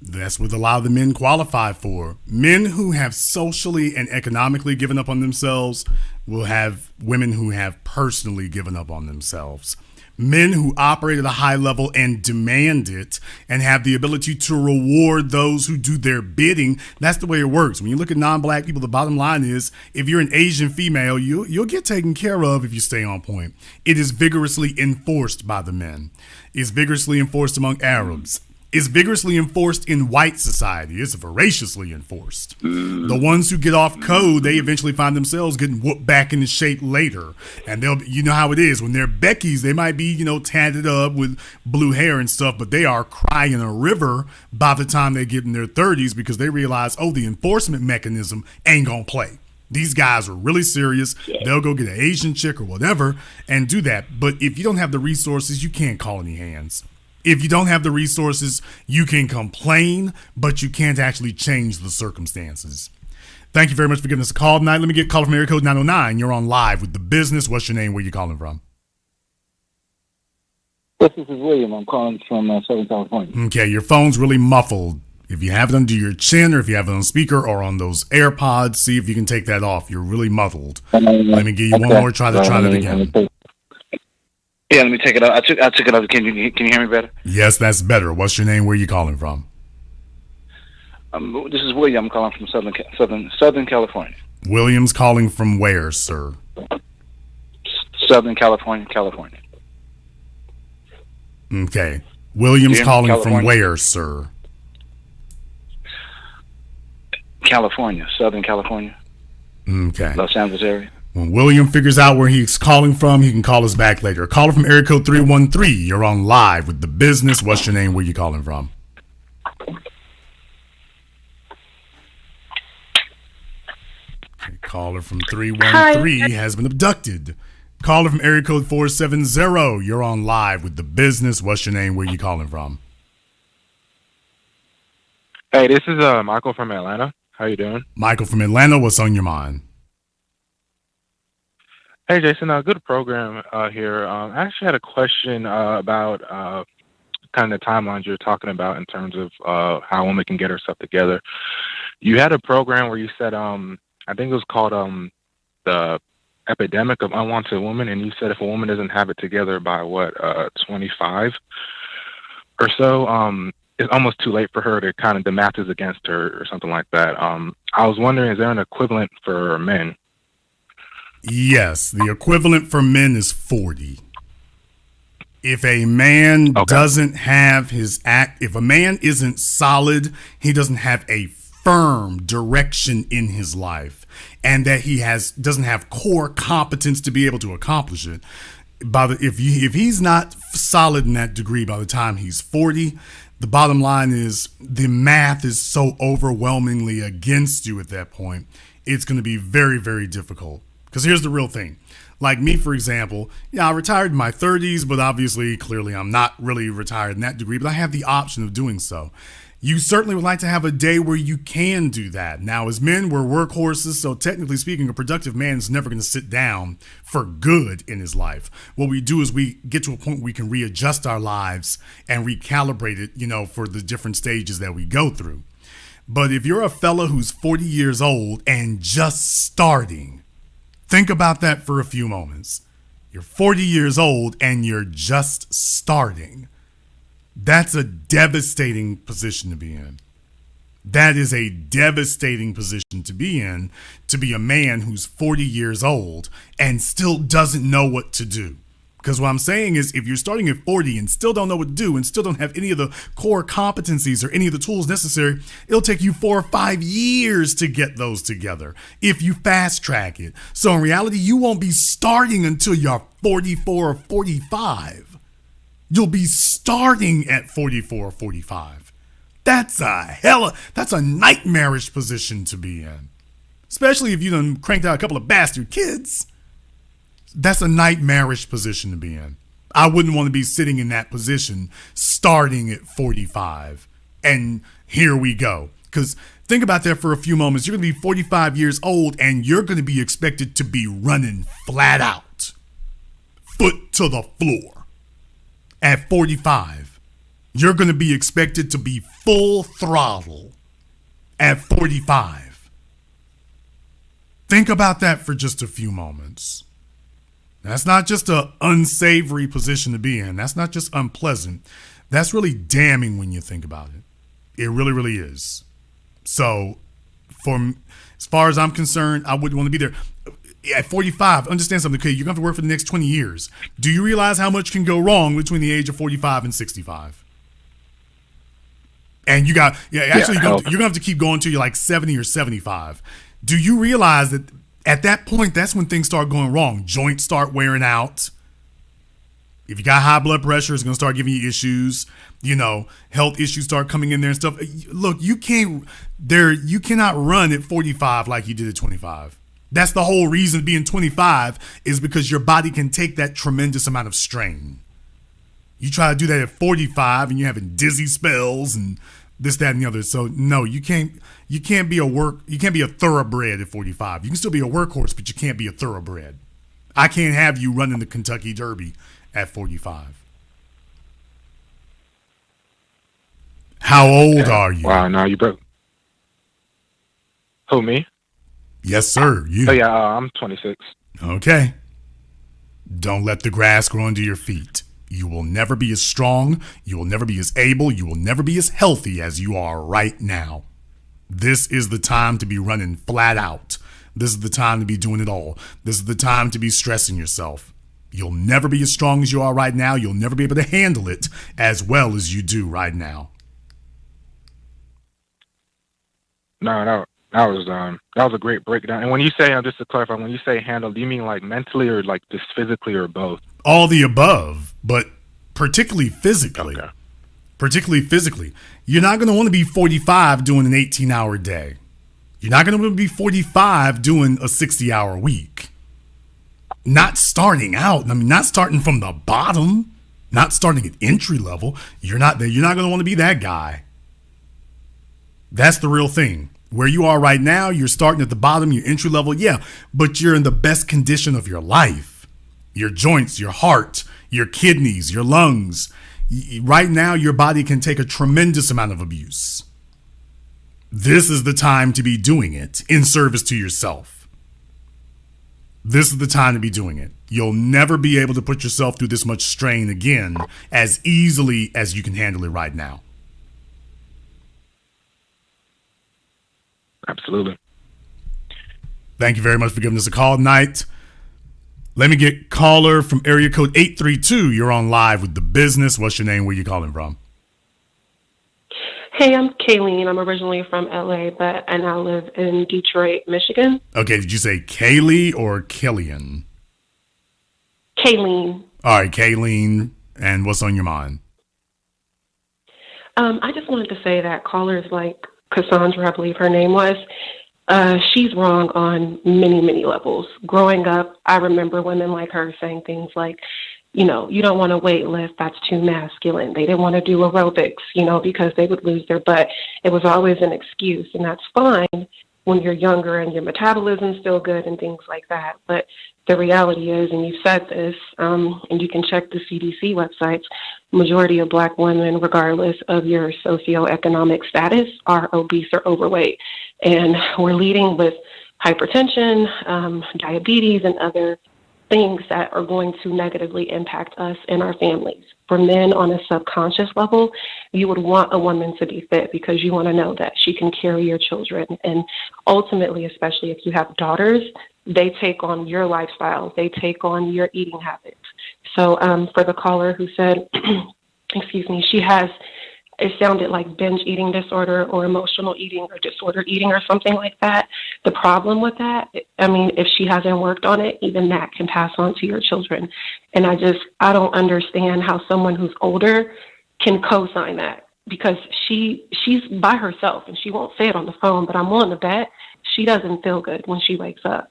That's what a lot of the men qualify for. Men who have socially and economically given up on themselves will have women who have personally given up on themselves. Men who operate at a high level and demand it and have the ability to reward those who do their bidding. That's the way it works. When you look at non-black people, the bottom line is if you're an Asian female, you'll get taken care of if you stay on point. It is vigorously enforced by the men. It's vigorously enforced among Arabs. It's vigorously enforced in white society. It's voraciously enforced. The ones who get off code, they eventually find themselves getting whooped back into shape later. And you know how it is. When they're Beckys, they might be, tatted up with blue hair and stuff, but they are crying a river by the time they get in their 30s because they realize, the enforcement mechanism ain't gonna play. These guys are really serious. They'll go get an Asian chick or whatever and do that. But if you don't have the resources, you can't call any hands. If you don't have the resources, you can complain, but you can't actually change the circumstances. Thank you very much for giving us a call tonight. Let me get a call from area code 909. You're on live with The Business. What's your name? Where you calling from? This is William. I'm calling from Southern California. Okay, your phone's really muffled. If you have it under your chin or if you have it on speaker or on those AirPods, see if you can take that off. You're really muffled. Let me give you one more try that again. Yeah, let me take it out. I took it out. Can you hear me better? Yes, that's better. What's your name? Where are you calling from? This is William. I'm calling from Southern California. William's calling from where, sir? Southern California, California. Okay. William's calling from where, sir? California, Southern California. Okay. Los Angeles area. When William figures out where he's calling from, he can call us back later. Caller from area code 313. You're on live with The Business. What's your name? Where you calling from? Okay, caller from 313 has been abducted. Caller from area code 470. You're on live with The Business. What's your name? Where you calling from? Hey, this is Michael from Atlanta. How you doing? Michael from Atlanta. What's on your mind? Hey, Jason, good program here. I actually had a question about kind of the timelines you're talking about in terms of how a woman can get herself together. You had a program where you said, I think it was called the Epidemic of Unwanted Women, and you said if a woman doesn't have it together by, 25 or so, it's almost too late for her to kind of, the math is against her or something like that. I was wondering, is there an equivalent for men? Yes, the equivalent for men is 40. If a man doesn't have if a man isn't solid, he doesn't have a firm direction in his life, and that he doesn't have core competence to be able to accomplish it. If he's not solid in that degree by the time he's 40, the bottom line is the math is so overwhelmingly against you at that point. It's going to be very, very difficult. Because here's the real thing. Like me, for example, I retired in my 30s, but obviously, clearly, I'm not really retired in that degree, but I have the option of doing so. You certainly would like to have a day where you can do that. Now, as men, we're workhorses, so technically speaking, a productive man is never going to sit down for good in his life. What we do is we get to a point where we can readjust our lives and recalibrate it, for the different stages that we go through. But if you're a fella who's 40 years old and just starting, think about that for a few moments. You're 40 years old and you're just starting. That's a devastating position to be in. That is a devastating position to be in, to be a man who's 40 years old and still doesn't know what to do. Because what I'm saying is, if you're starting at 40 and still don't know what to do and still don't have any of the core competencies or any of the tools necessary, it'll take you 4 or 5 years to get those together if you fast track it. So in reality, you won't be starting until you're 44 or 45. You'll be starting at 44 or 45. That's a nightmarish position to be in. Especially if you done cranked out a couple of bastard kids. That's a nightmarish position to be in. I wouldn't want to be sitting in that position starting at 45. And here we go. Because think about that for a few moments. You're going to be 45 years old and you're going to be expected to be running flat out. Foot to the floor. At 45. You're going to be expected to be full throttle at 45. Think about that for just a few moments. That's not just an unsavory position to be in. That's not just unpleasant. That's really damning when you think about it. It really, really is. So, as far as I'm concerned, I wouldn't want to be there. At 45, understand something, okay? You're going to have to work for the next 20 years. Do you realize how much can go wrong between the age of 45 and 65? And you're going to have to keep going till you're like 70 or 75. Do you realize that at that point, that's when things start going wrong? Joints start wearing out. If you got high blood pressure, it's going to start giving you issues. Health issues start coming in there and stuff. Look, you cannot run at 45 like you did at 25. That's the whole reason being 25 is because your body can take that tremendous amount of strain. You try to do that at 45 and you're having dizzy spells and this, that, and the other. So no, you can't be a thoroughbred at 45. You can still be a workhorse, but you can't be a thoroughbred. I can't have you running the Kentucky Derby at 45. How old are you? Wow, now you broke. Who, me? Yes, sir. You. Oh, yeah, I'm 26. Okay. Don't let the grass grow under your feet. You will never be as strong. You will never be as able. You will never be as healthy as you are right now. This is the time to be running flat out. This is the time to be doing it all. This is the time to be stressing yourself. You'll never be as strong as you are right now. You'll never be able to handle it as well as you do right now. No, that was a great breakdown. And when you say, just to clarify, when you say handle, do you mean like mentally or like just physically or both? All the above, but particularly physically. Okay. Particularly physically. You're not going to want to be 45 doing an 18-hour day. You're not going to be 45 doing a 60-hour week. Not starting out. I mean, not starting from the bottom. Not starting at entry level. You're not going to want to be that guy. That's the real thing. Where you are right now, you're starting at the bottom, you're entry level, yeah, but you're in the best condition of your life. Your joints, your heart, your kidneys, your lungs. Right now, your body can take a tremendous amount of abuse. This is the time to be doing it in service to yourself. This is the time to be doing it. You'll never be able to put yourself through this much strain again as easily as you can handle it right now. Absolutely. Thank you very much for giving us a call tonight. Let me get caller from area code 832. You're on live with The Business. What's your name? Where you calling from? Hey, I'm Kayleen. I'm originally from LA, but I now live in Detroit, Michigan. Okay, did you say Kaylee or Killian? Kayleen. All right, Kayleen. And what's on your mind? I just wanted to say that callers like Cassandra, I believe her name was, she's wrong on many, many levels. Growing up, I remember women like her saying things like, you don't want to weight lift, that's too masculine. They didn't want to do aerobics, because they would lose their butt. It was always an excuse, and that's fine when you're younger and your metabolism's still good and things like that. But the reality is, and you've said this, and you can check the CDC websites, majority of Black women, regardless of your socioeconomic status, are obese or overweight. And we're leading with hypertension, diabetes, and other things that are going to negatively impact us and our families. For men, on a subconscious level, you would want a woman to be fit because you want to know that she can carry your children. And ultimately, especially if you have daughters, they take on your lifestyle. They take on your eating habits. So for the caller who said, excuse me, she has, it sounded like binge eating disorder or emotional eating or disordered eating or something like that. The problem with that, I mean, if she hasn't worked on it, even that can pass on to your children. And I don't understand how someone who's older can co-sign that, because she's by herself and she won't say it on the phone, but I'm willing to bet she doesn't feel good when she wakes up.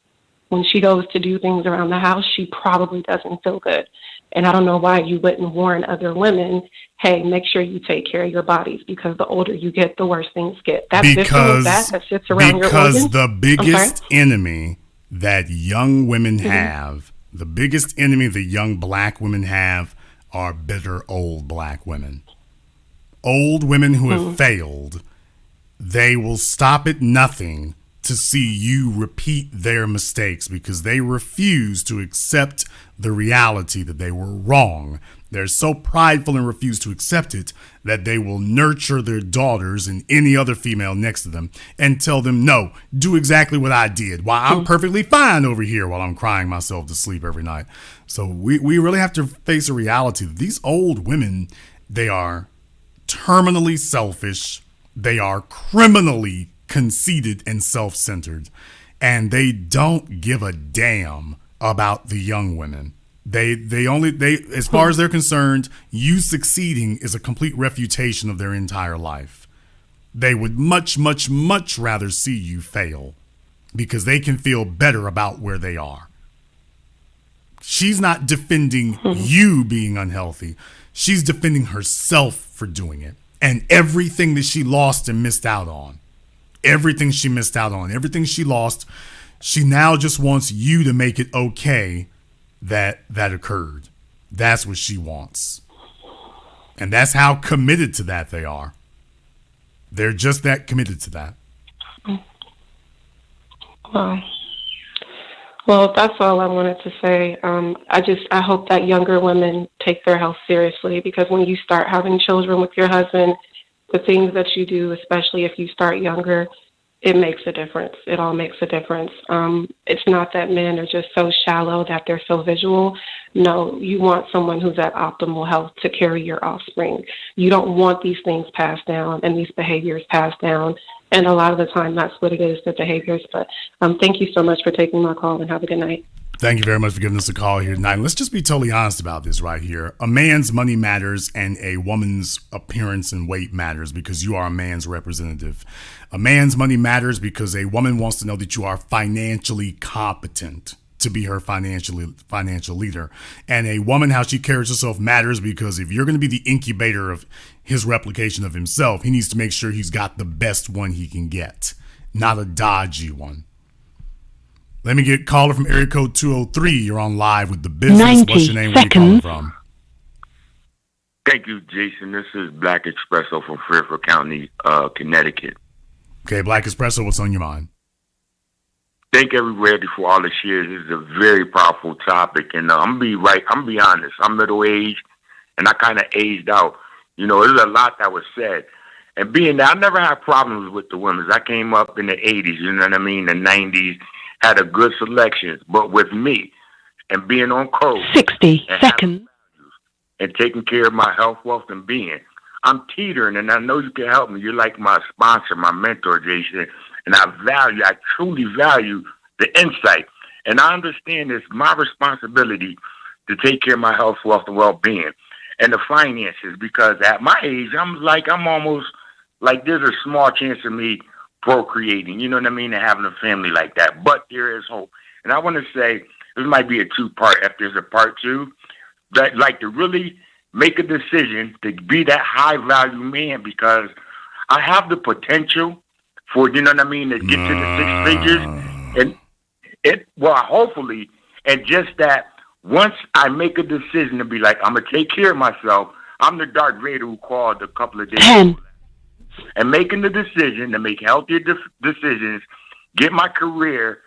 When she goes to do things around the house, she probably doesn't feel good. And I don't know why you wouldn't warn other women, hey, make sure you take care of your bodies, because the older you get, the worse things get. That sits around your organs. Because the biggest enemy that young women have, the biggest enemy that young Black women have, are bitter old Black women. old women who have failed, they will stop at nothing to see you repeat their mistakes because they refuse to accept the reality that they were wrong. They're so prideful and refuse to accept it that they will nurture their daughters and any other female next to them and tell them, no, do exactly what I did. Why, I'm perfectly fine over here while I'm crying myself to sleep every night. So we really have to face a reality that these old women, they are terminally selfish. They are criminally conceited and self-centered, and they don't give a damn about the young women. They as far as they're concerned, you succeeding is a complete refutation of their entire life. They would much, much, much rather see you fail because they can feel better about where they are. She's not defending you being unhealthy. She's defending herself for doing it and everything that she lost and missed out on. Everything she missed out on, everything she lost, she now just wants you to make it okay that occurred. That's what she wants. And that's how committed to that they are. They're just that committed to that. Well, that's all I wanted to say. I hope that younger women take their health seriously, because when you start having children with your husband, the things that you do, especially if you start younger, it makes a difference. It all makes a difference. It's not that men are just so shallow that they're so visual. No, you want someone who's at optimal health to carry your offspring. You don't want these things passed down and these behaviors passed down. And a lot of the time, that's what it is, the behaviors. But thank you so much for taking my call, and have a good night. Thank you very much for giving us a call here tonight. Let's just be totally honest about this right here. A man's money matters and a woman's appearance and weight matters because you are a man's representative. A man's money matters because a woman wants to know that you are financially competent to be her financial leader. And a woman, how she carries herself matters because if you're going to be the incubator of his replication of himself, he needs to make sure he's got the best one he can get, not a dodgy one. Let me get caller from area code 203. You're on live with The Business. What's your name? Where you calling from? Thank you, Jason. This is Black Espresso from Fairfield County, Connecticut. Okay, Black Espresso, what's on your mind? Thank everybody for all the shares. This is a very powerful topic, and I'm gonna be honest. I'm middle-aged, and I kind of aged out. You know, there's a lot that was said. And being that I never had problems with the women. I came up in the 80s, you know what I mean, the 90s, had a good selection. But with me and being on code 60 seconds and taking care of my health, wealth, and being, I'm teetering, and I know you can help me. You're like my sponsor, my mentor, Jason, and I truly value the insight. And I understand it's my responsibility to take care of my health, wealth, and well-being and the finances, because at my age, I'm almost like there's a small chance of me procreating, you know what I mean, and having a family like that. But there is hope. And I want to say, this might be a two-part, if there's a part two, that like to really make a decision to be that high-value man, because I have the potential for, you know what I mean, to get to the 6 figures. And hopefully, and just that once I make a decision to be like, I'm going to take care of myself, I'm the Darth Vader who called a couple of days ago. And making the decision to make healthier decisions, get my career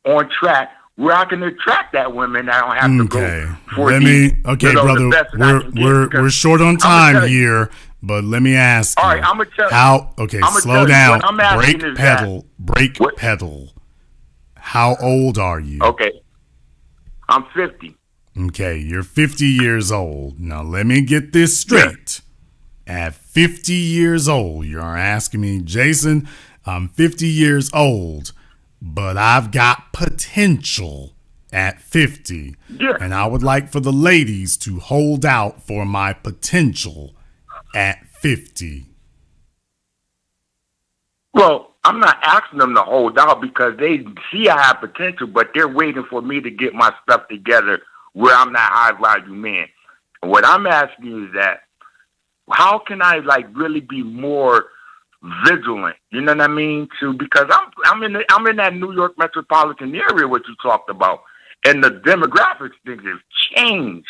on track where I can attract that woman. I don't have to go for brother. We're short on time here, but let me ask you. All right, I'm gonna tell how. Okay, slow down. Brake pedal. Pedal. How old are you? Okay, I'm 50. Okay, you're 50 years old. Now let me get this straight. At 50 years old, you're asking me, Jason, I'm 50 years old, but I've got potential at 50. Yeah. And I would like for the ladies to hold out for my potential at 50. Well, I'm not asking them to hold out because they see I have potential, but they're waiting for me to get my stuff together where I'm that high-value man. And what I'm asking you is that, how can I really be more vigilant? You know what I mean? Because I'm in that New York metropolitan area, what you talked about, and the demographics things have changed.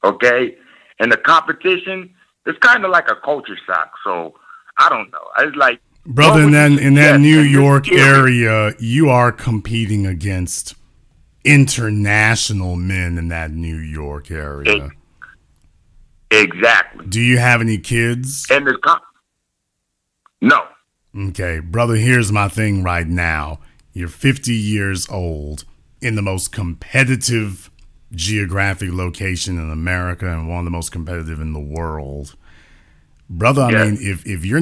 Okay, and the competition it's kind of like a culture shock. So I don't know. It's like, brother, in that New York area, you are competing against international men in that New York area. Exactly. Do you have any kids? And no. Okay, brother, here's my thing right now. You're 50 years old in the most competitive geographic location in America and one of the most competitive in the world. Brother, I mean, if you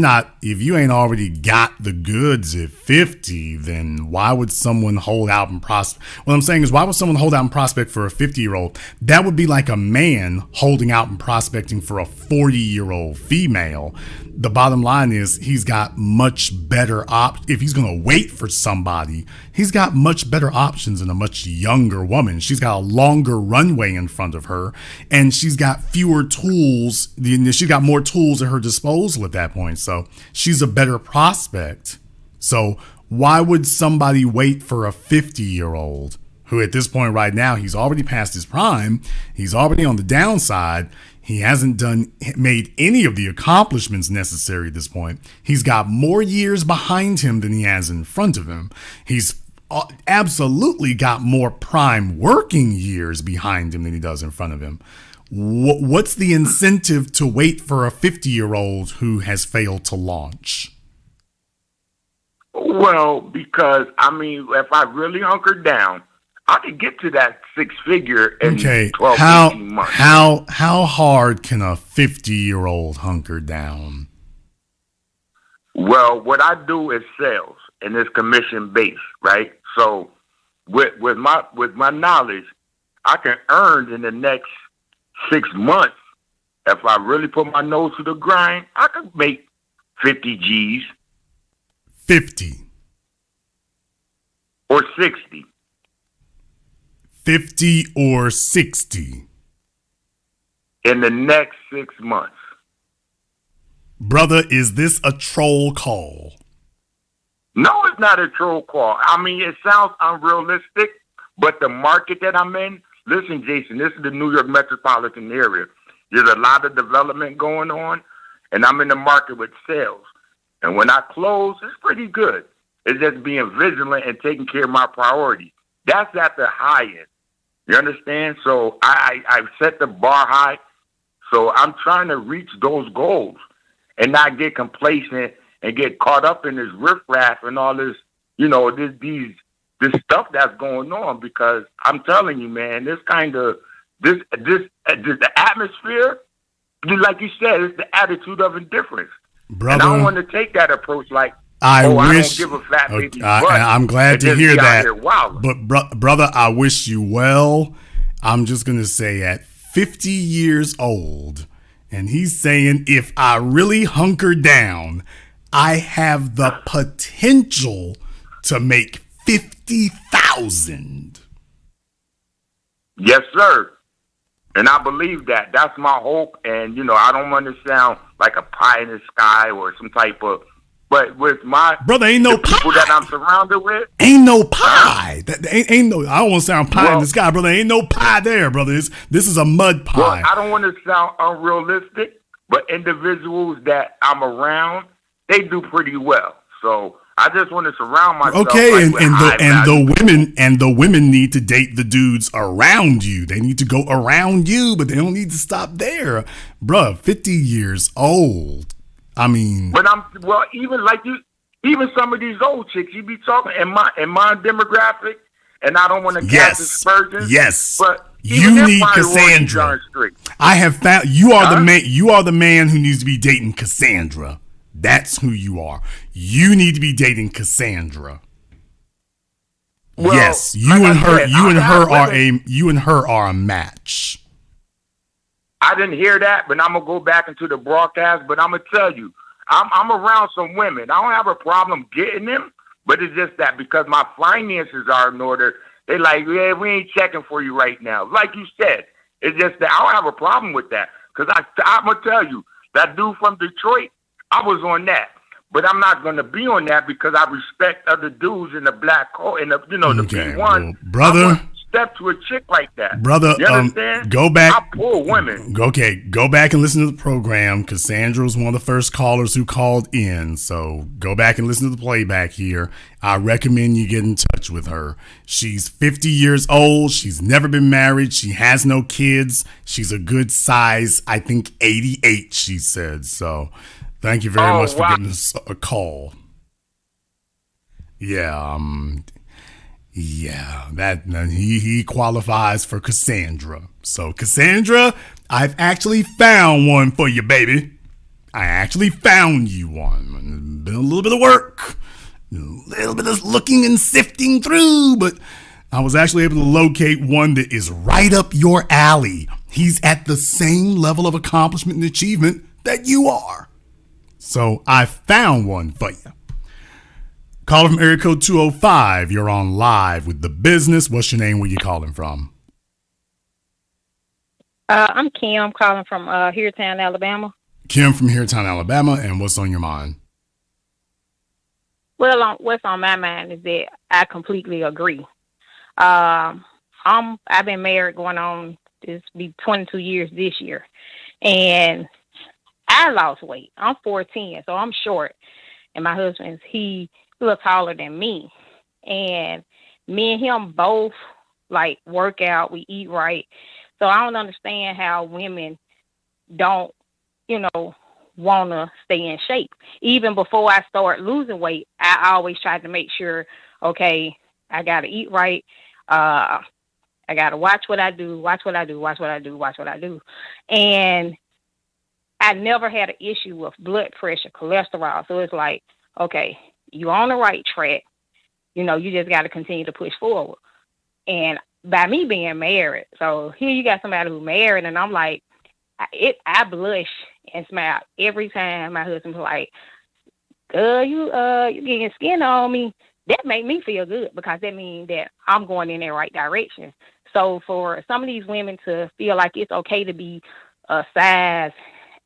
ain't already got the goods at 50, then why would someone hold out and prospect? What I'm saying is, why would someone hold out and prospect for a 50-year-old? That would be like a man holding out and prospecting for a 40-year-old female. The bottom line is, he's got much better if he's going to wait for somebody, he's got much better options than a much younger woman. She's got a longer runway in front of her, and she's got fewer tools. She's got more tools at her disposal at that point. So she's a better prospect. So why would somebody wait for a 50-year-old who at this point right now, he's already past his prime. He's already on the downside. He hasn't made any of the accomplishments necessary at this point. He's got more years behind him than he has in front of him. He's absolutely got more prime working years behind him than he does in front of him. What's the incentive to wait for a 50-year-old who has failed to launch? Well, because, I mean, if I really hunkered down, I could get to that six-figure in 12, 18 months. How hard can a 50-year-old hunker down? Well, what I do is sales, and it's commission-based, right? So with my knowledge, I can earn in the next 6 months. If I really put my nose to the grind, I could make 50 G's. 50. Or 60. 50 or 60. In the next 6 months. Brother, is this a troll call? No, it's not a troll call. I mean, it sounds unrealistic, but the market that I'm in, listen, Jason, this is the New York metropolitan area. There's a lot of development going on, and I'm in the market with sales. And when I close, it's pretty good. It's just being vigilant and taking care of my priorities. That's at the high end. You understand? So I've set the bar high. So I'm trying to reach those goals and not get complacent and get caught up in this riffraff and all this, you know, this stuff that's going on. Because I'm telling you, man, this the atmosphere, like you said, it's the attitude of indifference. Brother, and I don't want to take that approach like, I don't give a fat baby. I'm glad to hear that. But brother, I wish you well. I'm just going to say at 50 years old, and he's saying, if I really hunker down, I have the potential to make 50,000. Yes, sir. And I believe that. That's my hope. And, you know, I don't want to sound like a pie in the sky or some type of, but with my brother, ain't no people pie that I'm surrounded with, ain't no pie. That ain't no. I don't want to sound pie in the sky, brother. Ain't no pie there, brother. This is a mud pie. Well, I don't want to sound unrealistic, but individuals that I'm around, they do pretty well. So I just want to surround myself. Okay, and the women need to date the dudes around you. They need to go around you, but they don't need to stop there, bruh. 50 years old. I mean, but even some of these old chicks you be talking in my demographic, and I don't want to cast aspersions. Yes, but you need Cassandra. I have found you are the man. You are the man who needs to be dating Cassandra. That's who you are. You need to be dating Cassandra. Well, yes, you and her are a match. I didn't hear that, but I'm gonna go back into the broadcast. But I'm gonna tell you, I'm around some women. I don't have a problem getting them, but it's just that because my finances are in order, they like, yeah, we ain't checking for you right now. Like you said, it's just that I don't have a problem with that because I'm gonna tell you that dude from Detroit, I was on that, but I'm not gonna be on that because I respect other dudes in the black hole and the B1. Well, brother. step to a chick like that. Brother, you understand? Go back. I pull women. Okay, go back and listen to the program. Cassandra was one of the first callers who called in. So go back and listen to the playback here. I recommend you get in touch with her. She's 50 years old. She's never been married. She has no kids. She's a good size, I think 88, she said. So thank you very much for giving us a call. Yeah, that he qualifies for Cassandra. So Cassandra, I've actually found one for you, baby. I actually found you one. Been a little bit of work, a little bit of looking and sifting through, but I was actually able to locate one that is right up your alley. He's at the same level of accomplishment and achievement that you are. So I found one for you. Caller from area code 205. You're on live with The Business. What's your name? Where you calling from? I'm Kim. I'm calling from Heartown, Alabama. Kim from Heartown, Alabama. And what's on your mind? Well, what's on my mind is that I completely agree. I've been married going on, this be 22 years this year. And I lost weight. I'm 4'10", so I'm short. And my husband's, he a little taller than me, and me and him both like work out, we eat right. So I don't understand how women don't, want to stay in shape. Even before I start losing weight, I always tried to make sure, okay, I got to eat right. I got to watch what I do. And I never had an issue with blood pressure, cholesterol. So it's like, okay, you're on the right track. You just got to continue to push forward. And by me being married, so here you got somebody who's married, and I'm like, I blush and smile every time my husband's like, girl, you getting skin on me. That make me feel good because that means that I'm going in the right direction. So for some of these women to feel like it's okay to be a size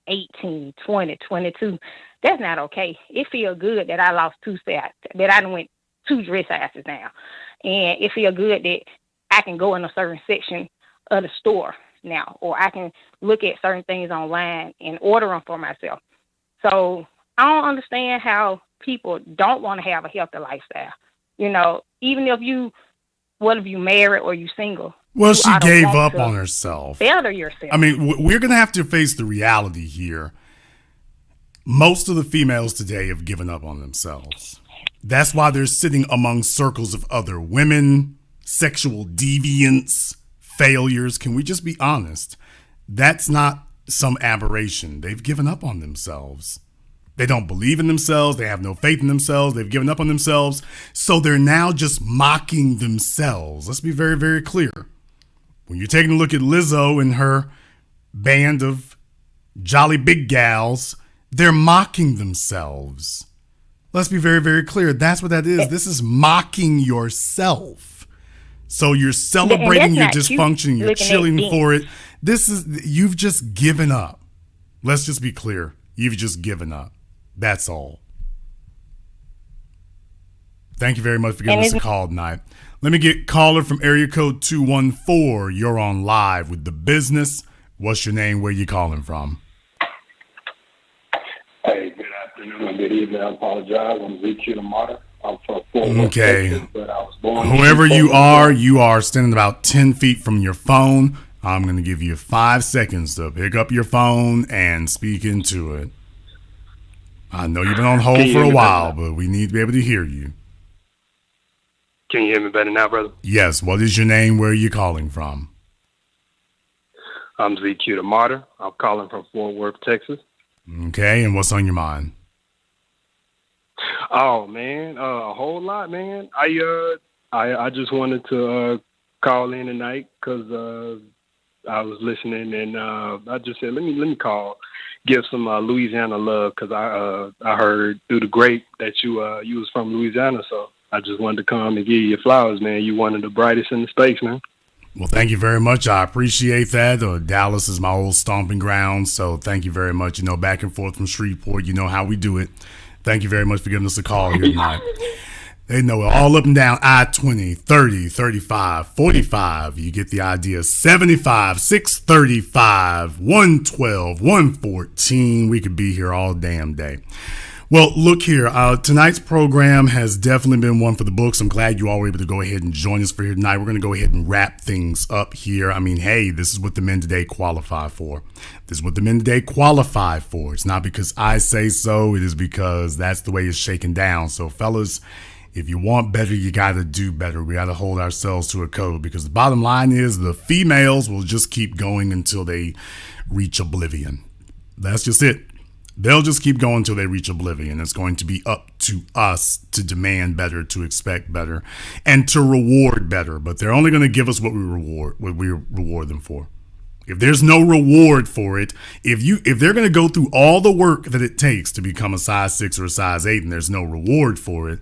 18, 20, 22, that's not okay. It feels good that I lost 2 sets, that I went 2 dress sizes down. And it feels good that I can go in a certain section of the store now, or I can look at certain things online and order them for myself. So I don't understand how people don't want to have a healthy lifestyle. Even if whether you married or you single. Well, she gave up on herself. Better yourself. I mean, we're going to have to face the reality here. Most of the females today have given up on themselves. That's why they're sitting among circles of other women, sexual deviants, failures. Can we just be honest? That's not some aberration. They've given up on themselves. They don't believe in themselves. They have no faith in themselves. They've given up on themselves. So they're now just mocking themselves. Let's be very, very clear. When you're taking a look at Lizzo and her band of jolly big gals, they're mocking themselves. Let's be very, very clear. That's what that is. This is mocking yourself. So you're celebrating your dysfunction. You're chilling for it. You've just given up. Let's just be clear. You've just given up. That's all. Thank you very much for giving us a call tonight. Let me get caller from area code 214. You're on live with The Business. What's your name? Where you calling from? Hey, good afternoon and good evening. I apologize. I'm Zeke Martyr. I'm from Fort Worth, Okay. Texas, but I was born Whoever you are standing about 10 feet from your phone. I'm going to give you 5 seconds to pick up your phone and speak into it. I know you've been on hold for a while, but we need to be able to hear you. Can you hear me better now, brother? Yes. What is your name? Where are you calling from? I'm Zeke Martyr. I'm calling from Fort Worth, Texas. Okay. And what's on your mind? Oh man, a whole lot, man. I just wanted to call in tonight because I was listening and I just said let me call, give some Louisiana love because I heard through the grape that you was from Louisiana, so I just wanted to come and give you your flowers, man. You one of the brightest in the space, man. Well, thank you very much. I appreciate that. Dallas is my old stomping ground, so thank you very much. Back and forth from Shreveport, you know how we do it. Thank you very much for giving us a call here tonight. They know it all up and down I-20, 30, 35, 45. You get the idea. 75, 635, 112, 114. We could be here all damn day. Well, look here. Tonight's program has definitely been one for the books. I'm glad you all were able to go ahead and join us for here tonight. We're going to go ahead and wrap things up here. I mean, hey, this is what the men today qualify for. This is what the men today qualify for. It's not because I say so. It is because that's the way it's shaken down. So, fellas, if you want better, you got to do better. We got to hold ourselves to a code, because the bottom line is the females will just keep going until they reach oblivion. That's just it. They'll just keep going until they reach oblivion. It's going to be up to us to demand better, to expect better, and to reward better. But they're only going to give us what we reward them for. If there's no reward for it, if they're going to go through all the work that it takes to become a size 6 or a size 8 and there's no reward for it,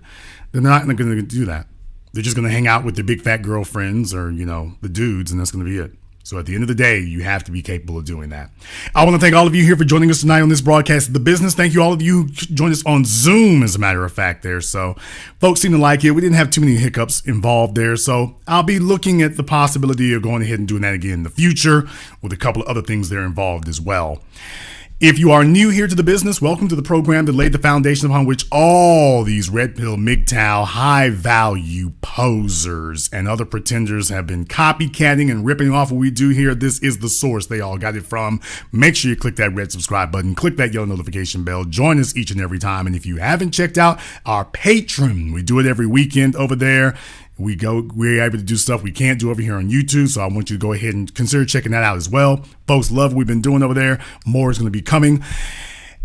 then they're not going to do that. They're just going to hang out with their big fat girlfriends or, the dudes, and that's going to be it. So at the end of the day, you have to be capable of doing that. I want to thank all of you here for joining us tonight on this broadcast of The Business. Thank you all of you who joined us on Zoom, as a matter of fact, there. So folks seem to like it. We didn't have too many hiccups involved there. So I'll be looking at the possibility of going ahead and doing that again in the future with a couple of other things that are involved as well. If you are new here to The Business, welcome to the program that laid the foundation upon which all these red pill, MGTOW, high value posers and other pretenders have been copycatting and ripping off what we do here. This is the source they all got it from. Make sure you click that red subscribe button, click that yellow notification bell, join us each and every time. And if you haven't checked out our Patreon, we do it every weekend over there. We're able to do stuff we can't do over here on YouTube, so I want you to go ahead and consider checking that out as well. Folks love what we've been doing over there. More is going to be coming.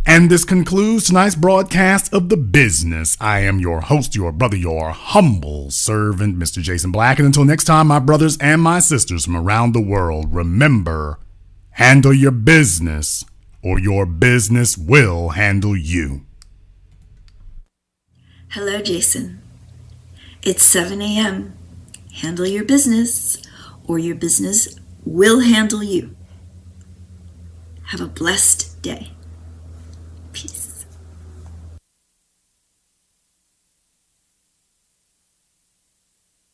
And this concludes tonight's broadcast of The Business. I am your host, your brother, your humble servant, Mr. Jason Black. And until next time, my brothers and my sisters from around the world, remember, handle your business or your business will handle you. Hello, Jason. It's 7 a.m. Handle your business, or your business will handle you. Have a blessed day. Peace.